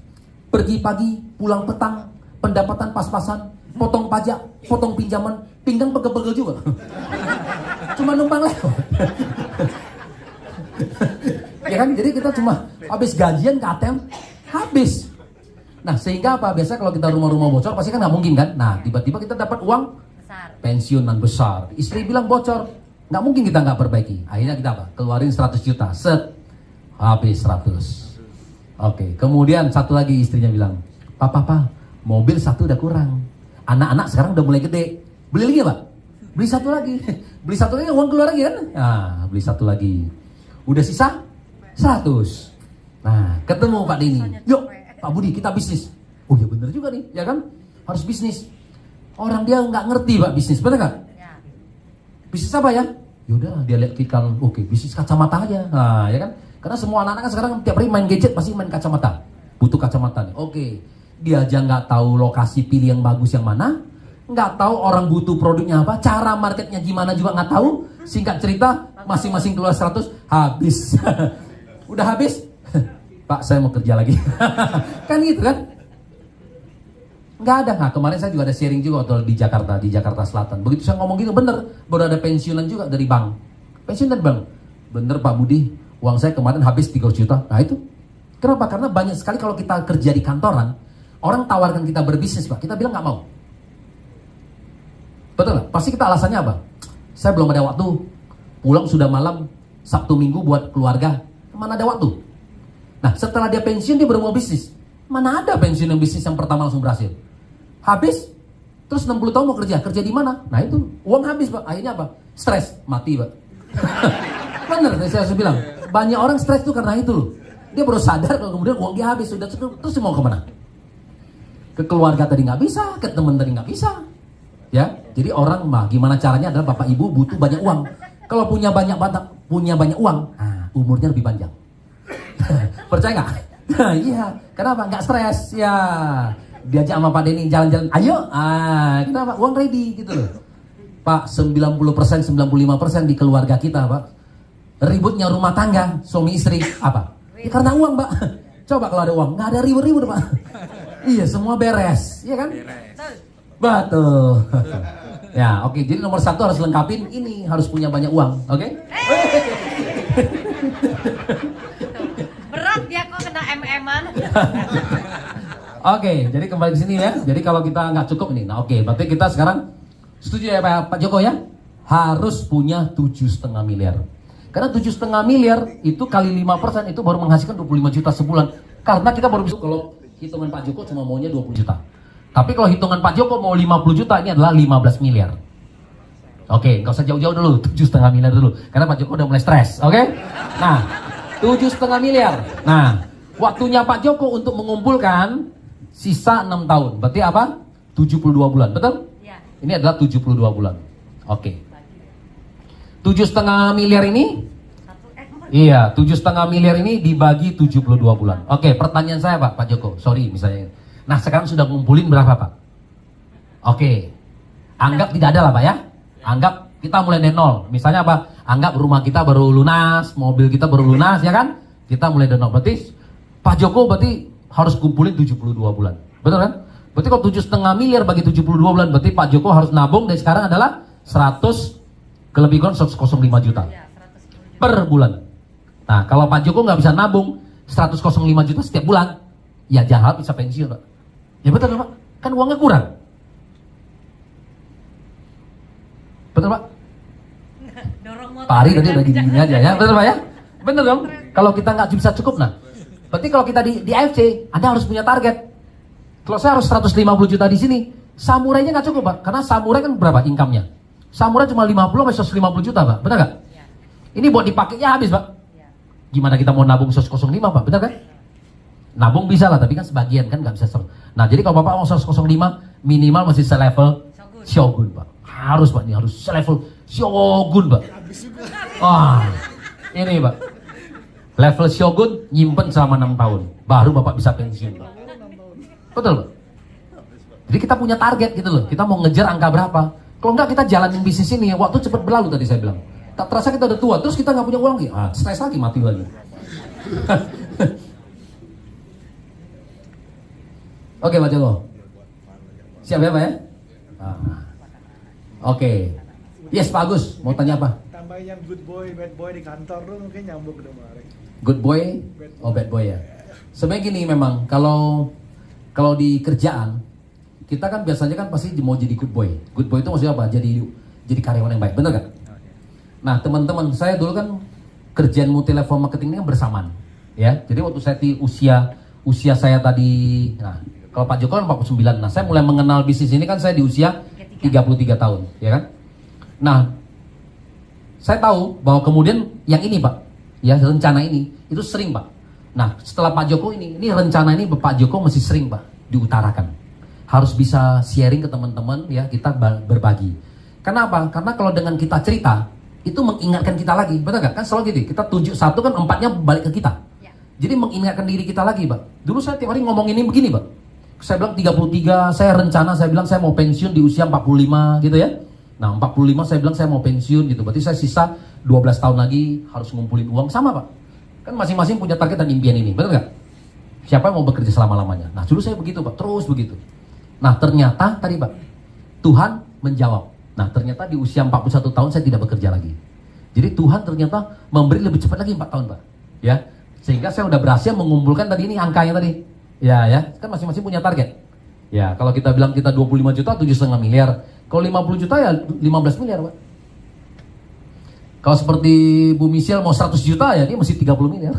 Pergi pagi, pulang petang, pendapatan pas-pasan, potong pajak, potong pinjaman, pinggang pegel-pegel juga. Cuma numpang lewat. Ya kan, jadi kita cuma habis gajian ke ATM, habis. Nah, sehingga apa? Biasa kalau kita rumah-rumah bocor, pasti kan nggak mungkin kan? Nah, tiba-tiba kita dapat uang Besar. pensiunan besar. Istri bilang bocor, nggak mungkin kita nggak perbaiki. Akhirnya kita apa? Keluarin 100 juta, set, habis 100. Oke, kemudian satu lagi istrinya bilang, Papa, mobil satu udah kurang. Anak-anak sekarang udah mulai gede. Beli lagi ya, Pak? Beli satu lagi. Beli satu lagi, uang keluar lagi kan? Nah, beli satu lagi. Udah sisa 100. Nah, ketemu Pak Denny. Yuk, Pak Budi, kita bisnis. Oh ya bener juga nih, ya kan? Harus bisnis. Orang dia nggak ngerti Pak bisnis, bener nggak? Ya. Bisnis apa ya? Yaudah, dia lihat iklan, oke, bisnis kacamata aja. Nah, ya kan? Karena semua anak-anak kan sekarang tiap hari main gadget pasti main kacamata. Butuh kacamata nih. Oke, dia aja nggak tahu lokasi pilih yang bagus yang mana, nggak tahu orang butuh produknya apa, cara marketnya gimana juga nggak tahu. Singkat cerita, masing-masing keluar 100, habis. Udah habis? Pak, saya mau kerja lagi. Kan gitu kan? Nggak ada. Nah, kemarin saya juga ada sharing juga waktu di Jakarta Selatan. Begitu saya ngomong gitu, bener. Baru ada pensiunan juga dari bank. Pensiun dari bank. Bener Pak Budi, uang saya kemarin habis 300 juta. Nah itu. Kenapa? Karena banyak sekali kalau kita kerja di kantoran, orang tawarkan kita berbisnis Pak, kita bilang nggak mau. Betul nggak? Pasti kita alasannya apa? Saya belum ada waktu. Pulang sudah malam, Sabtu Minggu buat keluarga. Mana ada waktu? Nah, setelah dia pensiun, dia baru mau bisnis. Mana ada pensiun yang bisnis yang pertama langsung berhasil? Habis, terus 60 tahun mau kerja. Kerja di mana? Nah itu, uang habis Pak. Akhirnya apa? Stres, mati Pak. Bener, saya harus bilang. Banyak orang stres itu karena itu loh. Dia baru sadar kalau kemudian uang dia habis. Sudah, terus dia mau kemana? Ke keluarga tadi nggak bisa, ke teman tadi nggak bisa. Ya, jadi orang mah gimana caranya adalah bapak ibu butuh banyak uang. Kalau punya banyak uang, nah, umurnya lebih panjang. Percaya nggak? Iya, kenapa? Nggak stres. Ya, diajak sama Pak Denny jalan-jalan. Ayo, kenapa? Uang ready gitu loh. Pak, 90%, 95% di keluarga kita, Pak. Ributnya rumah tangga, suami istri, apa? Ya, karena uang, Pak. Coba kalau ada uang, nggak ada ribut-ribut, Pak. Iya, semua beres, iya kan? Betul. Ya, oke. Jadi nomor 1 harus lengkapin ini, harus punya banyak uang, oke? Berat dia kok kena MM-an. Oke, jadi kembali ke sini ya. Jadi kalau kita nggak cukup nih, nah oke, berarti kita sekarang setuju ya Pak Joko ya? Harus punya 7,5 miliar. Karena 7,5 miliar itu kali 5% itu baru menghasilkan 25 juta sebulan. Karena kita baru bisa, kalau hitungan Pak Joko cuma maunya 20 juta. Tapi kalau hitungan Pak Joko mau 50 juta, ini adalah 15 miliar. Oke, nggak usah jauh-jauh dulu, 7,5 miliar dulu. Karena Pak Joko udah mulai stres, oke? Nah, 7,5 miliar. Nah, waktunya Pak Joko untuk mengumpulkan sisa 6 tahun. Berarti apa? 72 bulan, betul? Ya. Ini adalah 72 bulan. Oke. 7,5 miliar ini? Iya, 7,5 miliar ini dibagi 72 bulan. Oke, pertanyaan saya Pak Joko, sorry misalnya. Nah, sekarang sudah ngumpulin berapa Pak? Oke. Anggap tidak ada lah Pak ya. Anggap kita mulai dari nol. Misalnya apa? Anggap rumah kita baru lunas, mobil kita baru lunas, ya kan? Kita mulai dari nol. Berarti Pak Joko berarti harus kumpulin 72 bulan. Betul kan? Berarti kalau 7,5 miliar bagi 72 bulan, berarti Pak Joko harus nabung dari sekarang adalah 100 lebih kurang 105 juta per bulan. Nah, kalau Pak Joko nggak bisa nabung 105 juta setiap bulan, ya jahat bisa pensiun Pak. Ya betul Pak, kan uangnya kurang. Betul Pak? Dorong motor. Pak Ari tadi udah gini-gini aja ya, betul Pak ya? Bener dong, kalau kita nggak bisa cukup nah. Berarti kalau kita di AFC, Anda harus punya target. Kalau saya harus 150 juta di sini, samurainya nggak cukup Pak, karena samurai kan berapa income-nya? Samurai cuma 50 sampai 150 juta Pak, benar nggak? Ya. Ini buat dipakainya habis Pak. Ya. Gimana kita mau nabung 105 Pak, benar kan? Nabung bisa lah, tapi kan sebagian kan nggak bisa. Nah jadi kalau Bapak mau 105, minimal masih selevel Shogun Pak. Harus Pak, ini harus selevel Shogun Pak. Wah, ini Pak. Level Shogun nyimpen selama 6 tahun, baru Bapak bisa pensiun Pak. Betul Pak? Jadi kita punya target gitu loh, kita mau ngejar angka berapa. Kalau enggak kita jalanin bisnis ini, waktu cepat berlalu tadi saya bilang. Tak terasa kita udah tua, terus kita nggak punya uang lagi, stres lagi, mati lagi. Oke Pak Joko, siap ya Pak ya? Ah. Oke. Yes, Pak Agus, mau tanya apa? Tambahin yang good boy, bad boy di kantor tuh mungkin nyambung ke kemarin. Good boy, oh bad boy ya. Sebenarnya gini memang kalau di kerjaan kita kan biasanya kan pasti mau jadi good boy. Good boy itu maksudnya apa? Jadi karyawan yang baik, bener kan? Nah teman-teman, saya dulu kan kerjaan multi level marketing ini kan bersamaan, ya. Jadi waktu saya di usia saya tadi, nah kalau Pak Joko kan 49, nah saya mulai mengenal bisnis ini kan saya di usia 33 tahun, ya kan? Nah, saya tahu bahwa kemudian yang ini Pak, ya rencana ini itu sering Pak. Nah setelah Pak Joko ini rencana ini Pak Joko masih sering Pak diutarakan. Harus bisa sharing ke teman-teman ya, kita berbagi. Kenapa? Karena kalau dengan kita cerita itu mengingatkan kita lagi, benar nggak? Kan selalu gitu, kita tunjuk satu kan empatnya balik ke kita. Ya. Jadi mengingatkan diri kita lagi Pak. Dulu saya tiap hari ngomong ini begini Pak. Saya bilang 33, saya rencana, saya bilang saya mau pensiun di usia 45 gitu ya. Nah 45 saya bilang saya mau pensiun gitu, berarti saya sisa 12 tahun lagi harus ngumpulin uang, sama Pak. Kan masing-masing punya target dan impian ini, benar nggak? Siapa yang mau bekerja selama-lamanya? Nah dulu saya begitu Pak, terus begitu. Nah ternyata tadi Pak, Tuhan menjawab. Nah ternyata di usia 41 tahun saya tidak bekerja lagi. Jadi Tuhan ternyata memberi lebih cepat lagi 4 tahun Pak. Ya, sehingga saya udah berhasil mengumpulkan tadi ini angkanya tadi. Ya, kan masing-masing punya target. Ya, kalau kita bilang kita 25 juta, 7,5 miliar. Kalau 50 juta ya 15 miliar Pak. Kalau seperti Bu Michelle mau 100 juta ya dia mesti 30 miliar.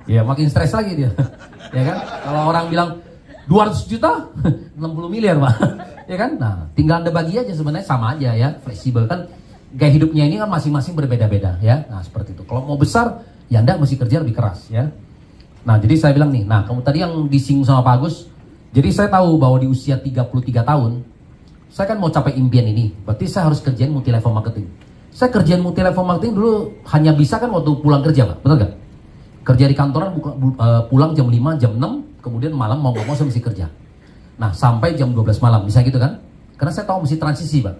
Ya makin stres lagi dia. Ya kan? Kalau orang bilang 200 juta, 60 miliar Pak. Ya kan? Nah, tinggal Anda bagi aja, sebenarnya sama aja ya, fleksibel kan. Gaya hidupnya ini kan masing-masing berbeda-beda ya. Nah, seperti itu. Kalau mau besar, ya Anda mesti kerja lebih keras ya. Nah, jadi saya bilang nih, nah kamu tadi yang disinggung sama Pak Agus. Jadi saya tahu bahwa di usia 33 tahun, saya kan mau capai impian ini. Berarti saya harus kerjain multi level marketing. Saya kerjain multi level marketing dulu hanya bisa kan waktu pulang kerja Pak, betul gak? Kerja di kantoran pulang jam 5, jam 6, kemudian malam mau ngomong saya mesti kerja. Nah sampai jam 12 malam, bisa gitu kan? Karena saya tahu mesti transisi Pak.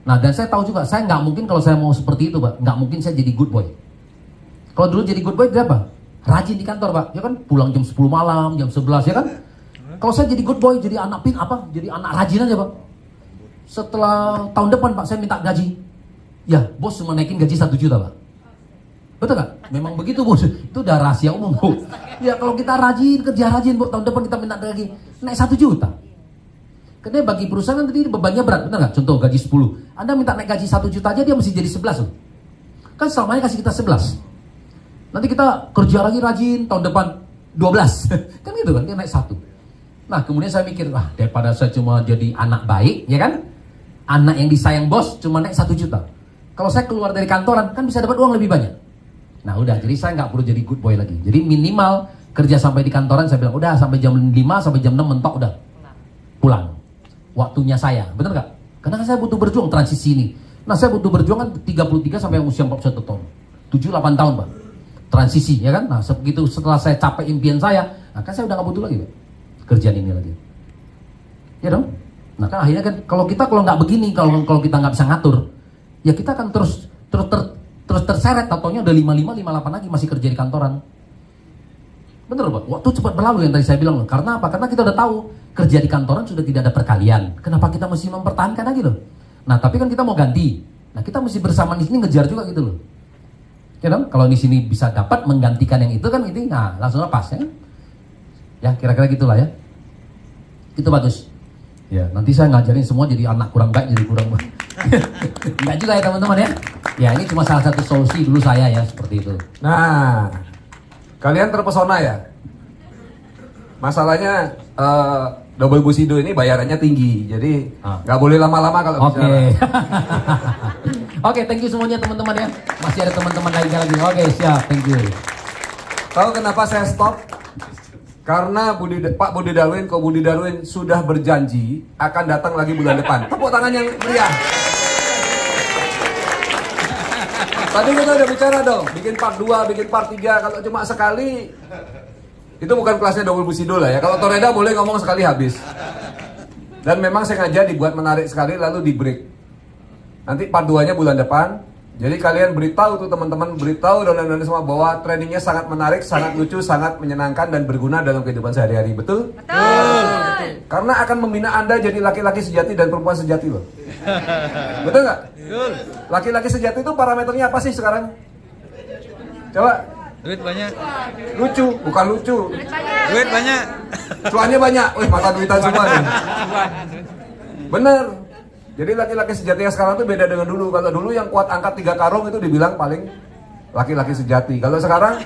Nah dan saya tahu juga, saya nggak mungkin kalau saya mau seperti itu Pak, nggak mungkin saya jadi good boy. Kalau dulu jadi good boy dia apa? Rajin di kantor Pak, ya kan? Pulang jam 10 malam, jam 11 ya kan? Kalau saya jadi good boy, jadi anak jadi anak rajin aja Pak. Setelah tahun depan Pak, saya minta gaji. Ya, bos cuma naikin gaji 1 juta Pak. Betul gak? Memang begitu bos, itu udah rahasia umum Bu. Ya kalau kita rajin, kerja rajin Bu, tahun depan kita minta gaji naik 1 juta. Karena bagi perusahaan tadi bebannya berat, benar gak? Contoh gaji 10, Anda minta naik gaji 1 juta aja dia mesti jadi 11 loh. Kan selamanya kasih kita 11. Nanti kita kerja lagi rajin, tahun depan 12. Kan gitu kan, dia naik 1. Nah kemudian saya mikir, wah daripada saya cuma jadi anak baik, ya kan? Anak yang disayang bos cuma naik 1 juta. Kalau saya keluar dari kantoran, kan bisa dapat uang lebih banyak. Nah udah, jadi saya nggak perlu jadi good boy lagi. Jadi minimal kerja sampai di kantoran, saya bilang udah sampai jam 5, sampai jam 6 mentok udah pulang. Waktunya saya, bener nggak? Karena saya butuh berjuang transisi ini. Nah saya butuh berjuang kan 33 sampai usia 41 tahun. 7-8 tahun Pak. Transisi, ya kan? Nah sebegitu setelah saya capai impian saya, nah kan saya udah nggak butuh lagi Pak, kerjaan ini lagi. Ya dong? Nah kan akhirnya kan kalau nggak begini, kalau kita nggak bisa ngatur, ya kita akan terus terseret. Tatonya udah 55, 58 lagi masih kerja di kantoran. Bener Pak, waktu cepat berlalu yang tadi saya bilang. Karena apa? Karena kita udah tahu kerja di kantoran sudah tidak ada perkalian. Kenapa kita mesti mempertahankan lagi loh? Nah tapi kan kita mau ganti. Nah kita mesti bersama di sini ngejar juga gitu loh. Ya dong? Kalau di sini bisa dapat menggantikan yang itu kan ini, nah langsung lepas ya. Ya kira-kira gitulah ya. Itu bagus. Ya nanti saya ngajarin semua jadi anak kurang baik, jadi kurang baik. Enggak juga ya teman-teman ya. Ya ini cuma salah satu solusi dulu saya ya, seperti itu. Nah, kalian terpesona ya? Masalahnya double busido ini bayarannya tinggi, jadi nggak boleh lama-lama kalau bicara. Oke, thank you semuanya teman-teman ya. Masih ada teman-teman lainnya lagi. Oke, siap, thank you. Tahu kenapa saya stop? Karena Pak Budi Darwin, Ko Budi Darwin sudah berjanji akan datang lagi bulan depan. Tepuk tangan yang meriah. Tadi kita udah bicara dong, bikin part 2, bikin part 3. Kalau cuma sekali, itu bukan kelasnya double busido lah ya. Kalau Toreda boleh ngomong sekali habis. Dan memang sengaja dibuat menarik sekali lalu di break. Nanti part 2-nya bulan depan. Jadi kalian beritahu tuh teman-teman, beritahu dan semua bahwa trainingnya sangat menarik, sangat lucu, sangat menyenangkan dan berguna dalam kehidupan sehari-hari. Betul? Betul. Karena akan membina Anda jadi laki-laki sejati dan perempuan sejati loh. Betul nggak? Laki-laki sejati itu parameternya apa sih sekarang? Coba. Duit banyak. Lucu, bukan lucu. Duit banyak. Cuannya banyak. Wih, mata duitan semua nih. Bener. Jadi laki-laki sejati yang sekarang tuh beda dengan dulu. Kalau dulu yang kuat angkat 3 karung itu dibilang paling laki-laki sejati. Kalau sekarang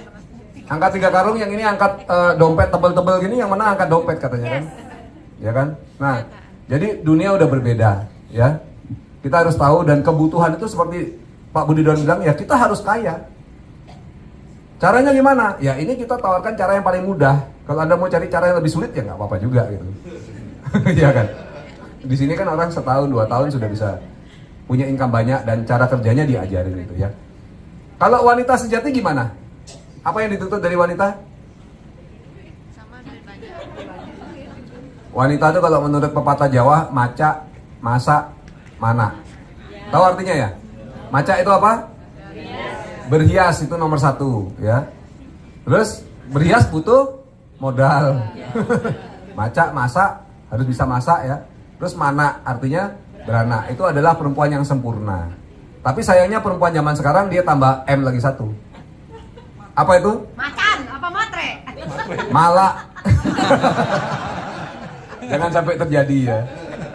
angkat 3 karung, yang ini angkat dompet tebel-tebel gini, yang mana angkat dompet katanya kan? Ya kan? Nah, jadi dunia udah berbeda, ya. Kita harus tahu, dan kebutuhan itu seperti Pak Budi Don bilang, ya kita harus kaya. Caranya gimana? Ya ini kita tawarkan cara yang paling mudah. Kalau Anda mau cari cara yang lebih sulit, ya nggak apa-apa juga gitu. Iya kan? Di sini kan orang setahun 2 tahun sudah bisa punya income banyak dan cara kerjanya diajarin itu ya. Kalau wanita sejati gimana? Apa yang dituntut dari wanita? Wanita itu kalau menurut pepatah Jawa, maca, masak, mana. Tahu artinya ya? Maca itu apa? Berhias itu nomor 1 ya. Terus berhias butuh modal. Maca, masak, harus bisa masak ya. Terus mana artinya beranak. Itu adalah perempuan yang sempurna. Tapi sayangnya perempuan zaman sekarang dia tambah M lagi 1. Apa itu? Macan, apa matre? Malak. Jangan sampai terjadi ya.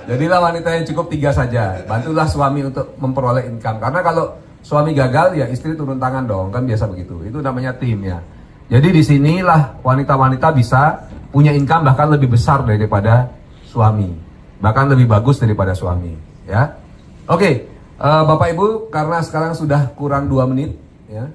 Jadilah wanita yang cukup 3 saja. Bantulah suami untuk memperoleh income. Karena kalau suami gagal ya istri turun tangan dong, kan biasa begitu. Itu namanya tim ya. Jadi disinilah wanita-wanita bisa punya income bahkan lebih besar daripada suami, bahkan lebih bagus daripada suami. Ya, oke, Bapak Ibu, karena sekarang sudah kurang 2 menit, ya.